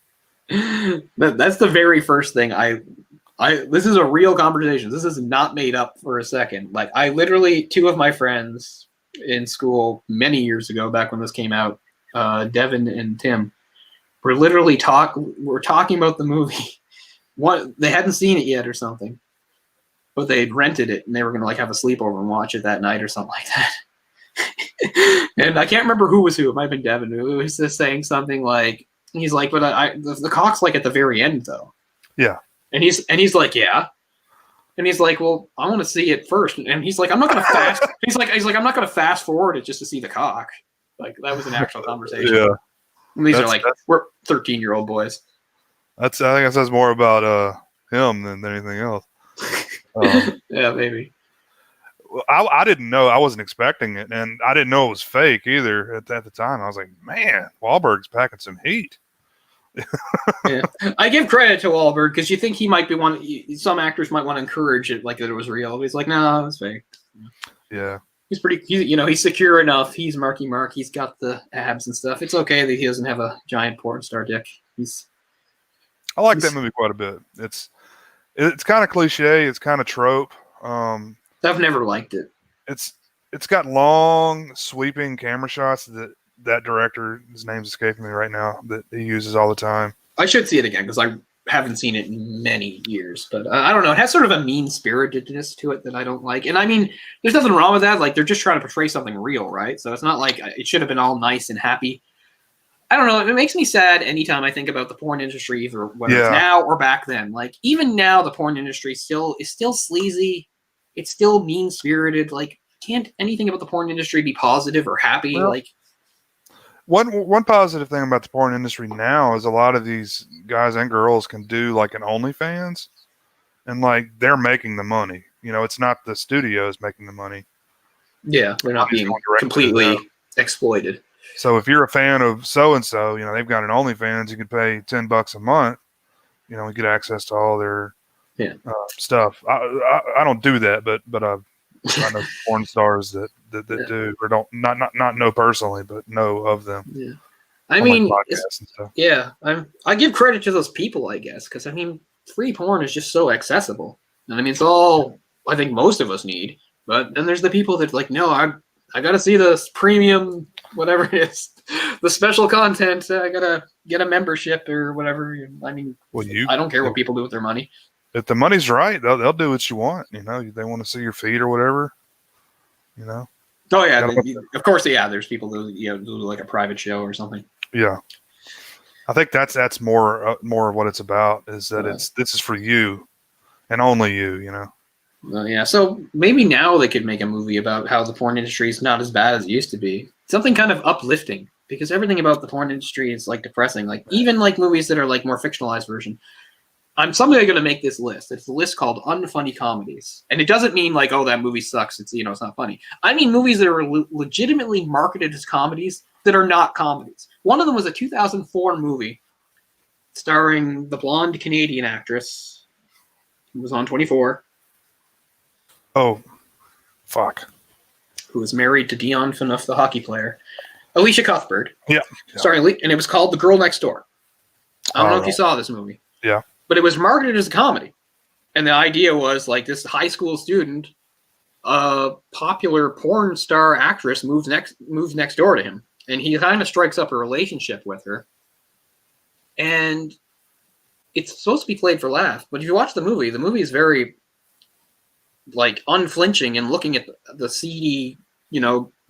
That's the very first thing this is a real conversation. This is not made up for a second. Like I literally, two of my friends in school many years ago, back when this came out, Devin and Tim, were literally talking about the movie. They hadn't seen it yet or something, but they'd rented it and they were going to like have a sleepover and watch it that night or something like that. And I can't remember who was who. It might have been Devin. Who was just saying something like, he's like, but the cock's like at the very end though. Yeah. And he's like, yeah. And he's like, well, I want to see it first. And he's like, I'm not going to fast. he's like, I'm not going to fast forward it just to see the cock. Like that was an actual conversation. Yeah. And these are like, we're 13-year-old boys. I think that says more about him than anything else. Yeah, maybe. I didn't know. I wasn't expecting it, and I didn't know it was fake either at the time. I was like, man, Wahlberg's packing some heat. Yeah. I give credit to Wahlberg because you think he might be one. Some actors might want to encourage it, like that it was real. But he's like, no, it's fake. Yeah. He's pretty. He's secure enough. He's Marky Mark. He's got the abs and stuff. It's okay that he doesn't have a giant porn star dick. I like that movie quite a bit. It's kind of cliche. It's kind of trope. I've never liked it. It's got long, sweeping camera shots that director, his name's escaping me right now, that he uses all the time. I should see it again because I haven't seen it in many years. But I don't know. It has sort of a mean-spiritedness to it that I don't like. And I mean, there's nothing wrong with that. Like, they're just trying to portray something real, right? So it's not like it should have been all nice and happy. I don't know. It makes me sad anytime I think about the porn industry, either whether it's now or back then. Like, even now, the porn industry is still sleazy. It's still mean-spirited. Like, can't anything about the porn industry be positive or happy? Well, like, one positive thing about the porn industry now is a lot of these guys and girls can do like an OnlyFans, and like they're making the money. It's not the studios making the money. Yeah, they're not being completely exploited. So if you're a fan of so and so, they've got an OnlyFans. You can pay $10 a month. And get access to all their stuff. I don't do that, but I know porn stars that do or don't not know personally, but know of them. Yeah. I on, mean, like, podcasts and stuff. yeah, I give credit to those people, I guess, because I mean, free porn is just so accessible, and I mean, it's all I think most of us need. But then there's the people that like, no, I gotta see this premium, whatever it is, the special content. I gotta get a membership or whatever. I mean, I don't care what people do with their money. If the money's right, they'll do what you want. You know, they want to see your feet or whatever. You know. Oh yeah, of course. Yeah, there's people who do like a private show or something. Yeah, I think that's more of what it's about. Is that this is for you, and only you. You know. Yeah, so maybe now they could make a movie about how the porn industry is not as bad as it used to be. Something kind of uplifting, because everything about the porn industry is like depressing. Like even like movies that are like more fictionalized version. I'm someday going to make this list. It's a list called Unfunny Comedies. And it doesn't mean like, oh, that movie sucks. It's, it's not funny. I mean movies that are legitimately marketed as comedies that are not comedies. One of them was a 2004 movie starring the blonde Canadian actress who was on 24. Oh, fuck. Who was married to Dion Phaneuf, the hockey player. Alicia Cuthbert. Yeah. Starring, and it was called The Girl Next Door. I don't know if you saw this movie. Yeah. But it was marketed as a comedy. And the idea was like this high school student, a popular porn star actress moves next door to him. And he kind of strikes up a relationship with her. And it's supposed to be played for laugh. But if you watch the movie is very like unflinching and looking at the seedy,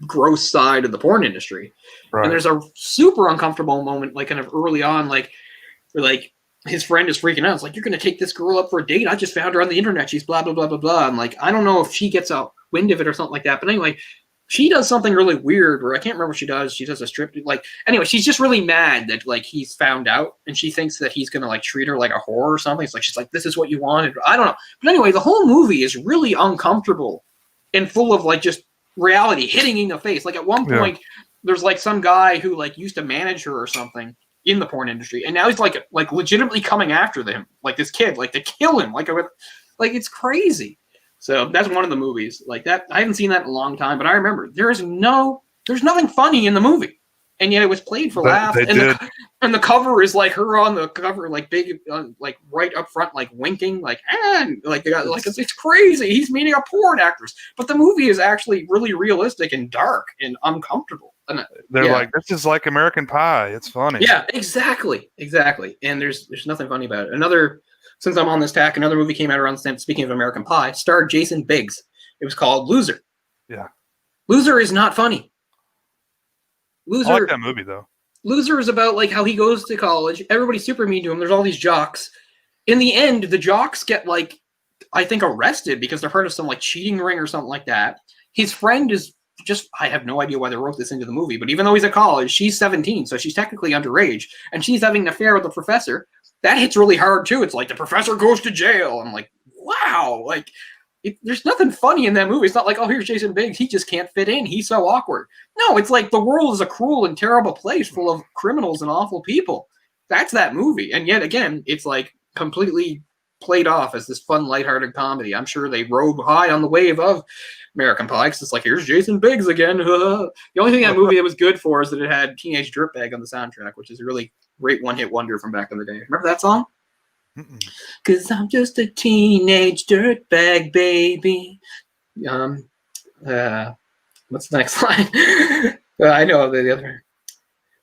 gross side of the porn industry. Right. And there's a super uncomfortable moment, like kind of early on, where his friend is freaking out. It's like, you're going to take this girl up for a date? I just found her on the internet. She's blah, blah, blah, blah, blah. I'm like, I don't know if she gets a wind of it or something like that. But anyway, she does something really weird where I can't remember what she does. She does a strip. Anyway, she's just really mad that he's found out, and she thinks that he's going to treat her like a whore or something. She's like, this is what you wanted. I don't know. But anyway, the whole movie is really uncomfortable and full of just reality hitting in the face. At one point, there's some guy who used to manage her or something in the porn industry, and now he's legitimately coming after them, this kid, to kill him, it's crazy. So that's one of the movies like that. I haven't seen that in a long time, but I remember there's nothing funny in the movie, and yet it was played for laughs. And the cover is her on the cover, big, right up front, winking, it's crazy. He's meeting a porn actress, but the movie is actually really realistic and dark and uncomfortable. And they're this is like American Pie. It's funny. Yeah, exactly. And there's nothing funny about it. Since I'm on this tack, another movie came out around the same. Speaking of American Pie, starred Jason Biggs. It was called Loser. Yeah. Loser is not funny. Loser. I like that movie though. Loser is about how he goes to college. Everybody's super mean to him. There's all these jocks. In the end, the jocks get I think arrested because they're part of some cheating ring or something like that. His friend is I have no idea why they wrote this into the movie, but even though he's at college, she's 17, so she's technically underage, and she's having an affair with the professor. That hits really hard too. It's the professor goes to jail. I'm like, wow, there's nothing funny in that movie. It's not oh, here's Jason Biggs. He just can't fit in. He's so awkward. No, it's the world is a cruel and terrible place full of criminals and awful people. That's that movie. And yet again, it's completely played off as this fun, lighthearted comedy. I'm sure they rode high on the wave of American Pie, because it's here's Jason Biggs again. The only thing that movie was good for is that it had Teenage Dirtbag on the soundtrack, which is a really great one-hit wonder from back in the day. Remember that song? Because I'm just a teenage dirtbag baby. What's the next line? I know the other.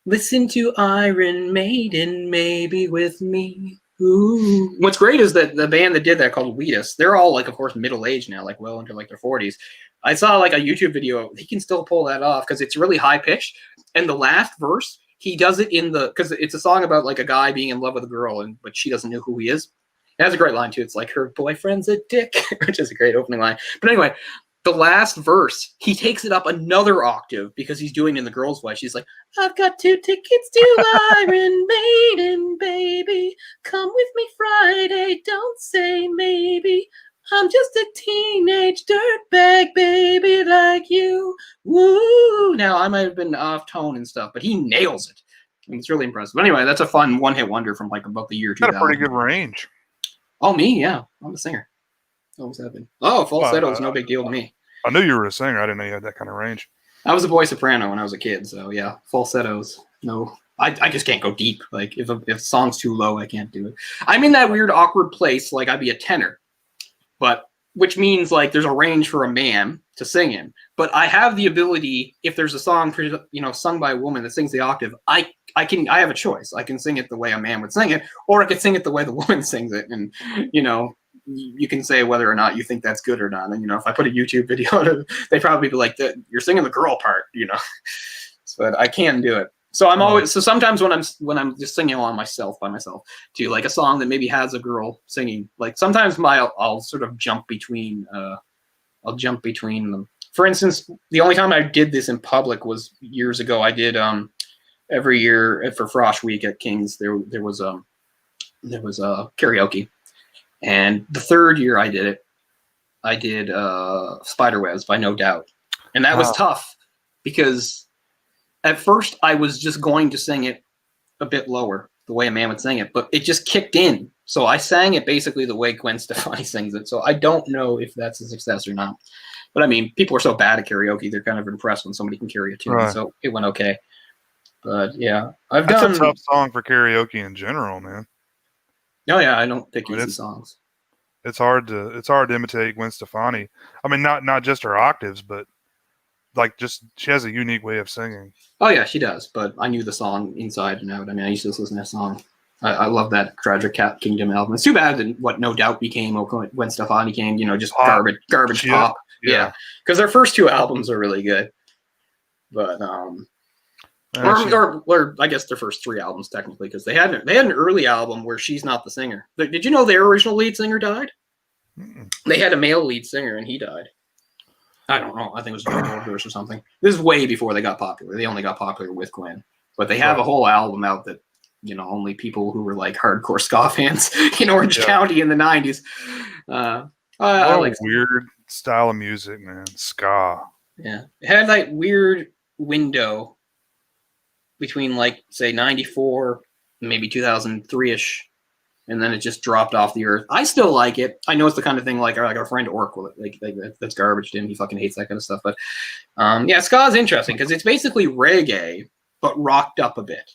Listen to Iron Maiden, maybe with me. Ooh. What's great is that the band that did that, called Wheatus, they're all of course middle-aged now, well into their 40s. I saw a YouTube video. He can still pull that off because it's really high-pitched. And the last verse, he does it because it's a song about a guy being in love with a girl, but she doesn't know who he is. It has a great line too. It's her boyfriend's a dick, which is a great opening line. But anyway, the last verse, he takes it up another octave because he's doing it in the girl's voice. She's like, I've got 2 tickets to Iron Maiden, baby. Come with me Friday, don't say maybe. I'm just a teenage dirtbag baby like you. Woo! Now, I might have been off tone and stuff, but he nails it. And it's really impressive. But anyway, that's a fun one-hit wonder from about the year 2000. Got a pretty good range. Oh, me? Yeah. I'm a singer. Always have been. Oh, falsetto is no big deal to me. I knew you were a singer. I didn't know you had that kind of range. I was a boy soprano when I was a kid, so yeah, falsettos. No, I just can't go deep. Like if a song's too low, I can't do it. I'm in that weird awkward place. Like I'd be a tenor, but which means like there's a range for a man to sing in. But I have the ability, if there's a song sung by a woman that sings the octave, I have a choice. I can sing it the way a man would sing it, or I could sing it the way the woman sings it, and you can say whether or not you think that's good or not. And if I put a YouTube video, they'd probably be like, "You're singing the girl part," But I can do it. So sometimes when I'm just singing along by myself to like a song that maybe has a girl singing, like sometimes I'll sort of jump between them. For instance, the only time I did this in public was years ago. I did every year for Frosh Week at King's. There was karaoke, and the third year I did it, I did Spiderwebs by No Doubt, and that was tough because at first I was just going to sing it a bit lower, the way a man would sing it, but it just kicked in. So I sang it basically the way Gwen Stefani sings it. So I don't know if that's a success or not. But I mean, people are so bad at karaoke, they're kind of impressed when somebody can carry a tune. Right. So it went okay. But yeah, That's a tough song for karaoke in general, man. Oh yeah, I don't pick easy songs. It's hard to imitate Gwen Stefani. I mean, not just her octaves, but like she has a unique way of singing. Oh yeah, she does. But I knew the song inside and out. I mean, I used to listen to that song. I love that Tragic Cat Kingdom album. It's too bad that what No Doubt became or when Stefani came, just garbage pop. Yeah. Because their first two albums are really good. But or I guess their first three albums technically, because they had an early album where she's not the singer. Did you know their original lead singer died? Mm-mm. They had a male lead singer and he died. I don't know. I think it was George Overdose or something. This is way before they got popular. They only got popular with Gwen. But they have a whole album out that, only people who were like hardcore ska fans in Orange County in the 90s. I like weird style of music, man. Ska. Yeah. It had that weird window between like, say, 94, maybe 2003-ish. And then it just dropped off the earth. I still like it. I know it's the kind of thing like our friend Ork will like that's garbage to him. He fucking hates that kind of stuff. But ska is interesting because it's basically reggae, but rocked up a bit.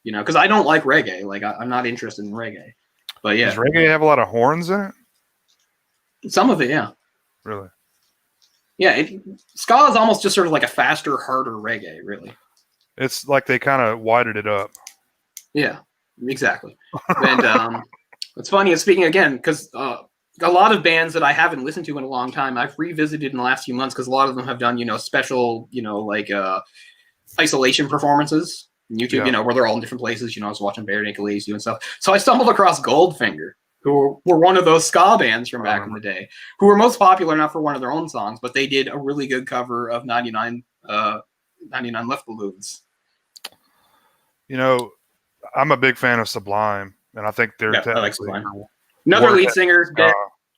Because I don't like reggae. Like I'm not interested in reggae. But yeah, does reggae have a lot of horns in it? Some of it, yeah. Really? Yeah, ska is almost just sort of like a faster, harder reggae. Really. It's like they kind of widened it up. Yeah. Exactly. And it's funny, and speaking again, because a lot of bands that I haven't listened to in a long time, I've revisited in the last few months because a lot of them have done, special, like isolation performances on YouTube, where they're all in different places. I was watching Bare Naked Ladies doing stuff. So I stumbled across Goldfinger, who were one of those ska bands from back in the day, who were most popular not for one of their own songs, but they did a really good cover of 99 Left Balloons. I'm a big fan of Sublime, and I think they're I like Sublime. Another lead singer,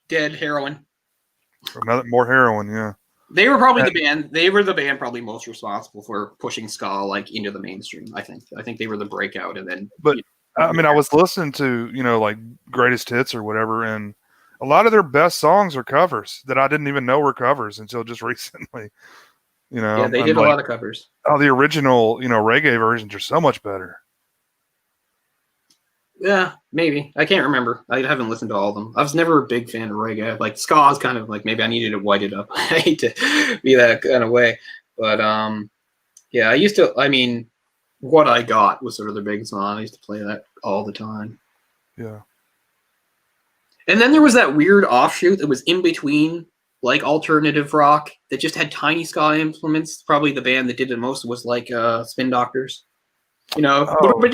dead heroin. More heroin, yeah. They were probably the band probably most responsible for pushing ska like into the mainstream. I think they were the breakout, and then. But I mean, I was listening to like Greatest Hits or whatever, and a lot of their best songs are covers that I didn't even know were covers until just recently. Yeah, they did a lot of covers. Oh, the original, reggae versions are so much better. Yeah, maybe. I can't remember. I haven't listened to all of them. I was never a big fan of reggae. Like ska is kind of like maybe I needed to white it up. I hate to be that kind of way, but yeah, I used to. I mean, What I Got was sort of their big song. I used to play that all the time. Yeah. And then there was that weird offshoot that was in between, like alternative rock, that just had tiny ska implements. Probably the band that did it most was like Spin Doctors. That was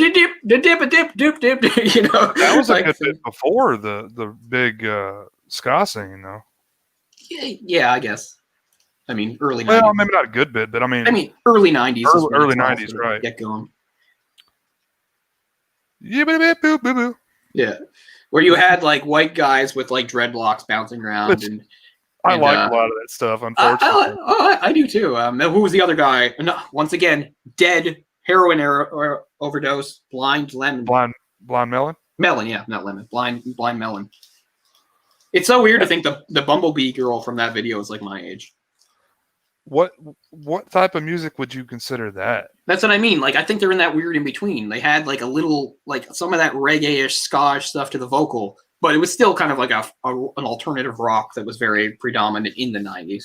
a good bit before the big ska singing, though. Yeah, I guess. I mean, early 90s. Well, maybe not a good bit, but I mean early 90s. Early 90s, right. Get going. Yeah, where you had like white guys with like dreadlocks bouncing around. I like a lot of that stuff, unfortunately. I do too. Who was the other guy? No, once again, dead. Heroin overdose, blind lemon. Blind melon? Melon, yeah, not lemon. Blind melon. It's so weird to think the Bumblebee girl from that video is like my age. What type of music would you consider that? That's what I mean. Like, I think they're in that weird in between. They had like a little, like some of that reggae-ish, ska stuff to the vocal, but it was still kind of like an alternative rock that was very predominant in the 90s.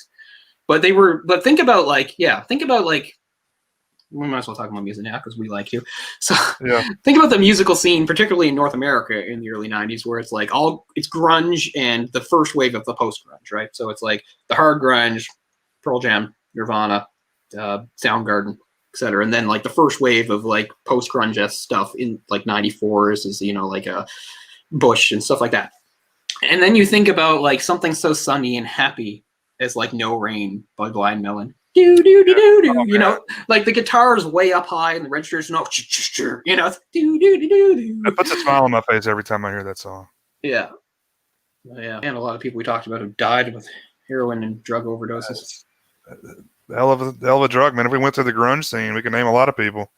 But think about like, we might as well talk about music now because we like to. So Yeah. think about the musical scene, particularly in North America in the early 90s, where it's like it's grunge and the first wave of the post-grunge, right? So it's like the hard grunge, Pearl Jam, Nirvana, Soundgarden, etc. And then like the first wave of like post-grunge stuff in like 94 is like a Bush and stuff like that. And then you think about like something so sunny and happy as like No Rain by Blind Melon. Do do do do do. You know, like the guitar is way up high and the registers no. You know, do do do do do. It puts a smile on my face every time I hear that song. Yeah, yeah. And a lot of people we talked about who died with heroin and drug overdoses. Hell of a drug, man. If we went through the grunge scene, we could name a lot of people.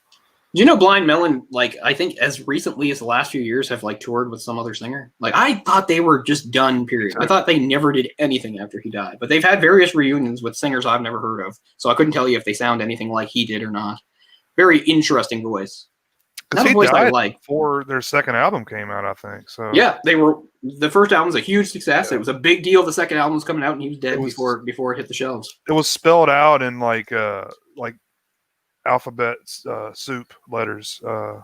Do you know Blind Melon, like, I think as recently as the last few years have, like, toured with some other singer? Like, I thought they were just done, period. I thought they never did anything after he died. But they've had various reunions with singers I've never heard of. So I couldn't tell you if they sound anything like he did or not. Very interesting voice. Because he died before their second album came out, I think. So yeah, the first album was a huge success. Yeah. It was a big deal. The second album was coming out and he was dead before it hit the shelves. It was spelled out in like alphabet soup letters. I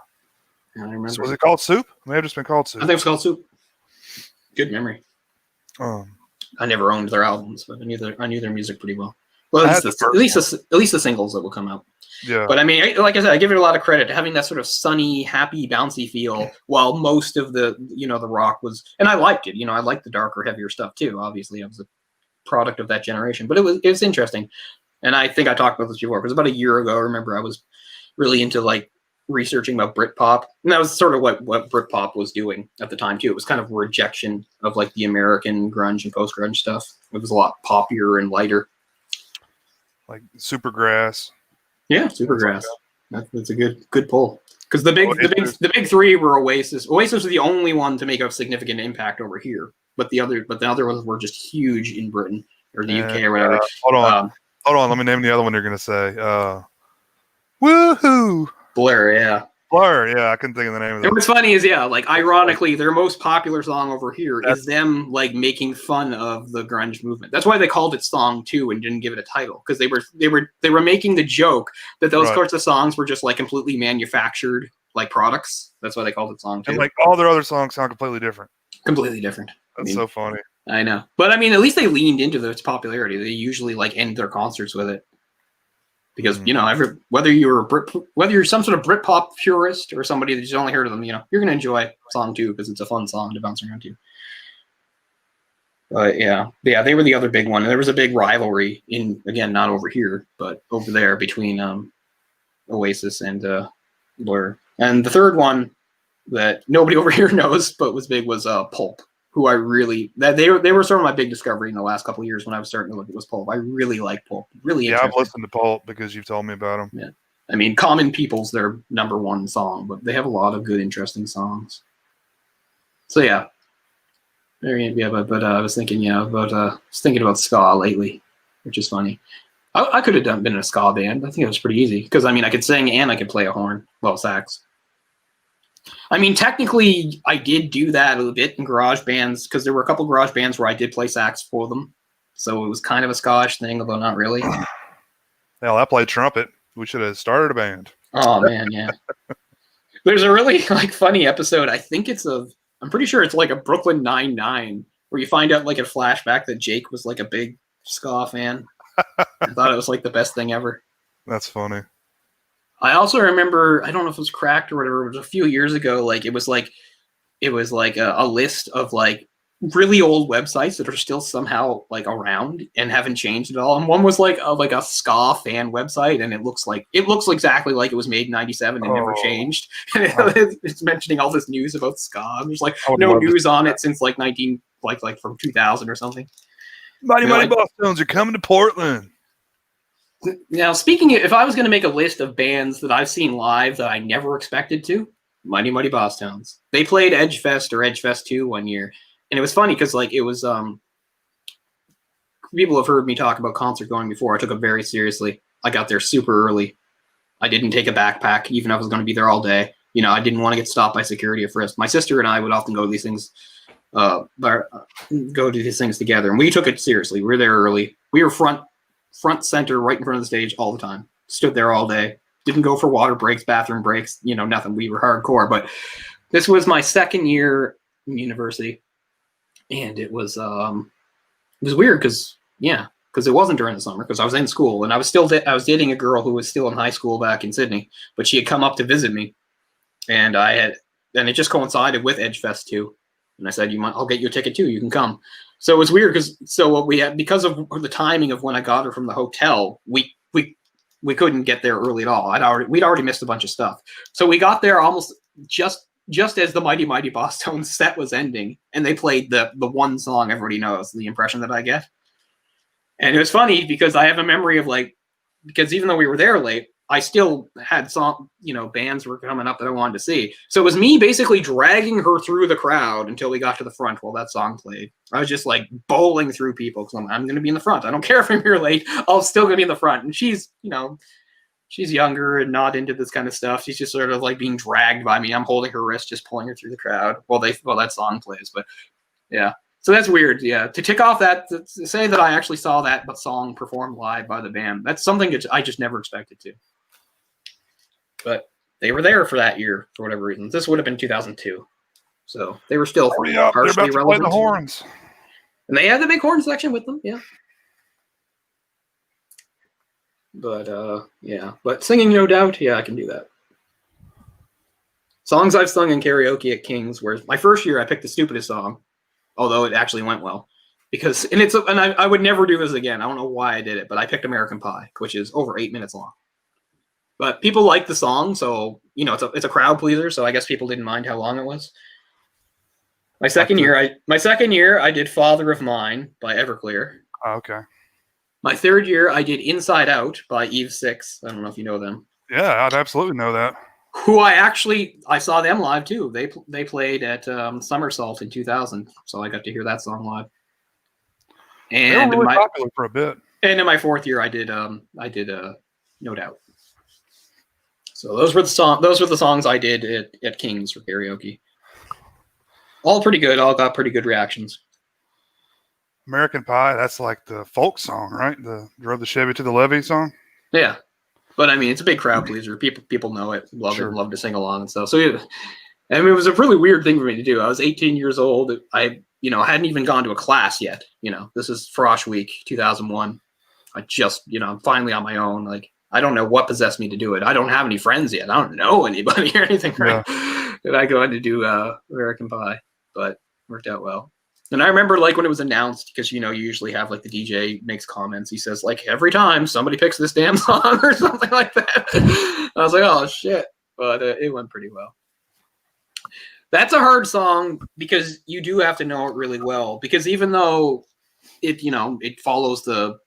remember. So was it called Soup? It may have just been called Soup. I think it was called Soup. Good memory. I never owned their albums, but I knew their music pretty well. Well, at least the singles that will come out. Yeah. But I mean, like I said, I give it a lot of credit having that sort of sunny, happy, bouncy feel. While most of the the rock was, and I liked it. I liked the darker, heavier stuff too. Obviously, I was a product of that generation, but it was interesting. And I think I talked about this before. It was about a year ago. I remember I was really into like researching about Britpop, and that was sort of what Britpop was doing at the time too. It was kind of a rejection of like the American grunge and post-grunge stuff. It was a lot poppier and lighter, like Supergrass. Yeah, Supergrass. That's a good pull. Because the big three were Oasis. Oasis was the only one to make a significant impact over here, but the other ones were just huge in Britain or the UK or whatever. Hold on, let me name the other one you're gonna say. Woohoo! Blur, yeah. Blur, yeah, I couldn't think of the name of that. What's funny is, like, ironically, their most popular song over here is them, like, making fun of the grunge movement. That's why they called it Song 2 and didn't give it a title, because they were making the joke that those sorts of songs were just, like, completely manufactured, like, products. That's why they called it Song 2. And, like, all their other songs sound completely different. Completely different. That's so funny. I know. But, I mean, at least they leaned into its popularity. They usually, like, end their concerts with it. Because whether you're some sort of Britpop purist or somebody that's only heard of them, you're gonna enjoy Song 2 because it's a fun song to bounce around to. But yeah, they were the other big one, and there was a big rivalry again, not over here, but over there between Oasis and Blur. And the third one that nobody over here knows but was big was Pulp, who they were sort of my big discovery in the last couple of years when I was starting to look at Pulp. I really like Pulp. Really interesting. I've listened to Pulp because you've told me about them. Yeah. I mean, Common People's their number one song, but they have a lot of good, interesting songs. So yeah. But I was thinking, about ska lately, which is funny. I could have been in a ska band. I think it was pretty easy because I could sing and I could play a horn, sax. I mean, technically, I did do that a bit in garage bands because there were a couple garage bands where I did play sax for them. So it was kind of a Scottish thing, although not really. Hell, I played trumpet. We should have started a band. Oh, man, yeah. There's a really funny episode. I'm pretty sure it's like a Brooklyn Nine-Nine where you find out like a flashback that Jake was like a big ska fan. I thought it was like the best thing ever. That's funny. I also remember, I don't know if it was Cracked or whatever, it was a few years ago, it was like a list of like really old websites that are still somehow like around and haven't changed at all. And one was like a ska fan website, and it looks exactly like it was made in 97 and never changed. It's mentioning all this news about ska. There's like no news on it since like from 2000 or something. Mighty Boss Tones are coming to Portland. Now, if I was going to make a list of bands that I've seen live that I never expected to, Mighty Boss Tones. They played Edge Fest or Edge Fest 2 one year, and it was funny because it was people have heard me talk about concert going before. I took it very seriously. I got there super early. I didn't take a backpack, even if I was going to be there all day. You know, I didn't want to get stopped by security at first. My sister and I would often go to these things, go to these things together, and we took it seriously. We were there early. We were front center, right in front of the stage all the time. Stood there all day. Didn't go for water breaks, bathroom breaks, you know, nothing. We were hardcore. But this was my second year in university, and it was weird because it wasn't during the summer because I was in school and I was dating a girl who was still in high school back in Sydney, but she had come up to visit me, and it just coincided with Edgefest too. And I said, I'll get you a ticket too. You can come. So it was weird because of the timing of when I got her from the hotel, we couldn't get there early at all. We'd already missed a bunch of stuff. So we got there almost just as the Mighty Mighty Boss Tones set was ending, and they played the one song everybody knows, The Impression That I Get. And it was funny because I have a memory of because even though we were there late, I still had bands were coming up that I wanted to see. So it was me basically dragging her through the crowd until we got to the front while that song played. I was just like bowling through people because I'm going to be in the front. I don't care if I'm here late. I'm still going to be in the front. And she's younger and not into this kind of stuff. She's just sort of like being dragged by me. I'm holding her wrist, just pulling her through the crowd while that song plays. But yeah. So that's weird, yeah. To tick off that, to say that I actually saw that song performed live by the band, that's something that I just never expected to. But they were there for that year for whatever reason. This would have been 2002, so they were still partially relevant. Play the horns, and they had the big horn section with them, yeah. But but singing, no doubt, yeah, I can do that. Songs I've sung in karaoke at King's, where my first year I picked the stupidest song. Although it actually went well, I would never do this again. I don't know why I did it, but I picked American Pie, which is over 8 minutes long. But people like the song, so it's a crowd pleaser. So I guess people didn't mind how long it was. My second year, I did Father of Mine by Everclear. Oh, okay. My third year, I did Inside Out by Eve 6. I don't know if you know them. Yeah, I'd absolutely know that. Who I saw them live too. They played at Somersault in 2000, so I got to hear that song live. And they were really popular for a bit. And in my fourth year, I did No Doubt. So those were the songs I did at King's for karaoke. All pretty good. All got pretty good reactions. American Pie, that's like the folk song, right? The Drove the Chevy to the Levee song. Yeah. But I mean, it's a big crowd pleaser. People know it, love it, love to sing along and stuff. So it was a really weird thing for me to do. I was 18 years old. I hadn't even gone to a class yet. This is Frosh Week 2001. I just, I'm finally on my own. Like, I don't know what possessed me to do it. I don't have any friends yet. I don't know anybody or anything. Right? Yeah. And I go in to do American Pie, but worked out well. And I remember when it was announced, because you usually have the DJ makes comments. He says every time somebody picks this damn song or something like that. I was like, oh shit, but it went pretty well. That's a hard song because you do have to know it really well. Because even though it follows the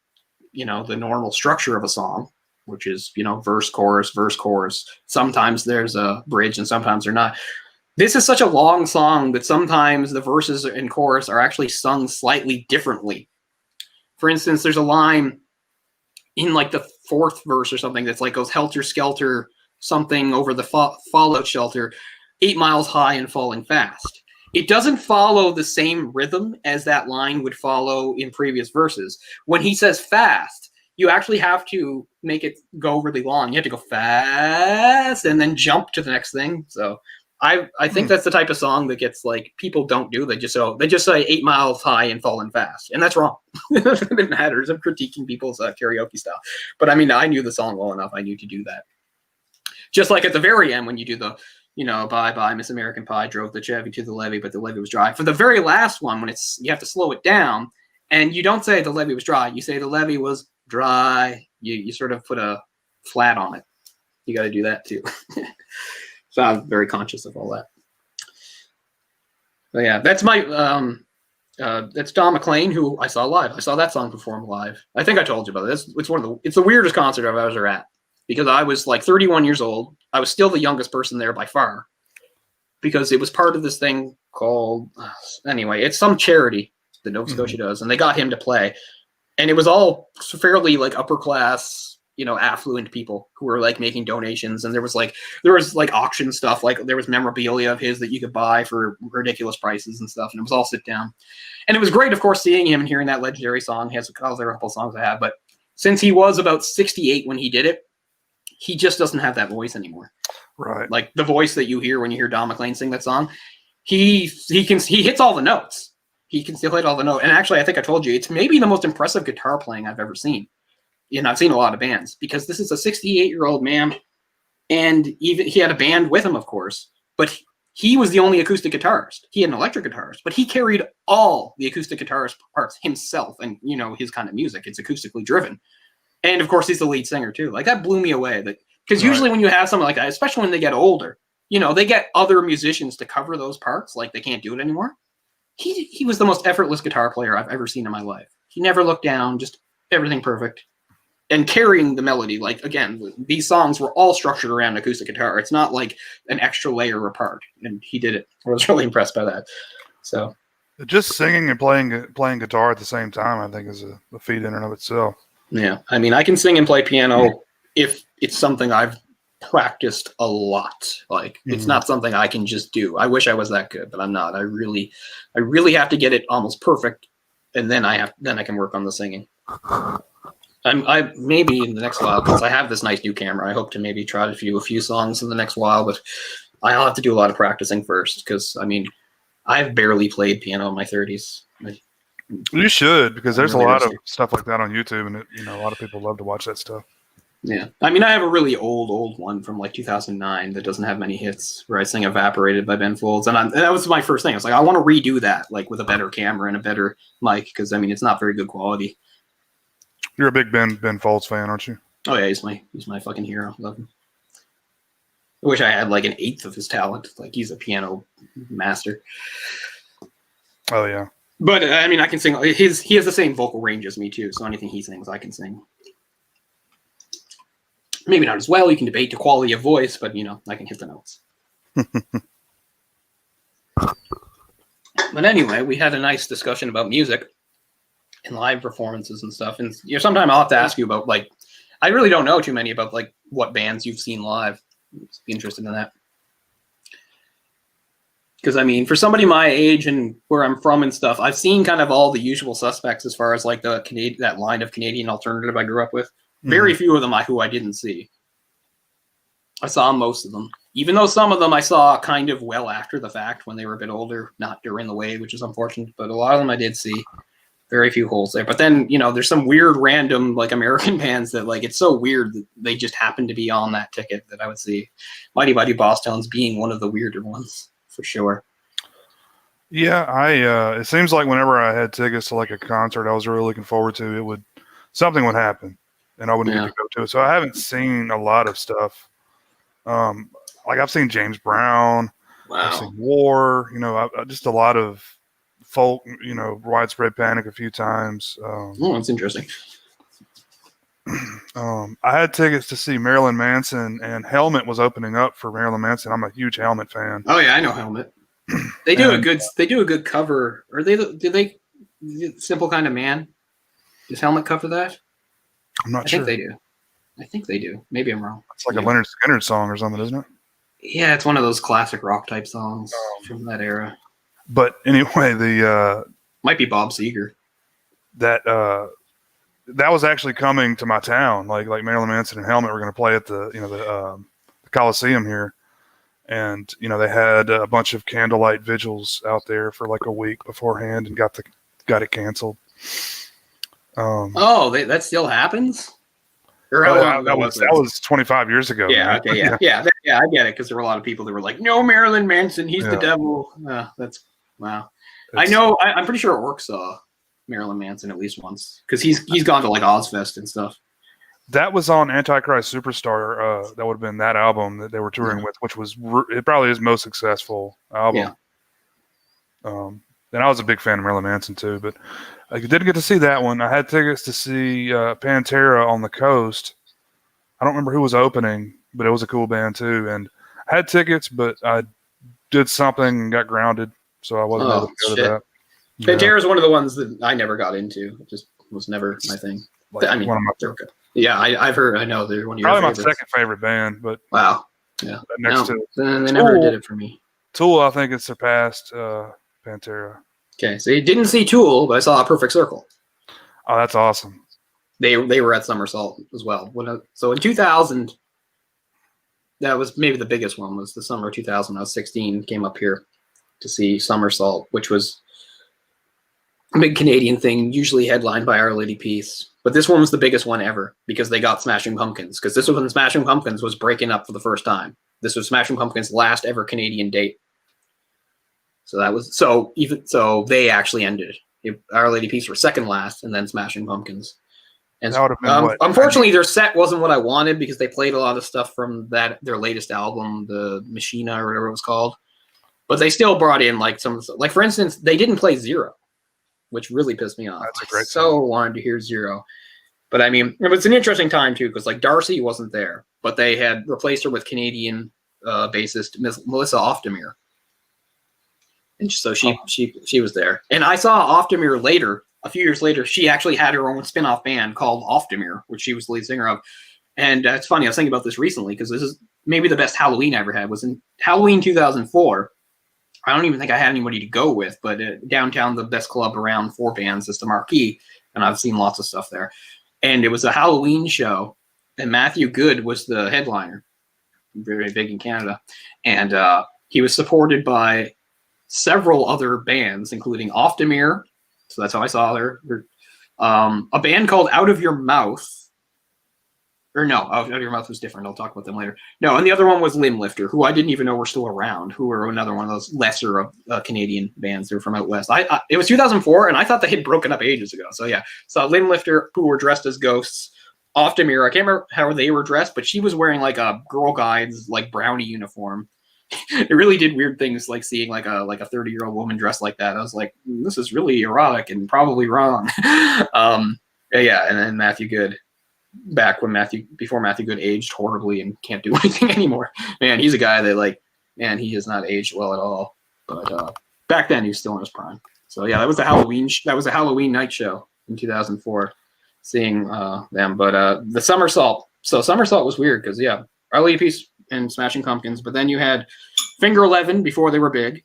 normal structure of a song, which is verse chorus. Sometimes there's a bridge and sometimes they're not. This is such a long song that sometimes the verses and chorus are actually sung slightly differently. For instance, there's a line in the fourth verse or something that's goes helter skelter something over the fallout shelter, 8 miles high and falling fast. It doesn't follow the same rhythm as that line would follow in previous verses. When he says fast, you actually have to make it go really long. You have to go fast and then jump to the next thing. So I think that's the type of song that gets people don't do. They just say 8 miles high and falling fast, and that's wrong. It matters. I'm critiquing people's karaoke style, but I mean I knew the song well enough. I knew to do that. Just like at the very end when you do the bye bye Miss American Pie drove the Chevy to the levee, but the levee was dry. For the very last one, when you have to slow it down, and you don't say the levee was dry. You say the levee was dry. You sort of put a flat on it. You got to do that too. So I'm very conscious of all that. But yeah, that's my that's Don McLean, who I saw live. I saw that song performed live. I think I told you about this. It's the weirdest concert I've ever at because I was 31 years old. I was still the youngest person there by far because it was part of this thing called anyway. It's some charity that Nova Scotia does, and they got him to play. And it was all fairly like upper class, affluent people who were like making donations. And there was like auction stuff, like there was memorabilia of his that you could buy for ridiculous prices and stuff. And it was all sit down. And it was great, of course, seeing him and hearing that legendary song. He has a couple songs I have, but since he was about 68 when he did it, he just doesn't have that voice anymore. Right. Like the voice that you hear when you hear Don McLean sing that song, he hits all the notes. He can still hit all the notes. And actually, I think I told you, it's maybe the most impressive guitar playing I've ever seen. And I've seen a lot of bands, because this is a 68-year-old man, and even he had a band with him, of course, but he was the only acoustic guitarist. He had an electric guitarist, but he carried all the acoustic guitarist parts himself. And his kind of music, it's acoustically driven. And of course, he's the lead singer too. Like, that blew me away. Because usually when you have something like that, especially when they get older, they get other musicians to cover those parts. Like, they can't do it anymore. He was the most effortless guitar player I've ever seen in my life. He never looked down, just everything perfect. And carrying the melody. Like, again, these songs were all structured around acoustic guitar. It's not like an extra layer apart. And he did it. I was really impressed by that. So just singing and playing guitar at the same time, I think, is a feat in and of itself. Yeah. I mean, I can sing and play piano if it's something I've practiced a lot. Like, it's not something I can just do. I wish I was that good, but I'm not. I really have to get it almost perfect, and then I can work on the singing. I maybe in the next while, because I have this nice new camera, I hope to maybe try to do a few songs in the next while, but I'll have to do a lot of practicing first, because I mean, I've barely played piano in my 30s. You should, because there's really a lot of stuff like that on YouTube, and a lot of people love to watch that stuff. Yeah. I mean, I have a really old one from like 2009 that doesn't have many hits, where I sing Evaporated by Ben Folds. And that was my first thing. I was like, I want to redo that, like with a better camera and a better mic, because I mean, it's not very good quality. You're a big Ben Folds fan, aren't you? Oh yeah, he's my fucking hero. Love him. I wish I had like an eighth of his talent. Like, he's a piano master. Oh yeah. But I mean, I can sing. He has the same vocal range as me too, so anything he sings, I can sing. Maybe not as well. You can debate the quality of voice, but I can hit the notes. But anyway, we had a nice discussion about music and live performances and stuff. And sometime I'll have to ask you about, like, I really don't know too many about like what bands you've seen live. I'd be interested in that. Because I mean, for somebody my age and where I'm from and stuff, I've seen kind of all the usual suspects as far as like that line of Canadian alternative I grew up with. Very few of them who I didn't see. I saw most of them, even though some of them I saw kind of well after the fact when they were a bit older, not during the wave, which is unfortunate. But a lot of them I did see. Very few holes there. But then, there's some weird random like American bands that, like, it's so weird that they just happen to be on that ticket that I would see. Mighty Mighty Boss Tones being one of the weirder ones, for sure. Yeah, it seems like whenever I had tickets to like a concert I was really looking forward to, something would happen and I wouldn't get to go to it. So I haven't seen a lot of stuff. Like, I've seen James Brown. Wow. I've seen War. Just a lot of folk. Widespread Panic a few times. That's interesting. I had tickets to see Marilyn Manson, and Helmet was opening up for Marilyn Manson. I'm a huge Helmet fan. Oh yeah, I know Helmet. They do a good cover. Are they Simple Kind of Man? Does Helmet cover that? I'm not sure. I think they do. Maybe I'm wrong. It's like a Leonard Skinner song or something, isn't it? Yeah, it's one of those classic rock type songs from that era. But anyway, the might be Bob Seger. That was actually coming to my town. Like Marilyn Manson and Helmet were going to play at the Coliseum here, and they had a bunch of candlelight vigils out there for like a week beforehand, and got it canceled. That still happens. That was 25 years ago. Yeah, right? Okay, yeah, I get it, because there were a lot of people that were like, "No, Marilyn Manson, he's the devil." That's wow. I know. I'm pretty sure Orc saw Marilyn Manson at least once, because he's gone to like Ozfest and stuff. That was on Antichrist Superstar. That would have been that album that they were touring with, which was it probably his most successful album. Yeah. And I was a big fan of Marilyn Manson too, but I didn't get to see that one. I had tickets to see Pantera on the Coast. I don't remember who was opening, but it was a cool band too. And I had tickets, but I did something and got grounded, so I wasn't able to go to that. Pantera is one of the ones that I never got into. was never my thing. Like I mean, one of my they're good. Yeah, I've heard. I know they're one of your probably favorites. my second favorite band, but Wow. Yeah. next No, to they never did it for me. Tool, I think it surpassed Pantera. Okay, so you didn't see Tool, but I saw A Perfect Circle. Oh, that's awesome. They were at Somersault as well. So in 2000, that was maybe the biggest one. Was the summer of 2000? I was 16. Came up here to see Somersault, which was a big Canadian thing, usually headlined by Our Lady Peace. But this one was the biggest one ever because they got Smashing Pumpkins. Because this was when Smashing Pumpkins was breaking up for the first time. This was Smashing Pumpkins' last ever Canadian date. So that was so they actually ended. Our Lady Peace were second last, and then Smashing Pumpkins. And that would have been what? Unfortunately, their set wasn't what I wanted because they played a lot of stuff from their latest album, the Machina or whatever it was called. But they still brought in like some, like for instance, they didn't play Zero, which really pissed me off. That's a great song. Wanted to hear Zero. But I mean, it was an interesting time too because like Darcy wasn't there, but they had replaced her with Canadian bassist Melissa Oftemir. And so she was there. And I saw Oftemir later, a few years later. She actually had her own spin-off band called Oftemir, which she was the lead singer of. And it's funny, I was thinking about this recently because this is maybe the best Halloween I ever had. Was in Halloween 2004. I don't even think I had anybody to go with, but downtown, the best club around 4 bands is the Marquee, and I've seen lots of stuff there. And it was a Halloween show, and Matthew Good was the headliner, very big in Canada. And he was supported by several other bands, including Oftemir, so that's how I saw her. A band called Out of Your Mouth, or no, Out of Your Mouth was different. I'll talk about them later. No, and the other one was Limb Lifter, who I didn't even know were still around, who were another one of those lesser of Canadian bands. They were from out west. It was 2004, and I thought they had broken up ages ago. So yeah, so Limb Lifter, who were dressed as ghosts. Oftemir, I can't remember how they were dressed, but she was wearing like a Girl Guides like brownie uniform. It really did weird things, like seeing like a 30-year-old woman dressed like that. I was like, this is really erotic and probably wrong. Yeah, and then Matthew Good, before Matthew Good aged horribly and can't do anything anymore. Man, he's a guy that he has not aged well at all. But back then he was still in his prime. So yeah, that was a Halloween night show in 2004, seeing them. But the Somersault. So Somersault was weird because yeah, Our Lady Peace and Smashing Pumpkins, but then you had Finger 11 before they were big.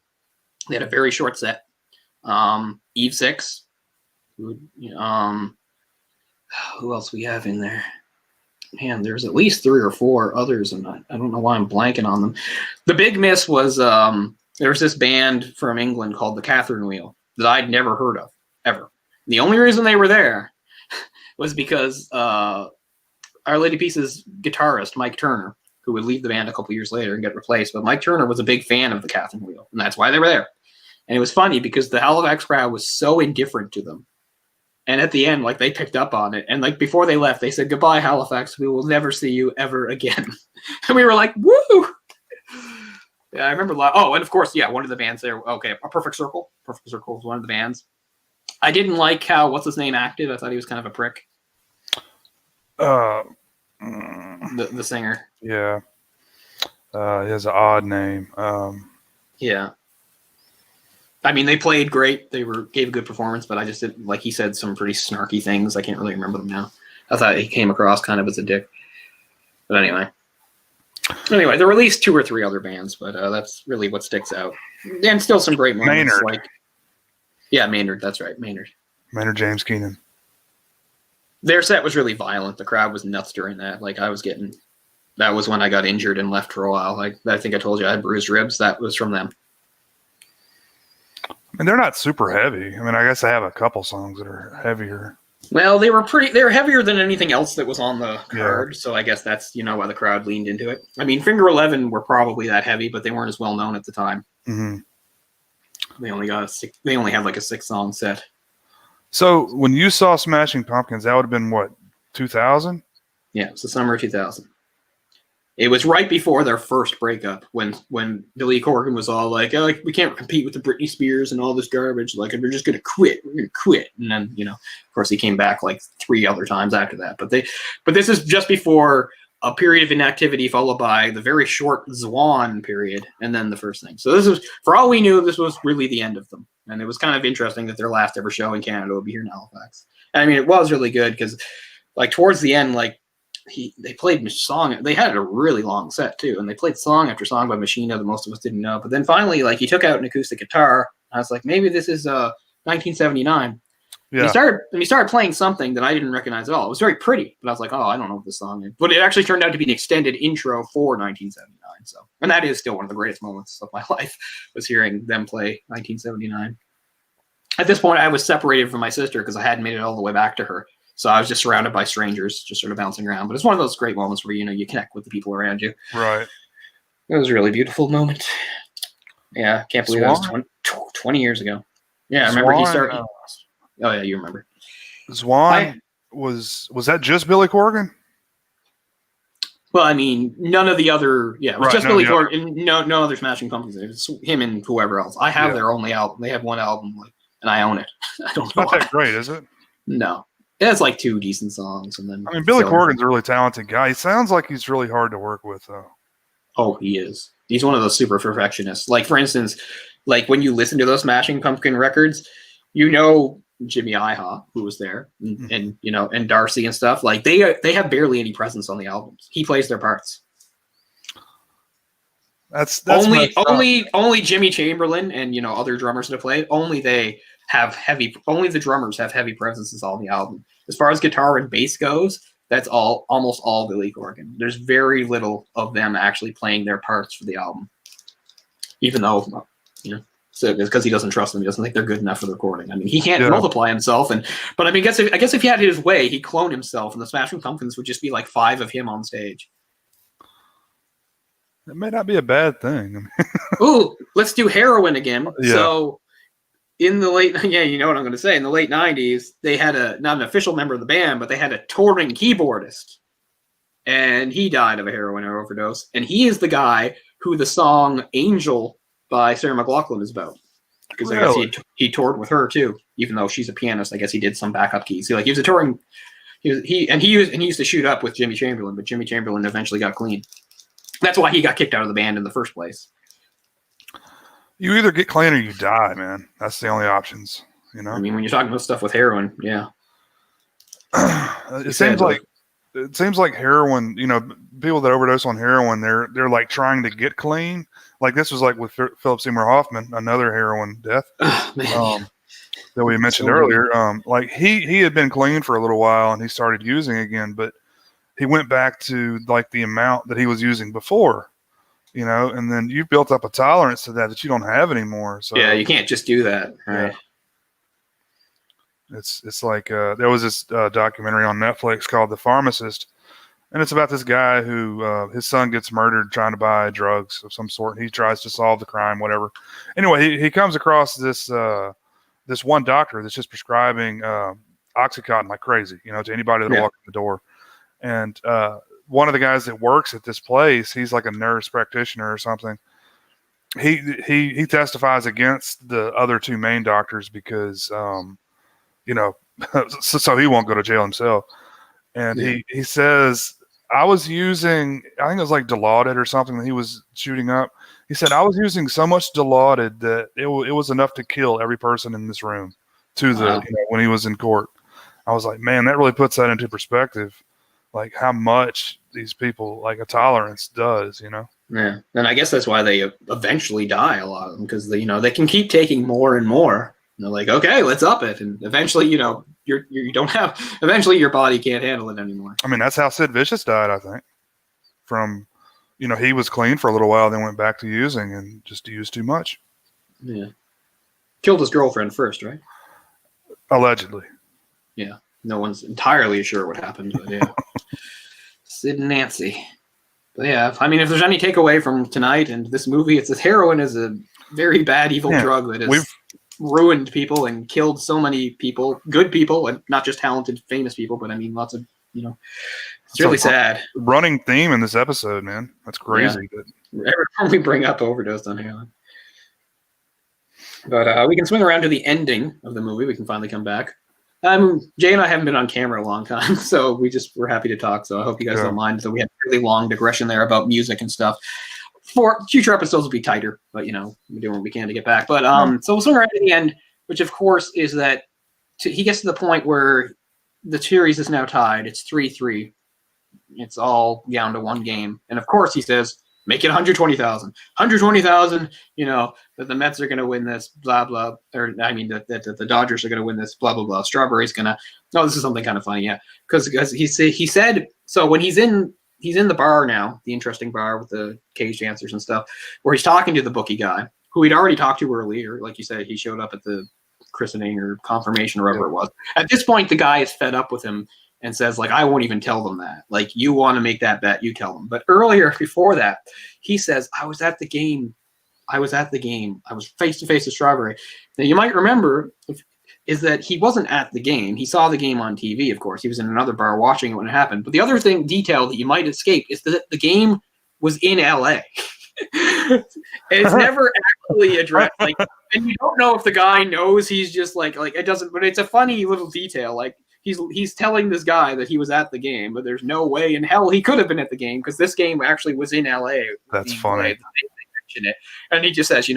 They had a very short set. Eve 6. Who else we have in there? Man, there's at least 3 or 4 others, and I don't know why I'm blanking on them. The big miss was there was this band from England called the Catherine Wheel that I'd never heard of, ever. The only reason they were there was because Our Lady Peace's guitarist, Mike Turner, who would leave the band a couple years later and get replaced. But Mike Turner was a big fan of the Catherine Wheel, and that's why they were there. And it was funny because the Halifax crowd was so indifferent to them. And at the end, like, they picked up on it. And like before they left, they said, "Goodbye, Halifax. We will never see you ever again." And we were like, woo! Yeah, I remember. Oh, and of course, yeah, one of the bands there. Okay, A Perfect Circle. Perfect Circle was one of the bands. I didn't like how, what's his name, acted. I thought he was kind of a prick. The singer. Yeah. He has an odd name. Yeah. I mean, they played great. They gave a good performance, but I just didn't, like, he said some pretty snarky things. I can't really remember them now. I thought he came across kind of as a dick. But anyway, there were at least 2 or 3 other bands, but that's really what sticks out. And still some great moments. Maynard. Maynard. That's right, Maynard. Maynard James Keenan. Their set was really violent. The crowd was nuts during that. Like, that was when I got injured and left for a while. Like, I think I told you I had bruised ribs. That was from them. And they're not super heavy. I mean, I guess I have a couple songs that are heavier. Well, they were heavier than anything else that was on the card. Yeah. So I guess that's, why the crowd leaned into it. I mean, Finger 11 were probably that heavy, but they weren't as well known at the time. Mm-hmm. They only had like a 6-song set. So when you saw Smashing Pumpkins, that would have been what, 2000? Yeah, it was the summer of 2000. It was right before their first breakup when Billy Corgan was all like, "Oh, we can't compete with the Britney Spears and all this garbage. Like, we're just gonna quit. We're gonna quit." And then, of course, he came back like 3 other times after that. But this is just before a period of inactivity followed by the very short Zwan period, and then the first thing. So this was, for all we knew, this was really the end of them. And it was kind of interesting that their last ever show in Canada would be here in Halifax. And I mean, it was really good because, like, towards the end, like, they played song. They had a really long set too, and they played song after song by Machina that most of us didn't know. But then finally, like, he took out an acoustic guitar. I was like, maybe this is 1979. Yeah. And he started playing something that I didn't recognize at all. It was very pretty, but I was like, oh, I don't know what this song is. But it actually turned out to be an extended intro for 1979. So, and that is still one of the greatest moments of my life, was hearing them play 1979. At this point, I was separated from my sister because I hadn't made it all the way back to her. So I was just surrounded by strangers, just sort of bouncing around. But it's one of those great moments where, you connect with the people around you. Right. It was a really beautiful moment. Yeah, can't believe that was 20 years ago. Yeah, I remember he started. Oh, yeah, you remember. Zwan, was that just Billy Corgan? Well, I mean, none of the other. Yeah, it was just Billy Corgan. No other Smashing Pumpkins. It was him and whoever else. I have their only album. They have one album, and I own it. I don't know. Not that great, is it? No. It has like 2 decent songs, and then I mean, Billy Corgan's a really talented guy. He sounds like he's really hard to work with, though. Oh, he is. He's one of those super perfectionists. Like, for instance, like when you listen to those Smashing Pumpkin records, Jimmy Iha, who was there, and and Darcy and stuff. Like they have barely any presence on the albums. He plays their parts. That's only Jimmy Chamberlain and other drummers that play. Only the drummers have heavy presences on the album. As far as guitar and bass goes, that's almost all Billy Corgan. There's very little of them actually playing their parts for the album. Even though, so it's because he doesn't trust them. He doesn't think they're good enough for the recording. I mean, he can't multiply himself. But I mean, I guess if he had his way, he'd clone himself, and the Smashing Pumpkins would just be like 5 of him on stage. It may not be a bad thing. Ooh, let's do Heroin again. Yeah. So in the late, you know what I'm going to say, in the late 90s, they had not an official member of the band, but they had a touring keyboardist. And he died of a heroin overdose. And he is the guy who the song Angel by Sarah McLachlan is about. Because I guess he toured with her too, even though she's a pianist. I guess he did some backup keys. He was a touring, he used to shoot up with Jimmy Chamberlain, but Jimmy Chamberlain eventually got clean. That's why he got kicked out of the band in the first place. You either get clean or you die, man. That's the only options, I mean, when you're talking about stuff with heroin, yeah. It seems like heroin, people that overdose on heroin, they're like trying to get clean. Like this was like with Philip Seymour Hoffman, another heroin death that we mentioned earlier. Like he had been clean for a little while and he started using again, but he went back to like the amount that he was using before. And then you've built up a tolerance to that you don't have anymore. So yeah, you can't just do that, right? Yeah. It's like there was this documentary on Netflix called The Pharmacist, and it's about this guy who his son gets murdered trying to buy drugs of some sort. And he tries to solve the crime, whatever. Anyway, he comes across this one doctor that's just prescribing Oxycontin like crazy, to anybody that walks in the door, and one of the guys that works at this place, he's like a nurse practitioner or something. He testifies against the other 2 main doctors because, so he won't go to jail himself. And he says, I was using, I think it was like Dilaudid or something that he was shooting up. He said, I was using so much Dilaudid that it was enough to kill every person in this room when he was in court. I was like, man, that really puts that into perspective. Like how much these people, like a tolerance does, Yeah. And I guess that's why they eventually die, a lot of them, because they can keep taking more and more. And they're like, okay, let's up it. And eventually, eventually your body can't handle it anymore. I mean, that's how Sid Vicious died, I think. From, he was clean for a little while, then went back to using and just used too much. Yeah. Killed his girlfriend first, right? Allegedly. Yeah. No one's entirely sure what happened, but yeah. Sid and Nancy. But yeah, I mean, if there's any takeaway from tonight and this movie, it's that heroin is a very bad, evil drug that has ruined people and killed so many people, good people, and not just talented, famous people, but I mean, lots of, it's really sad. Running theme in this episode, man. That's crazy. Yeah. Every time we bring up overdose on heroin. But we can swing around to the ending of the movie. We can finally come back. Jay and I haven't been on camera a long time, so we're happy to talk. So I hope you guys don't mind. So we had a really long digression there about music and stuff. for future episodes will be tighter, but we're doing what we can to get back. But so we'll swing right at the end, which of course is that he gets to the point where the series is now tied. It's 3-3. It's all down to one game, and of course he says, "Make it 120,000, 120,000." That the Mets are going to win this, blah blah. Or I mean that the Dodgers are going to win this, blah blah blah. Strawberry's going to. No, this is something kind of funny, yeah, because he said so when he's in the bar now, the interesting bar with the cage dancers and stuff, where he's talking to the bookie guy who he'd already talked to earlier. Like you said, he showed up at the christening or confirmation or whatever it was. At this point, the guy is fed up with him and says, like, I won't even tell them that. Like, you want to make that bet, you tell them. But earlier, before that, he says, I was at the game. I was face-to-face with Strawberry. Now, you might remember is that he wasn't at the game. He saw the game on TV, of course. He was in another bar watching it when it happened. But the other detail that you might escape is that the game was in L.A. It's never actually addressed. Like, and you don't know if the guy knows he's just like it doesn't. But it's a funny little detail. Like he's telling this guy that he was at the game, but there's no way in hell he could have been at the game because this game actually was in L.A. That's funny. It. And he just says,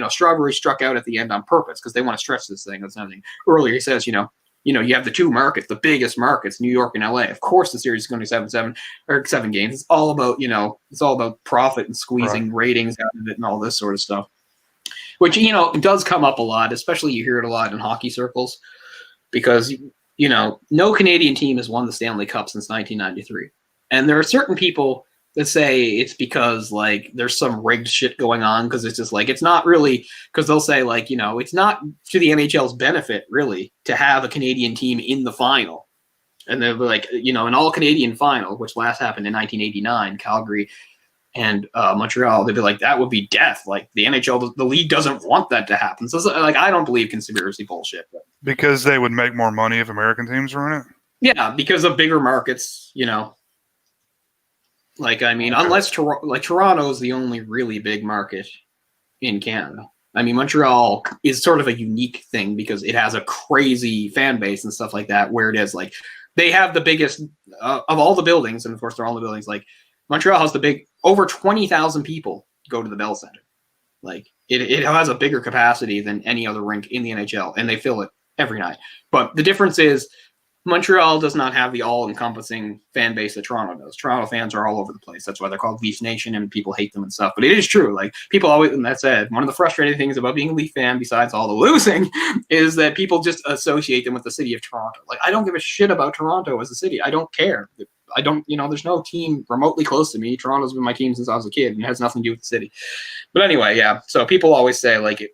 Strawberry struck out at the end on purpose because they want to stretch this thing. That's nothing. Earlier he says, you have the two markets, the biggest markets, New York and LA. Of course, the series is going to be 7 games. It's all about, it's all about profit and squeezing ratings out of it and all this sort of stuff, which, does come up a lot, especially you hear it a lot in hockey circles because, no Canadian team has won the Stanley Cup since 1993. And there are certain people that say it's because like there's some rigged shit going on because it's just like it's not really because they'll say like it's not to the NHL's benefit really to have a Canadian team in the final, and they'll be like an all Canadian final which last happened in 1989, Calgary and Montreal. They'd be like that would be death. Like the NHL, the league doesn't want that to happen. So like I don't believe conspiracy bullshit. But. Because they would make more money if American teams were in it. Yeah, because of bigger markets, Like, I mean, unless Toronto is the only really big market in Canada. I mean, Montreal is sort of a unique thing because it has a crazy fan base and stuff like that, where it is like they have the biggest of all the buildings. And of course, they're all the buildings. Like Montreal has over 20,000 people go to the Bell Center. Like it has a bigger capacity than any other rink in the NHL, and they fill it every night. But the difference is, Montreal does not have the all-encompassing fan base that Toronto does. Toronto fans are all over the place. That's why they're called Leafs Nation, and people hate them and stuff. But it is true. Like people always, and that said, one of the frustrating things about being a Leaf fan, besides all the losing, is that people just associate them with the city of Toronto. Like I don't give a shit about Toronto as a city. I don't care. I don't. There's no team remotely close to me. Toronto's been my team since I was a kid, and it has nothing to do with the city. But anyway, yeah. So people always say like it.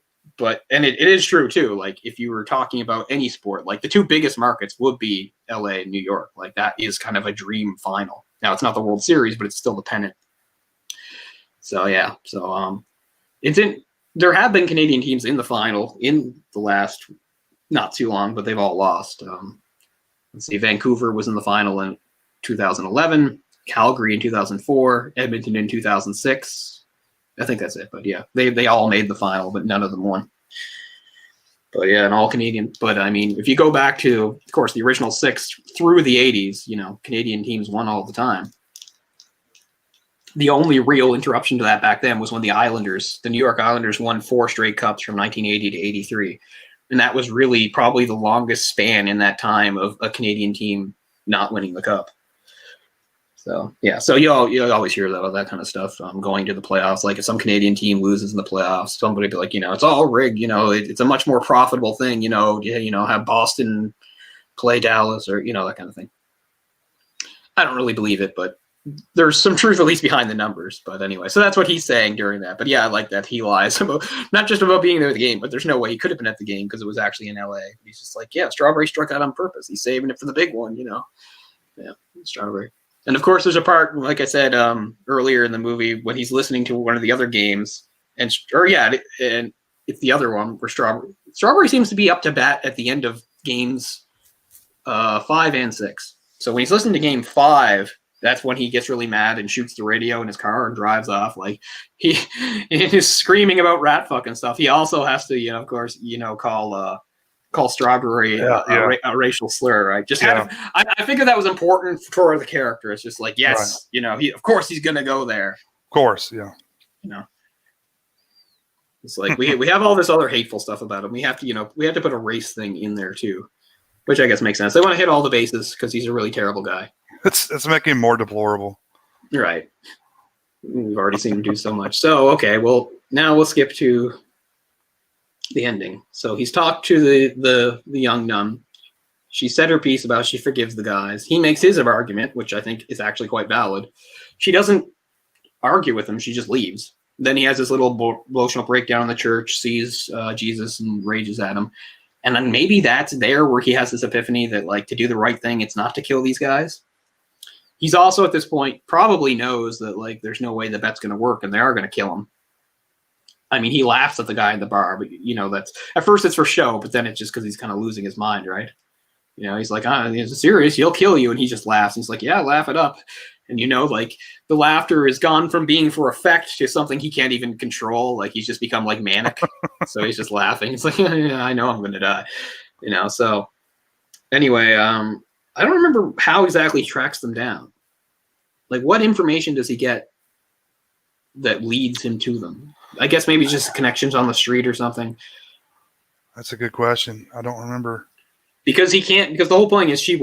And it is true too. Like if you were talking about any sport, like the two biggest markets would be LA and New York. Like that is kind of a dream final. Now it's not the World Series, but it's still the pennant. So yeah. So there have been Canadian teams in the final in the last not too long, but they've all lost. Let's see, Vancouver was in the final in 2011, Calgary in 2004, Edmonton in 2006. I think that's it, but yeah, they all made the final, but none of them won. But yeah, an all Canadian. But I mean, if you go back to, of course, the original 6 through the 80s, Canadian teams won all the time. The only real interruption to that back then was when the New York Islanders won 4 straight cups from 1980 to 83. And that was really probably the longest span in that time of a Canadian team not winning the cup. So yeah, so you always hear that kind of stuff going to the playoffs. Like if some Canadian team loses in the playoffs, somebody be like, it's all rigged. It's a much more profitable thing. Have Boston play Dallas or that kind of thing. I don't really believe it, but there's some truth at least behind the numbers. But anyway, so that's what he's saying during that. But yeah, I like that he lies about not just about being there at the game, but there's no way he could have been at the game because it was actually in LA. He's just like, yeah, Strawberry struck out on purpose. He's saving it for the big one. Yeah, Strawberry. And of course, there's a part, like I said earlier in the movie, when he's listening to one of the other games, and it's the other one where Strawberry seems to be up to bat at the end of games 5 and 6. So when he's listening to game 5, that's when he gets really mad and shoots the radio in his car and drives off. Like he is screaming about rat fuck and stuff. He also has to, of course, call Strawberry a racial slur, right? I figured that was important for the character. It's just like, yes, right. Of course he's going to go there. Of course, yeah. You know, it's like we have all this other hateful stuff about him. We have to put a race thing in there too, which I guess makes sense. They want to hit all the bases because he's a really terrible guy. It's making him more deplorable. Right. We've already seen him do so much. So, okay, well, now we'll skip to the ending. So he's talked to the young nun. She said her piece about she forgives the guys. He makes his argument, which I think is actually quite valid. She doesn't argue with him. She just leaves. Then he has this little emotional breakdown in the church, sees Jesus and rages at him. And then maybe that's there where he has this epiphany that, like, to do the right thing, it's not to kill these guys. He's also at this point probably knows that, like, there's no way the bet's going to work and they are going to kill him. I mean, he laughs at the guy in the bar, but, you know, that's at first it's for show, but then it's just because he's kind of losing his mind, right? You know, he's like, it's serious, he'll kill you. And he just laughs. He's like, yeah, laugh it up. And, you know, like, the laughter has gone from being for effect to something he can't even control. Like, he's just become, like, manic. So he's just laughing. He's like, yeah, I know I'm going to die. You know, so anyway, I don't remember how exactly he tracks them down. Like, what information does he get that leads him to them? I guess maybe just connections on the street or something. That's a good question. I don't remember. Because the whole point is she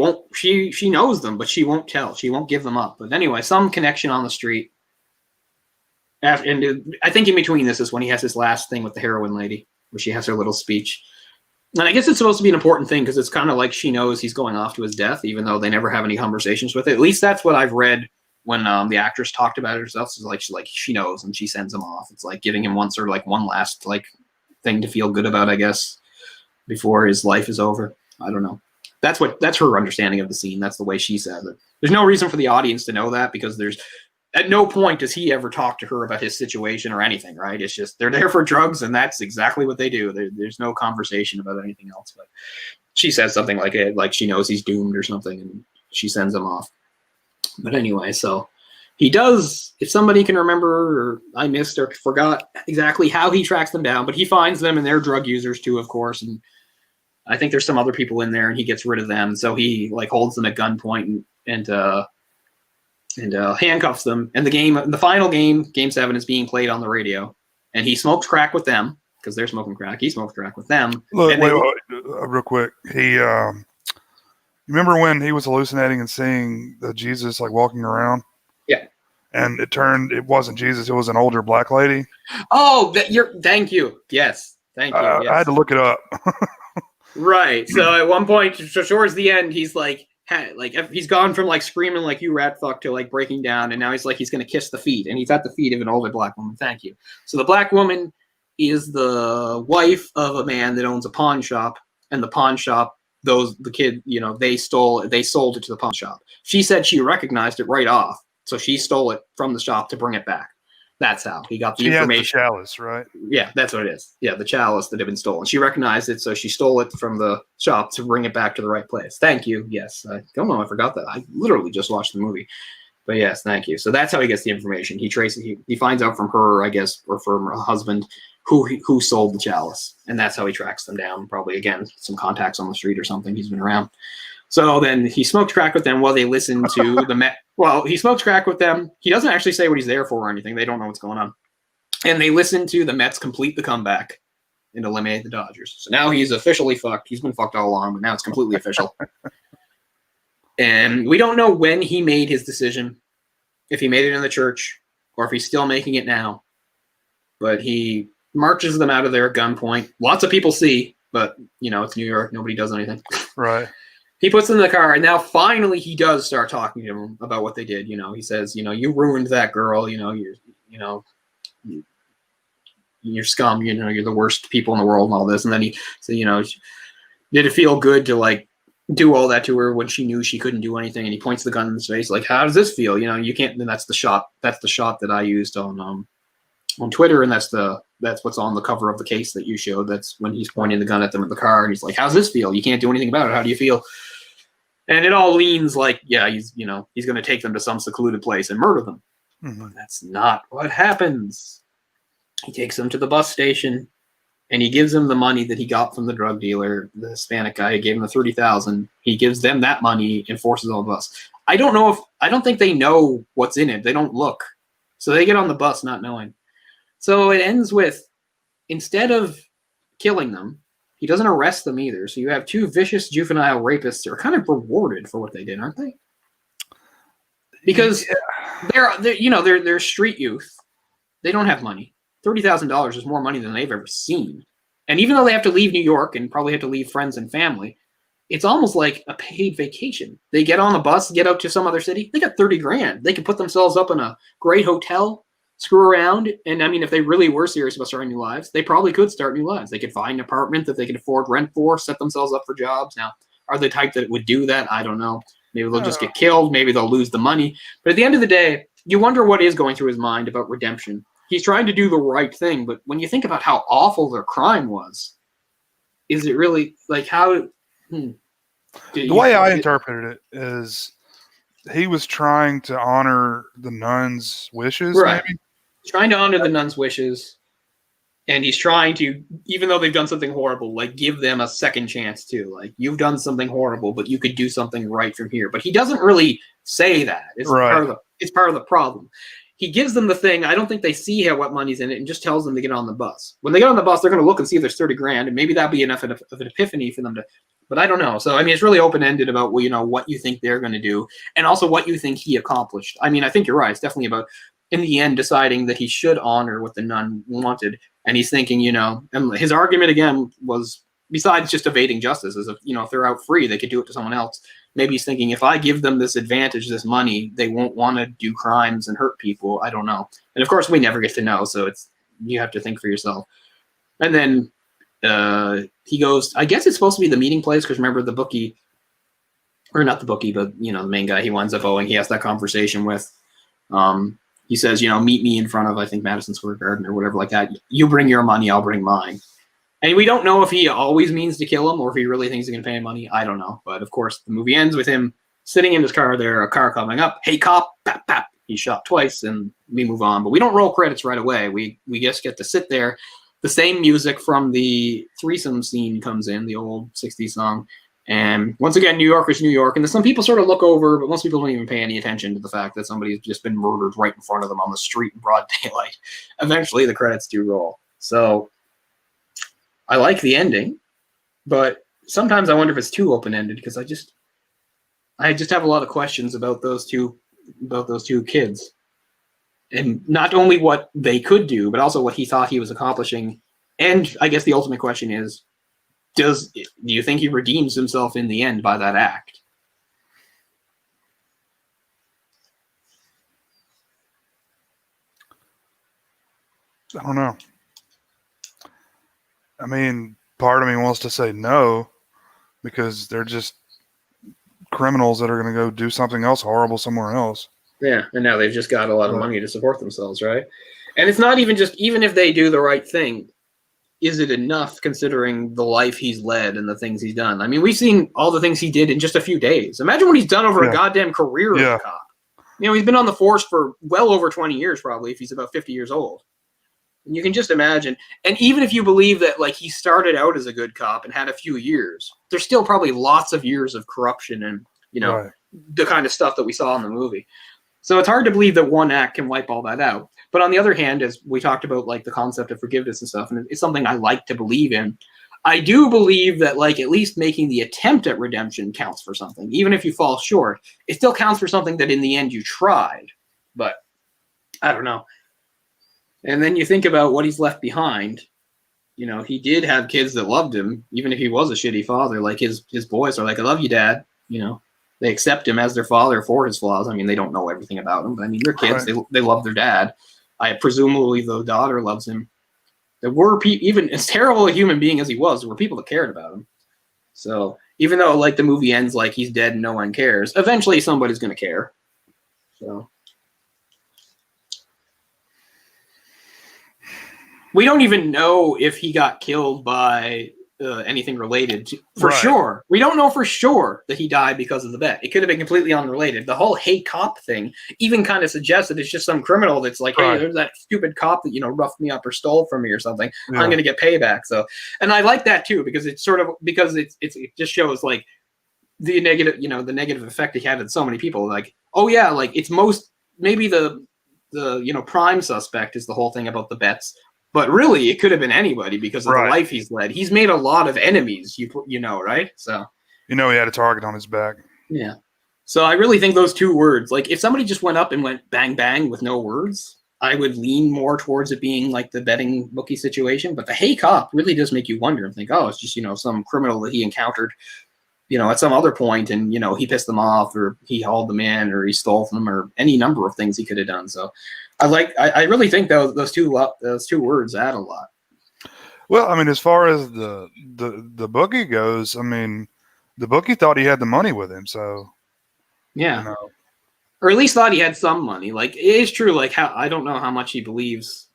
knows them, but she won't tell. She won't give them up. But anyway, some connection on the street. And I think in between this is when he has his last thing with the heroin lady, where she has her little speech. And I guess it's supposed to be an important thing because it's kind of like she knows he's going off to his death, even though they never have any conversations with it. At least that's what I've read when the actress talked about it herself. So she knows and she sends him off. It's like giving him one last like thing to feel good about, I guess, before his life is over. I don't know. That's her understanding of the scene. That's the way she says it. There's no reason for the audience to know that because at no point does he ever talk to her about his situation or anything, right? It's just they're there for drugs and that's exactly what they do. There's no conversation about anything else. But she says something like it, like she knows he's doomed or something, and she sends him off. But anyway, so he does, if somebody can remember, or I missed or forgot exactly how he tracks them down, but he finds them and they're drug users too, of course, and I think there's some other people in there, and he gets rid of them. So he like holds them at gunpoint and handcuffs them. And the final game, Game 7, is being played on the radio, and he smokes crack with them because they're smoking crack. He smokes crack with them. Look, wait, real quick. He, remember when he was hallucinating and seeing the Jesus like walking around? Yeah. And it wasn't Jesus. It was an older black lady. Oh, thank you. Yes. Thank you. Yes. I had to look it up. Right. So at one point, towards the end, he's like he's gone from like screaming like you rat fuck to like breaking down, and now he's like he's gonna kiss the feet, and he's at the feet of an older black woman. Thank you. So the black woman is the wife of a man that owns a pawn shop, and the pawn shop, the kid, you know, they sold it to the pawn shop. She said she recognized it right off, so she stole it from the shop to bring it back. That's how he got the information. She had the chalice, right? Yeah, that's what it is. Yeah, the chalice that had been stolen. She recognized it, so she stole it from the shop to bring it back to the right place. Thank you. Yes, I don't know. I forgot that. I literally just watched the movie. But yes, thank you. So that's how he gets the information. He finds out from her, I guess, or from her husband, who sold the chalice, and that's how he tracks them down. Probably again some contacts on the street or something. He's been around. So then he smokes crack with them while they listen to the Met. Well, he smokes crack with them. He doesn't actually say what he's there for or anything. They don't know what's going on. And they listen to the Mets complete the comeback and eliminate the Dodgers. So now he's officially fucked. He's been fucked all along, but now it's completely official. And we don't know when he made his decision, if he made it in the church or if he's still making it now. But he marches them out of there at gunpoint. Lots of people see, but, you know, it's New York. Nobody does anything. Right. He puts them in the car, and now finally he does start talking to them about what they did. You know, he says, you know, you ruined that girl. You know, you're scum. You know, you're the worst people in the world and all this. And then he said, you know, did it feel good to like do all that to her when she knew she couldn't do anything? And he points the gun in his face, like, how does this feel? You know, you can't. And that's the shot. That's the shot that I used on Twitter, and that's what's on the cover of the case that you showed. That's when he's pointing the gun at them in the car, and he's like, how's this feel? You can't do anything about it. How do you feel? And it all leans like, yeah, he's going to take them to some secluded place and murder them. Mm-hmm. But that's not what happens. He takes them to the bus station, and he gives them the money that he got from the drug dealer, the Hispanic guy. He gave him the $30,000. He gives them that money and forces on the bus. I don't think they know what's in it. They don't look. So they get on the bus not knowing. So it ends with, instead of killing them, he doesn't arrest them either. So you have two vicious juvenile rapists that are kind of rewarded for what they did, aren't they? Because they're street youth. They don't have money. $30,000 is more money than they've ever seen. And even though they have to leave New York and probably have to leave friends and family, it's almost like a paid vacation. They get on the bus, get out to some other city. They got 30 grand. They could put themselves up in a great hotel, screw around. And I mean, if they really were serious about starting new lives, they probably could start new lives. They could find an apartment that they could afford rent for, set themselves up for jobs. Now, are they the type that would do that? I don't know. Maybe they'll just get killed. Maybe they'll lose the money. But at the end of the day, you wonder what is going through his mind about redemption. He's trying to do the right thing, but when you think about how awful their crime was, is it really like how? The way I interpreted it is he was trying to honor the nuns' wishes, right? Maybe? Trying to honor the nuns' wishes, and he's trying to, even though they've done something horrible, like give them a second chance too. Like, you've done something horrible, but you could do something right from here. But he doesn't really say that. It's right. It's part of the problem. He gives them the thing. I don't think they see what money's in it, and just tells them to get on the bus. When they get on the bus, they're going to look and see if there's 30 grand, and maybe that'd be enough of an epiphany for them to. But I don't know. So I mean, it's really open ended about what you think they're going to do, and also what you think he accomplished. I mean, I think you're right. It's definitely about, in the end, deciding that he should honor what the nun wanted, and he's thinking, and his argument again was, besides just evading justice, is if they're out free, they could do it to someone else. Maybe he's thinking, if I give them this advantage, this money, they won't want to do crimes and hurt people. I don't know. And of course, we never get to know. So you have to think for yourself. And then he goes, I guess it's supposed to be the meeting place, because remember the bookie, or not the bookie, but the main guy he winds up owing, he has that conversation with. He says, meet me in front of, I think, Madison Square Garden or whatever like that. You bring your money, I'll bring mine. And we don't know if he always means to kill him or if he really thinks he's going to pay him money. I don't know. But of course, the movie ends with him sitting in his car there, a car coming up. Hey, cop, pap, pap. He's shot twice, and we move on. But we don't roll credits right away. We just get to sit there. The same music from the threesome scene comes in, the old 60s song. And once again, New York is New York. And some people sort of look over, but most people don't even pay any attention to the fact that somebody's just been murdered right in front of them on the street in broad daylight. Eventually, the credits do roll. So I like the ending, but sometimes I wonder if it's too open-ended, because I just have a lot of questions about those two kids, and not only what they could do, but also what he thought he was accomplishing. And I guess the ultimate question is, do you think he redeems himself in the end by that act? I don't know. I mean, part of me wants to say no, because they're just criminals that are going to go do something else horrible somewhere else. Yeah, and now they've just got a lot of money to support themselves, right? And it's not even if they do the right thing, is it enough considering the life he's led and the things he's done? I mean, we've seen all the things he did in just a few days. Imagine what he's done over a goddamn career as a cop. He's been on the force for well over 20 years, probably, if he's about 50 years old. And you can just imagine. And even if you believe that, like, he started out as a good cop and had a few years, there's still probably lots of years of corruption and, the kind of stuff that we saw in the movie. So it's hard to believe that one act can wipe all that out. But on the other hand, as we talked about, like, the concept of forgiveness and stuff, and it's something I like to believe in, I do believe that, like, at least making the attempt at redemption counts for something. Even if you fall short, it still counts for something that in the end you tried. But I don't know. And then you think about what he's left behind. He did have kids that loved him, even if he was a shitty father. Like, his boys are like, I love you, Dad. They accept him as their father for his flaws. I mean, they don't know everything about him, but I mean, they're kids. Right. They love their dad. Presumably the daughter loves him. There were even as terrible a human being as he was, there were people that cared about him. So even though, like, the movie ends like he's dead and no one cares, eventually somebody's going to care. So we don't even know if he got killed by anything related to, for sure. We don't know for sure that he died because of the bet. It could have been completely unrelated. The whole hey cop thing even kind of suggests that it's just some criminal that's like, hey, there's that stupid cop that, roughed me up or stole from me or something. Yeah. I'm going to get payback. So, and I like that too, because it's sort of, because it just shows, like, the negative, the negative effect he had on so many people. Like, oh yeah, like, it's maybe the the prime suspect is the whole thing about the bets. But really, it could have been anybody because of the life he's led. He's made a lot of enemies, right? So he had a target on his back. Yeah. So I really think those two words, like if somebody just went up and went bang bang with no words, I would lean more towards it being like the betting bookie situation. But the hey cop really does make you wonder and think, oh, it's just some criminal that he encountered, at some other point, and he pissed them off, or he hauled them in, or he stole from them, or any number of things he could have done. So I really think those two words add a lot. Well, I mean, as far as the bookie goes, I mean, the bookie thought he had the money with him, so yeah, or at least thought he had some money. Like it is true. Like I don't know how much he believes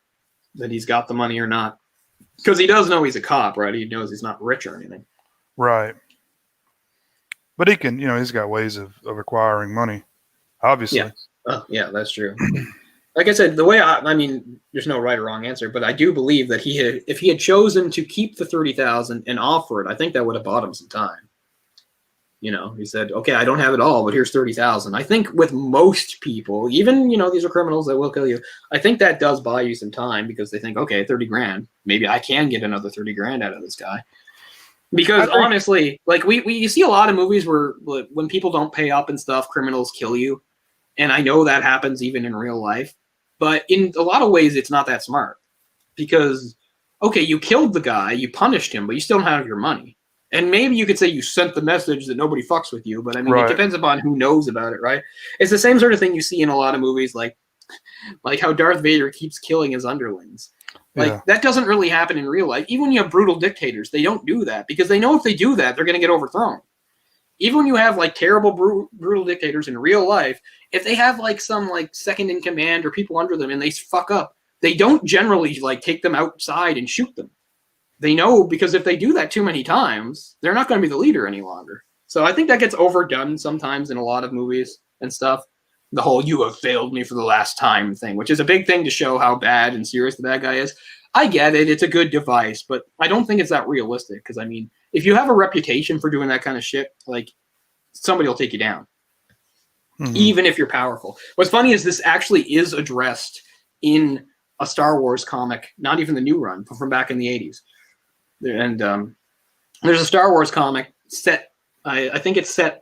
that he's got the money or not, because he does know he's a cop, right? He knows he's not rich or anything, right? But he can, he's got ways of acquiring money, obviously. Yeah, yeah, that's true. Like I said, the way I mean, there's no right or wrong answer, but I do believe that if he had chosen to keep the 30,000 and offer it, I think that would have bought him some time. He said, okay, I don't have it all, but here's 30,000. I think with most people, even, these are criminals that will kill you. I think that does buy you some time because they think, okay, 30 grand, maybe I can get another 30 grand out of this guy. Because honestly, like you see a lot of movies where when people don't pay up and stuff, criminals kill you. And I know that happens even in real life. But in a lot of ways, it's not that smart. Because, okay, you killed the guy, you punished him, but you still don't have your money. And maybe you could say you sent the message that nobody fucks with you. But I mean, It depends upon who knows about it, right? It's the same sort of thing you see in a lot of movies, like how Darth Vader keeps killing his underlings. That doesn't really happen in real life. Even when you have brutal dictators, they don't do that because they know if they do that, they're going to get overthrown. Even when you have terrible brutal dictators in real life, if they have some second in command or people under them and they fuck up, they don't generally take them outside and shoot them. They know because if they do that too many times, they're not going to be the leader any longer. So I think that gets overdone sometimes in a lot of movies and stuff. The whole "you have failed me for the last time" thing, which is a big thing to show how bad and serious the bad guy is. I get it. It's a good device, but I don't think it's that realistic because, I mean, if you have a reputation for doing that kind of shit, somebody will take you down, even if you're powerful. What's funny is this actually is addressed in a Star Wars comic, not even the new run, but from back in the 80s. And there's a Star Wars comic set, I think it's set,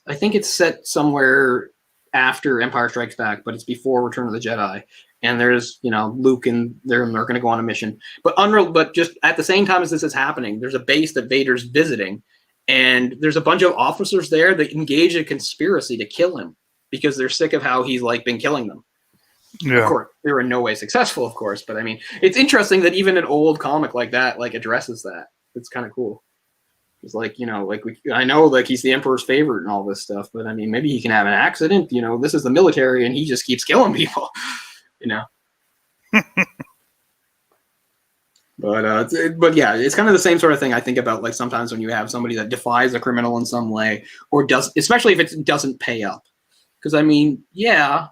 I think it's set somewhere after Empire Strikes Back, but it's before Return of the Jedi. And there's, Luke and they're going to go on a mission. But just at the same time as this is happening, there's a base that Vader's visiting. And there's a bunch of officers there that engage in a conspiracy to kill him because they're sick of how he's been killing them. Yeah. Of course, they were in no way successful, of course. But I mean, it's interesting that even an old comic like that, addresses that. It's kind of cool. It's I know he's the Emperor's favorite and all this stuff, but I mean, maybe he can have an accident. This is the military, and he just keeps killing people. But yeah, it's kind of the same sort of thing I think about. Sometimes when you have somebody that defies a criminal in some way, or does, especially if it doesn't pay up, because I mean, yeah,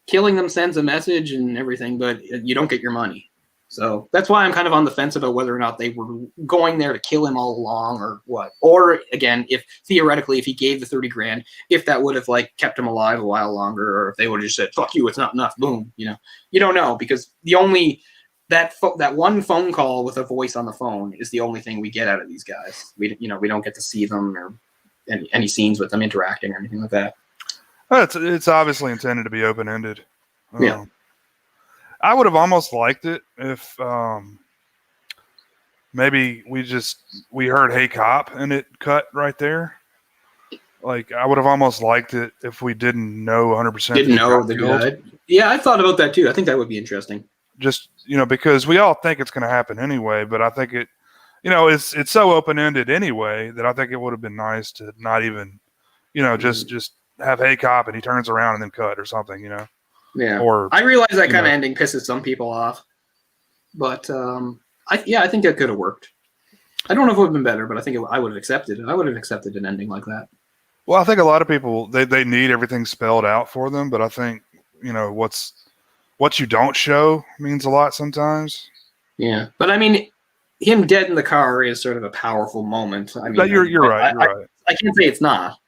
killing them sends a message and everything, but you don't get your money. So that's why I'm kind of on the fence about whether or not they were going there to kill him all along or what. Or again, if theoretically, if he gave the 30 grand, if that would have kept him alive a while longer, or if they would have just said, fuck you, it's not enough, boom, you don't know, because that one phone call with a voice on the phone is the only thing we get out of these guys. We don't get to see them or any scenes with them interacting or anything like that. It's obviously intended to be open-ended. Yeah. I would have almost liked it if maybe we heard "Hey Cop" and it cut right there. I would have almost liked it if we didn't know 100%. Didn't know the guy. Yeah, I thought about that too. I think that would be interesting. Just because we all think it's going to happen anyway, but I think it, it's so open-ended anyway that I think it would have been nice to not even, just have "Hey Cop" and he turns around and then cut or something, Yeah, or I realize that kind of ending pisses some people off, but I think that could have worked. I don't know if it would have been better, but I think I would have accepted it. I would have accepted an ending like that. Well, I think a lot of people they need everything spelled out for them, but I think what you don't show means a lot sometimes. Yeah, but I mean, him dead in the car is sort of a powerful moment. I mean, you're right. You're right. I can't say it's not.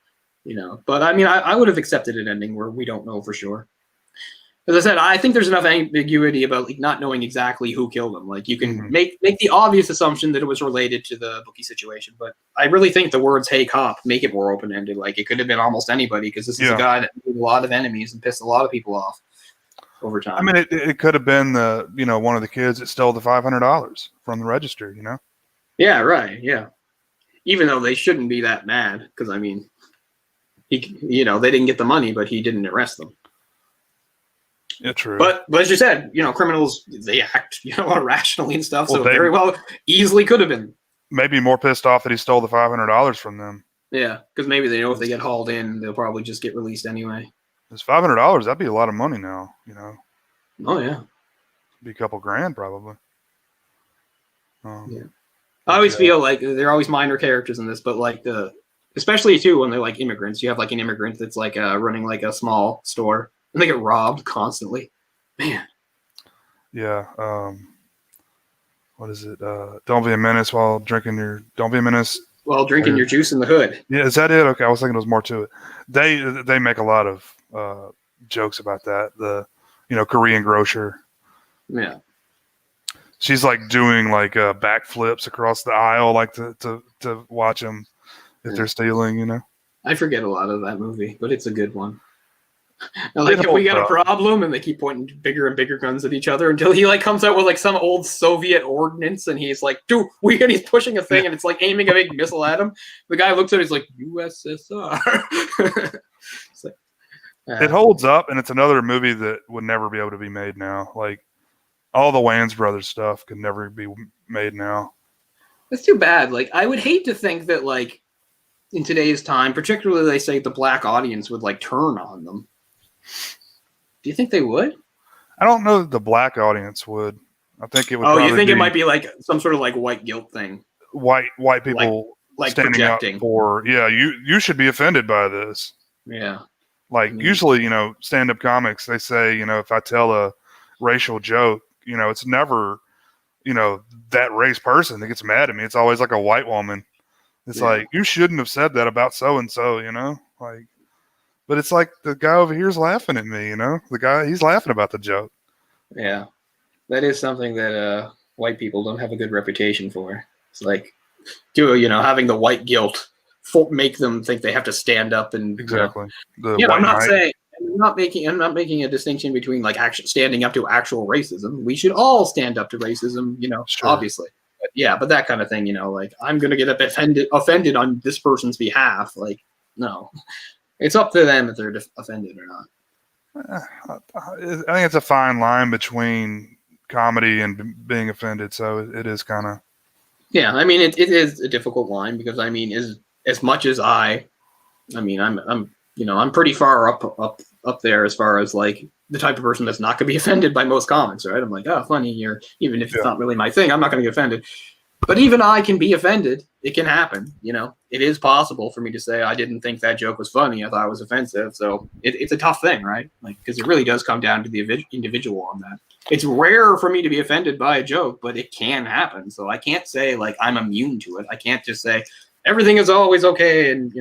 But I mean, I would have accepted an ending where we don't know for sure. As I said, I think there's enough ambiguity about like not knowing exactly who killed him. Like you can make the obvious assumption that it was related to the bookie situation, but I really think the words "Hey cop" make it more open ended. Like it could have been almost anybody because this is a guy that made a lot of enemies and pissed a lot of people off over time. I mean, it could have been one of the kids that stole the $500 from the register. Yeah, right. Yeah, even though they shouldn't be that mad because I mean, they didn't get the money, but he didn't arrest them. Yeah, true. But as you said, criminals, they act, irrationally and stuff. So very well, easily could have been. Maybe more pissed off that he stole the $500 from them. Yeah, because maybe they know if they get hauled in, they'll probably just get released anyway. It's $500. That'd be a lot of money now, Oh, yeah. Be a couple grand probably. Yeah. I always feel like they're always minor characters in this, but like especially too when they're like immigrants. You have like an immigrant that's like running like a small store. And they get robbed constantly. Man. Yeah. What is it? Don't be a menace while drinking your. Don't be a menace while drinking your juice in the hood. Yeah, is that it? Okay, I was thinking there was more to it. They make a lot of jokes about that. The Korean grocer. Yeah. She's like doing like backflips across the aisle, like to watch them if they're stealing. I forget a lot of that movie, but it's a good one. Like if we got a problem and they keep pointing bigger and bigger guns at each other until he like comes out with like some old Soviet ordnance and he's like, dude, and he's pushing a thing and it's like aiming a big missile at him. The guy looks at it, he's like, USSR. It's like, it holds up, and it's another movie that would never be able to be made now. Like all the Wayans brothers stuff could never be made now. It's too bad. Like I would hate to think that like in today's time, particularly they say the black audience would like turn on them. Do you think they would? I don't know that the black audience would. I think it would. Oh, you think it might be like some sort of like white guilt thing? White people like standing projecting. up for you should be offended by this. Yeah. Like usually, stand-up comics, they say, if I tell a racial joke, it's never, that race person that gets mad at me. It's always like a white woman. It's like, you shouldn't have said that about so-and-so, like, but it's like the guy over here is laughing at me, the guy, he's laughing about the joke. Yeah. That is something that white people don't have a good reputation for. It's like, having the white guilt make them think they have to stand up and exactly. I'm not making a distinction between like standing up to actual racism. We should all stand up to racism, sure. Obviously. But that kind of thing, like I'm gonna get offended on this person's behalf. Like, no, it's up to them if they're offended or not. I think it's a fine line between comedy and being offended. So it is kind of. Yeah, I mean, it is a difficult line because I mean, as much as I'm pretty far up there as far as like the type of person that's not going to be offended by most comics, right? I'm like, oh, funny, even if it's not really my thing, I'm not going to get offended. But even I can be offended. It can happen, It is possible for me to say I didn't think that joke was funny. I thought it was offensive. So it's a tough thing, right? Like because it really does come down to the individual on that. It's rare for me to be offended by a joke, but it can happen. So I can't say like I'm immune to it. I can't just say everything is always okay, and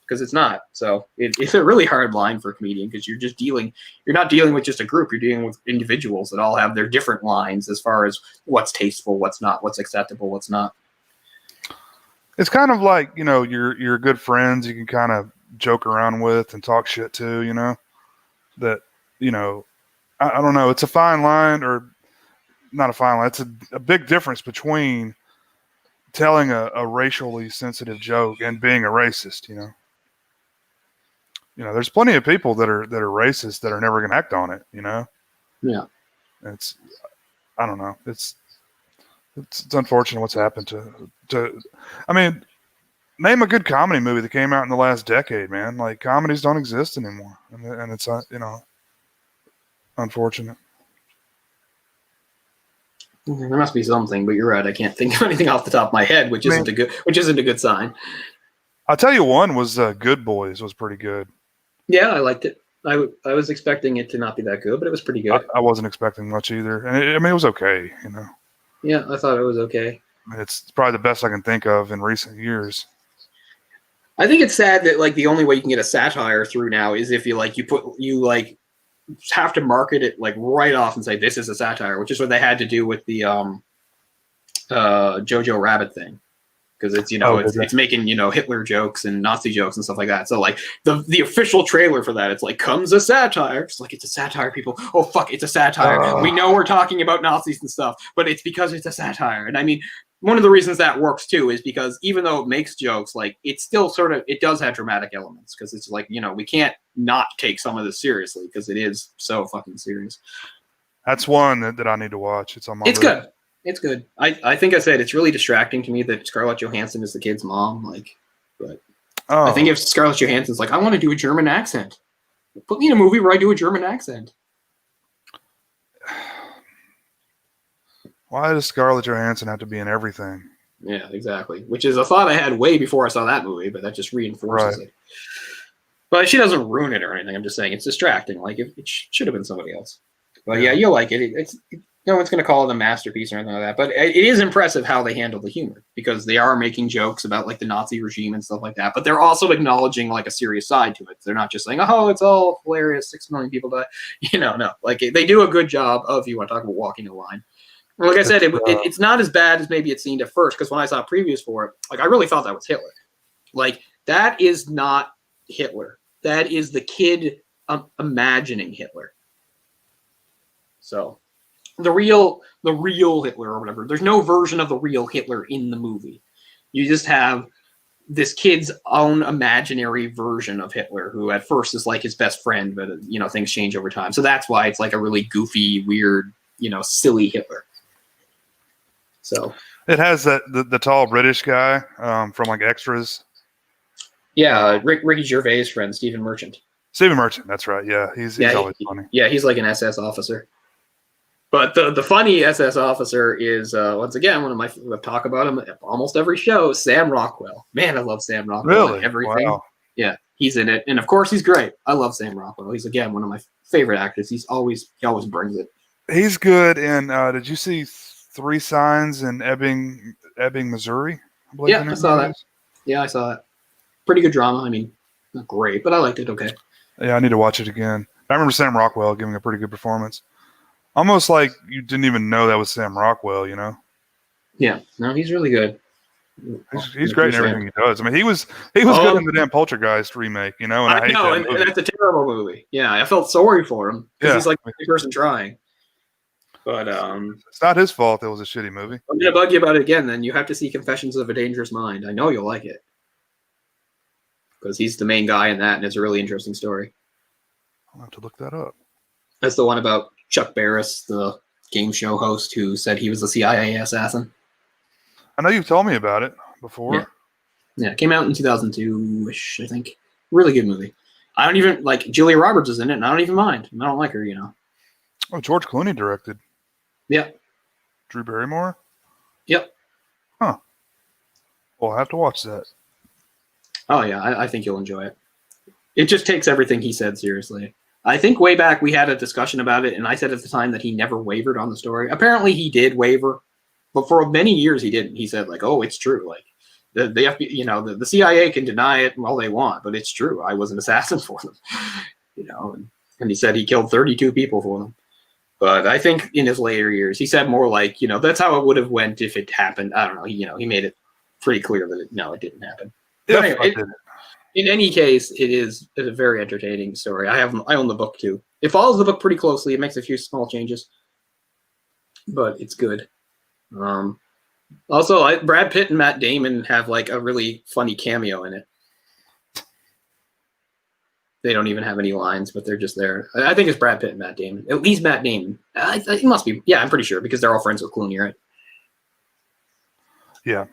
because it's not. So it's a really hard line for a comedian because you're not dealing with just a group. You're dealing with individuals that all have their different lines as far as what's tasteful, what's not, what's acceptable, what's not. It's kind of like, your good friends you can kind of joke around with and talk shit to, that, I don't know. It's a fine line, or not a fine line. It's a big difference between telling a racially sensitive joke and being a racist, there's plenty of people that are racist that are never going to act on it, Yeah. I don't know. It's unfortunate what's happened to, I mean, name a good comedy movie that came out in the last decade, man. Like comedies don't exist anymore. And it's, unfortunate. There must be something, but you're right. I can't think of anything off the top of my head, which isn't a good sign. I'll tell you one was Good Boys was pretty good. Yeah, I liked it. I was expecting it to not be that good, but it was pretty good. I wasn't expecting much either. And it was okay, Yeah, I thought it was okay. It's probably the best I can think of in recent years. I think it's sad that like the only way you can get a satire through now is if you have to market it like right off and say this is a satire, which is what they had to do with the Jojo Rabbit thing. Because it's it's making Hitler jokes and Nazi jokes and stuff like that. So like the official trailer for that, it's like comes a satire. It's like it's a satire, people. Oh fuck, it's a satire. We know we're talking about Nazis and stuff, but it's because it's a satire. And I mean, one of the reasons that works too is because even though it makes jokes, like it's still it does have dramatic elements because it's like we can't not take some of this seriously because it is so fucking serious. That's one that I need to watch. It's on my list. Good. It's good. I think I said it's really distracting to me that Scarlett Johansson is the kid's mom. I think if Scarlett Johansson's like, I want to do a German accent, put me in a movie where I do a German accent. Why does Scarlett Johansson have to be in everything? Yeah, exactly. Which is a thought I had way before I saw that movie, but that just reinforces it. But she doesn't ruin it or anything. I'm just saying it's distracting. Like it should have been somebody else. But yeah, you'll like it. No one's going to call it a masterpiece or anything like that, but it is impressive how they handle the humor because they are making jokes about like the Nazi regime and stuff like that, but they're also acknowledging like a serious side to it. They're not just saying, "Oh, it's all hilarious. 6 million people die." No. Like they do a good job of. You want to talk about walking the line? Like I said, it's not as bad as maybe it seemed at first because when I saw previews for it, like I really thought that was Hitler. Like that is not Hitler. That is the kid imagining Hitler. So. The real Hitler or whatever. There's no version of the real Hitler in the movie. You just have this kid's own imaginary version of Hitler, who at first is like his best friend, but things change over time. So that's why it's like a really goofy, weird, silly Hitler. So it has the tall British guy from like Extras. Yeah, Ricky Gervais' friend, Stephen Merchant. Stephen Merchant, that's right. Yeah, he's always funny. Yeah, he's like an SS officer. But the funny SS officer is, once again, I talk about him almost every show, Sam Rockwell. Man, I love Sam Rockwell. Really? Everything. Wow. Yeah, he's in it. And of course, he's great. I love Sam Rockwell. He's, again, one of my favorite actors. He always brings it. He's good in, did you see 3 Signs in Ebbing, Missouri? I saw that. Yeah, I saw it. Pretty good drama. I mean, not great, but I liked it okay. Yeah, I need to watch it again. I remember Sam Rockwell giving a pretty good performance. Almost like you didn't even know that was Sam Rockwell, Yeah, no, he's really good. He's great in everything he does. I mean, he was good in the damn Poltergeist remake, and I hate that movie. And that's a terrible movie. Yeah, I felt sorry for him because he's like the person trying. But it's not his fault. It was a shitty movie. I'm gonna bug you about it again. Then you have to see Confessions of a Dangerous Mind. I know you'll like it because he's the main guy in that, and it's a really interesting story. I'll have to look that up. That's the one about Chuck Barris, the game show host who said he was a CIA assassin. I know you've told me about it before. Yeah, it came out in 2002-ish, I think. Really good movie. I don't even, like, Julia Roberts is in it, and I don't even mind. I don't like her, Oh, George Clooney directed. Yeah. Drew Barrymore? Yep. Huh. Well, I'll have to watch that. Oh, yeah, I think you'll enjoy it. It just takes everything he said seriously. I think way back we had a discussion about it, and I said at the time that he never wavered on the story. Apparently he did waver, but for many years he didn't. He said, like, oh, it's true. Like, the FBI, the CIA can deny it all they want, but it's true. I was an assassin for them, and he said he killed 32 people for them. But I think in his later years, he said more like, that's how it would have went if it happened. I don't know. He made it pretty clear that it didn't happen. Yeah, but anyway, in any case, it's a very entertaining story. I own the book too. It follows the book pretty closely. It makes a few small changes, but it's good. Also, Brad Pitt and Matt Damon have like a really funny cameo in it. They don't even have any lines, but they're just there. I think it's Brad Pitt and Matt Damon. At least Matt Damon. It must be. Yeah, I'm pretty sure because they're all friends with Clooney, right? Yeah.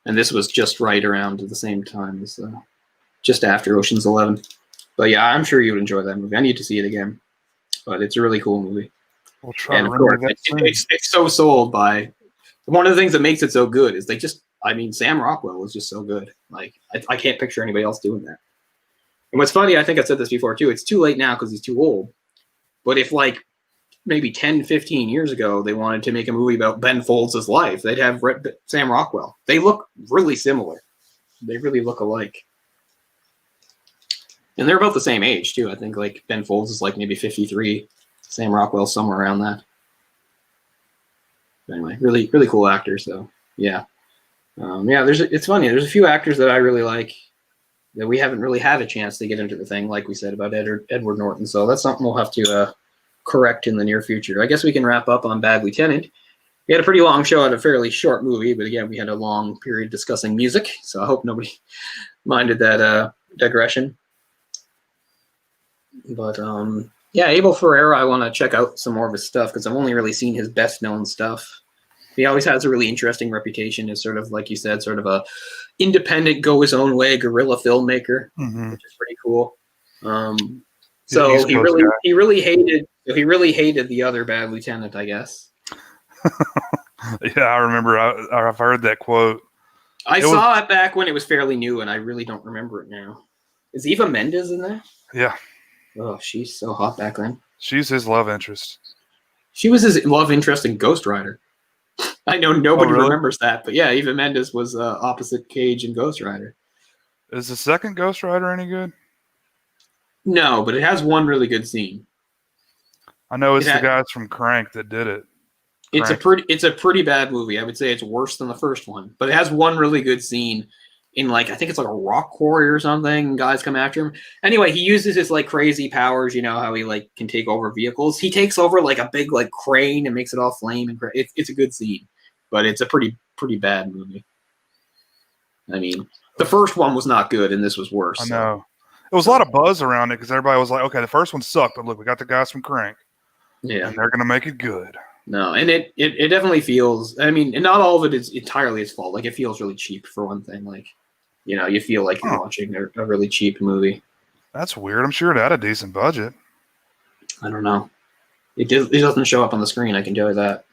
And this was just right around the same time as just after Ocean's 11. But yeah, I'm sure you would enjoy that movie. I need to see it again. But it's a really cool movie. We'll try and of course, it's so sold by... One of the things that makes it so good is Sam Rockwell is just so good. Like, I can't picture anybody else doing that. And what's funny, I think I said this before too, it's too late now because he's too old. But if like maybe 10, 15 years ago, they wanted to make a movie about Ben Folds' life, they'd have Sam Rockwell. They look really similar. They really look alike. And they're about the same age too. I think like Ben Folds is like maybe 53. Sam Rockwell somewhere around that. Anyway, really, really cool actor. So yeah. It's funny. There's a few actors that I really like that we haven't really had a chance to get into the thing, like we said about Edward Norton. So that's something we'll have to correct in the near future. I guess we can wrap up on Bad Lieutenant. We had a pretty long show at a fairly short movie, but again, we had a long period discussing music. So I hope nobody minded that digression. But Abel Ferrara, I want to check out some more of his stuff because I've only really seen his best known stuff. He always has a really interesting reputation as sort of, like you said, sort of a independent, go his own way guerrilla filmmaker, which is pretty cool. So he really hated the other Bad Lieutenant, I guess. Yeah, I remember. I've heard that quote. I saw it back when it was fairly new, and I really don't remember it now. Is Eva Mendes in there? Yeah. Oh, she's so hot back then. She's his love interest. She was his love interest in Ghost Rider. I know nobody remembers that, but yeah, Eva Mendes was opposite Cage in Ghost Rider. Is the second Ghost Rider any good? No, but it has one really good scene. I know it's the guys from Crank that did it. It's a pretty bad movie. I would say it's worse than the first one, but it has one really good scene in I think it's like a rock quarry or something. And guys come after him. Anyway, he uses his crazy powers. You know how he can take over vehicles. He takes over a big crane and makes it all flame and it's a good scene, but it's a pretty bad movie. I mean, the first one was not good, and this was worse. I know. It was a lot of buzz around it because everybody was like, "Okay, the first one sucked, but look, we got the guys from Crank, and they're gonna make it good." No, and it definitely feels. I mean, and not all of it is entirely his fault. It feels really cheap for one thing. You feel like you're watching a really cheap movie. That's weird. I'm sure it had a decent budget. I don't know. It doesn't show up on the screen, I can tell you that.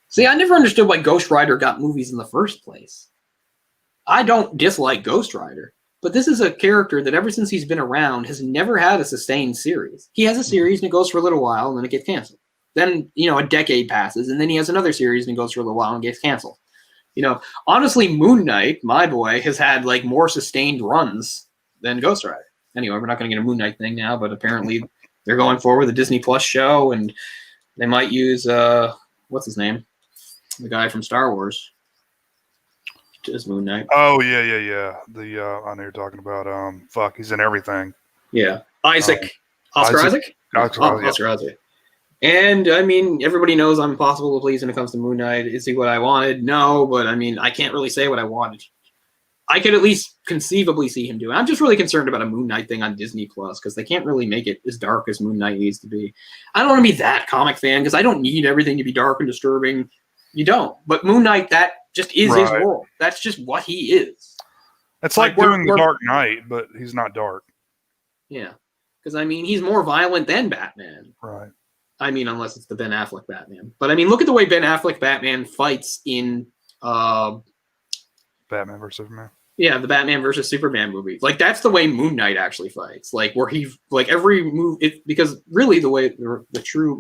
See, I never understood why Ghost Rider got movies in the first place. I don't dislike Ghost Rider, but this is a character that ever since he's been around has never had a sustained series. He has a series and it goes for a little while and then it gets canceled. Then, a decade passes and then he has another series and it goes for a little while and gets canceled. Honestly, Moon Knight, my boy, has had more sustained runs than Ghost Rider. Anyway, we're not going to get a Moon Knight thing now, but apparently they're going forward with a Disney Plus show, and they might use what's his name, the guy from Star Wars, as Moon Knight. Oh yeah. The I know you're talking about. He's in everything. Yeah, Oscar Isaac. Oscar Isaac. And, I mean, everybody knows I'm impossible to please when it comes to Moon Knight. Is he what I wanted? No, but, I mean, I can't really say what I wanted. I could at least conceivably see him do it. I'm just really concerned about a Moon Knight thing on Disney Plus because they can't really make it as dark as Moon Knight needs to be. I don't want to be that comic fan because I don't need everything to be dark and disturbing. You don't. But Moon Knight, that just is his world. That's just what he is. It's like doing The Dark Knight, but he's not dark. Yeah. Because, I mean, he's more violent than Batman. Right. I mean, unless it's the Ben Affleck Batman. But, I mean, look at the way Ben Affleck Batman fights in Batman vs. Superman. Yeah, the Batman versus Superman movie. That's the way Moon Knight actually fights. Where he, every move, because really the way, the true,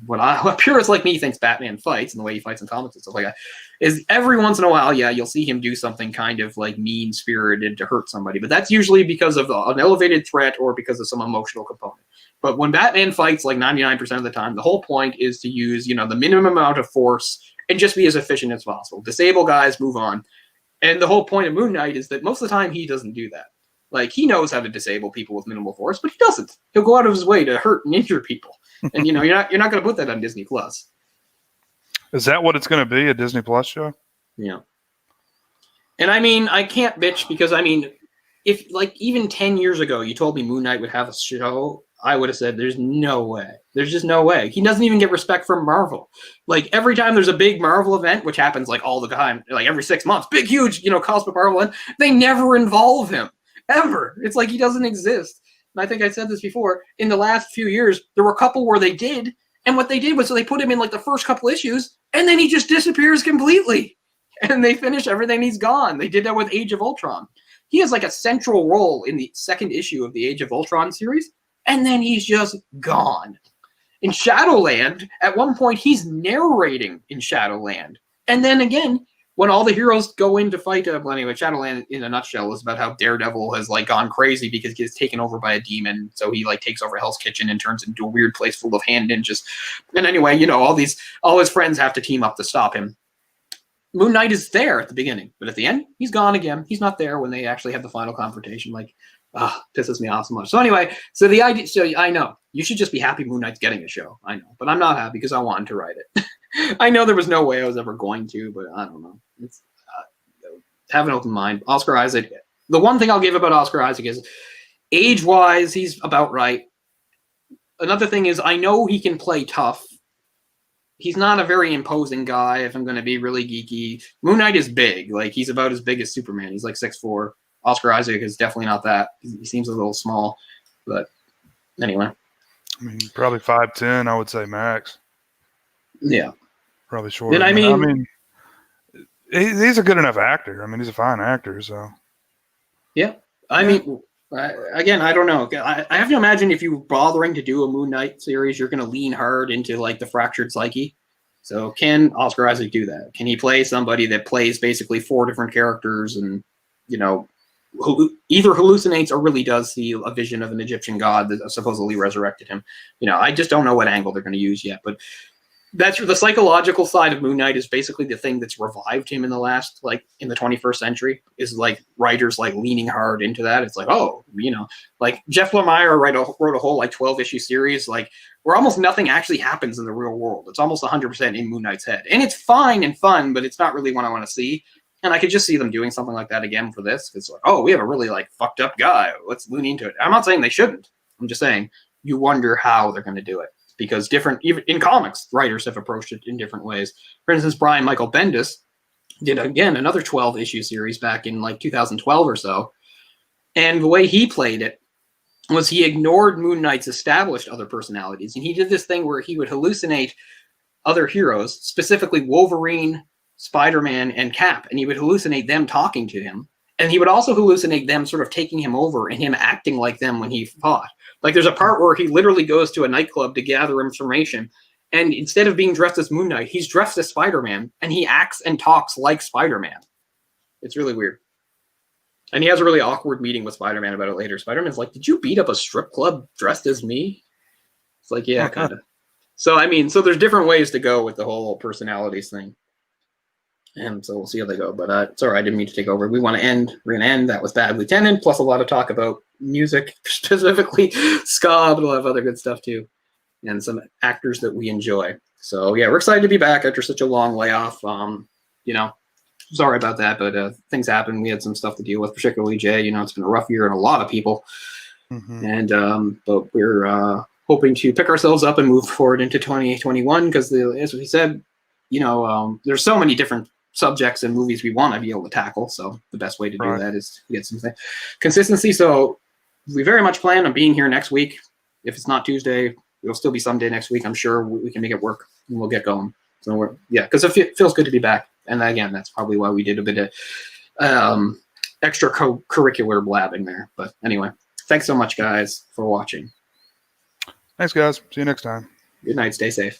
what purists like me thinks Batman fights and the way he fights in comics and stuff like that, is every once in a while, you'll see him do something kind of mean-spirited to hurt somebody. But that's usually because of an elevated threat or because of some emotional component. But when Batman fights 99% of the time, the whole point is to use, the minimum amount of force and just be as efficient as possible. Disable guys, move on. And the whole point of Moon Knight is that most of the time he doesn't do that. He knows how to disable people with minimal force, but he doesn't. He'll go out of his way to hurt and injure people. And you're not going to put that on Disney Plus. Is that what it's going to be, a Disney Plus show? Yeah. And I mean, I can't bitch because I mean, if even 10 years ago you told me Moon Knight would have a show, I would have said, there's no way. There's just no way. He doesn't even get respect from Marvel. Every time there's a big Marvel event, which happens all the time, every 6 months, big, huge, cosmic Marvel event, they never involve him. Ever. It's he doesn't exist. And I think I said this before. In the last few years, there were a couple where they did. And what they did was they put him in the first couple issues, and then he just disappears completely. And they finish everything, he's gone. They did that with Age of Ultron. He has a central role in the second issue of the Age of Ultron series. And then he's just gone. In Shadowland, at one point, he's narrating in Shadowland. And then again, when all the heroes go in to fight, well, anyway, Shadowland in a nutshell is about how Daredevil has like gone crazy because he gets taken over by a demon. So he like takes over Hell's Kitchen and turns into a weird place full of hand ninjas. And anyway, you know, all his friends have to team up to stop him. Moon Knight is there at the beginning, but at the end, he's gone again. He's not there when they actually have the final confrontation. Like, pisses me off so much. So anyway, so the idea, so I know you should just be happy Moon Knight's getting a show. I know, but I'm not happy because I wanted to write it. I know there was no way I was ever going to, but I don't know. It's have an open mind. Oscar Isaac. The one thing I'll give about Oscar Isaac is age-wise, he's about right. Another thing is I know he can play tough. He's not a very imposing guy, if I'm going to be really geeky. Moon Knight is big. Like, he's about as big as Superman. He's like 6'4". Oscar Isaac is definitely not that. He seems a little small. But anyway. I mean, probably 5'10", I would say max. Yeah. Probably shorter. And I mean, he's a good enough actor. I mean, he's a fine actor, so. Yeah. I mean, again, I don't know. I have to imagine if you're bothering to do a Moon Knight series, you're going to lean hard into, like, the fractured psyche. So can Oscar Isaac do that? Can he play somebody that plays basically 4 different characters and, you know, either hallucinates or really does see a vision of an Egyptian god that supposedly resurrected him? You know, I just don't know what angle they're going to use yet, but that's the psychological side of Moon Knight is basically the thing that's revived him in the last, like, in the 21st century is like writers like leaning hard into that. It's like, oh, you know, like Jeff Lemire wrote a whole like 12-issue series, like where almost nothing actually happens in the real world. It's almost 100% in Moon Knight's head, and it's fine and fun, but it's not really what I want to see. And I could just see them doing something like that again for this. It's like, oh, we have a really like fucked up guy. Let's lean into it. I'm not saying they shouldn't. I'm just saying you wonder how they're going to do it. Because even in comics, writers have approached it in different ways. For instance, Brian Michael Bendis did, again, another 12-issue series back in like 2012 or so. And the way he played it was he ignored Moon Knight's established other personalities. And he did this thing where he would hallucinate other heroes, specifically Wolverine, Spider-Man, and Cap. And he would hallucinate them talking to him. And he would also hallucinate them sort of taking him over and him acting like them when he fought. Like there's a part where he literally goes to a nightclub to gather information. And instead of being dressed as Moon Knight, he's dressed as Spider-Man. And he acts and talks like Spider-Man. It's really weird. And he has a really awkward meeting with Spider-Man about it later. Spider-Man's like, did you beat up a strip club dressed as me? It's like, yeah, kind of. So, I mean, so there's different ways to go with the whole personalities thing. And so we'll see how they go. But it's all right. I didn't mean to take over. We're going to end that with Bad Lieutenant, plus a lot of talk about music, specifically ska, but we'll have other good stuff too. And some actors that we enjoy. So, yeah, we're excited to be back after such a long layoff. You know, sorry about that, but things happen. We had some stuff to deal with, particularly Jay. You know, it's been a rough year and a lot of people. Mm-hmm. And but we're hoping to pick ourselves up and move forward into 2021 because, as we said, you know, there's so many different subjects and movies we want to be able to tackle. So the best way to do that is to get some consistency. So we very much plan on being here next week. If it's not Tuesday, it'll still be someday next week. I'm sure we can make it work and we'll get going. So because it feels good to be back. And again, that's probably why we did a bit of extra curricular blabbing there. But anyway, thanks so much, guys, for watching. Thanks, guys. See you next time. Good night. Stay safe.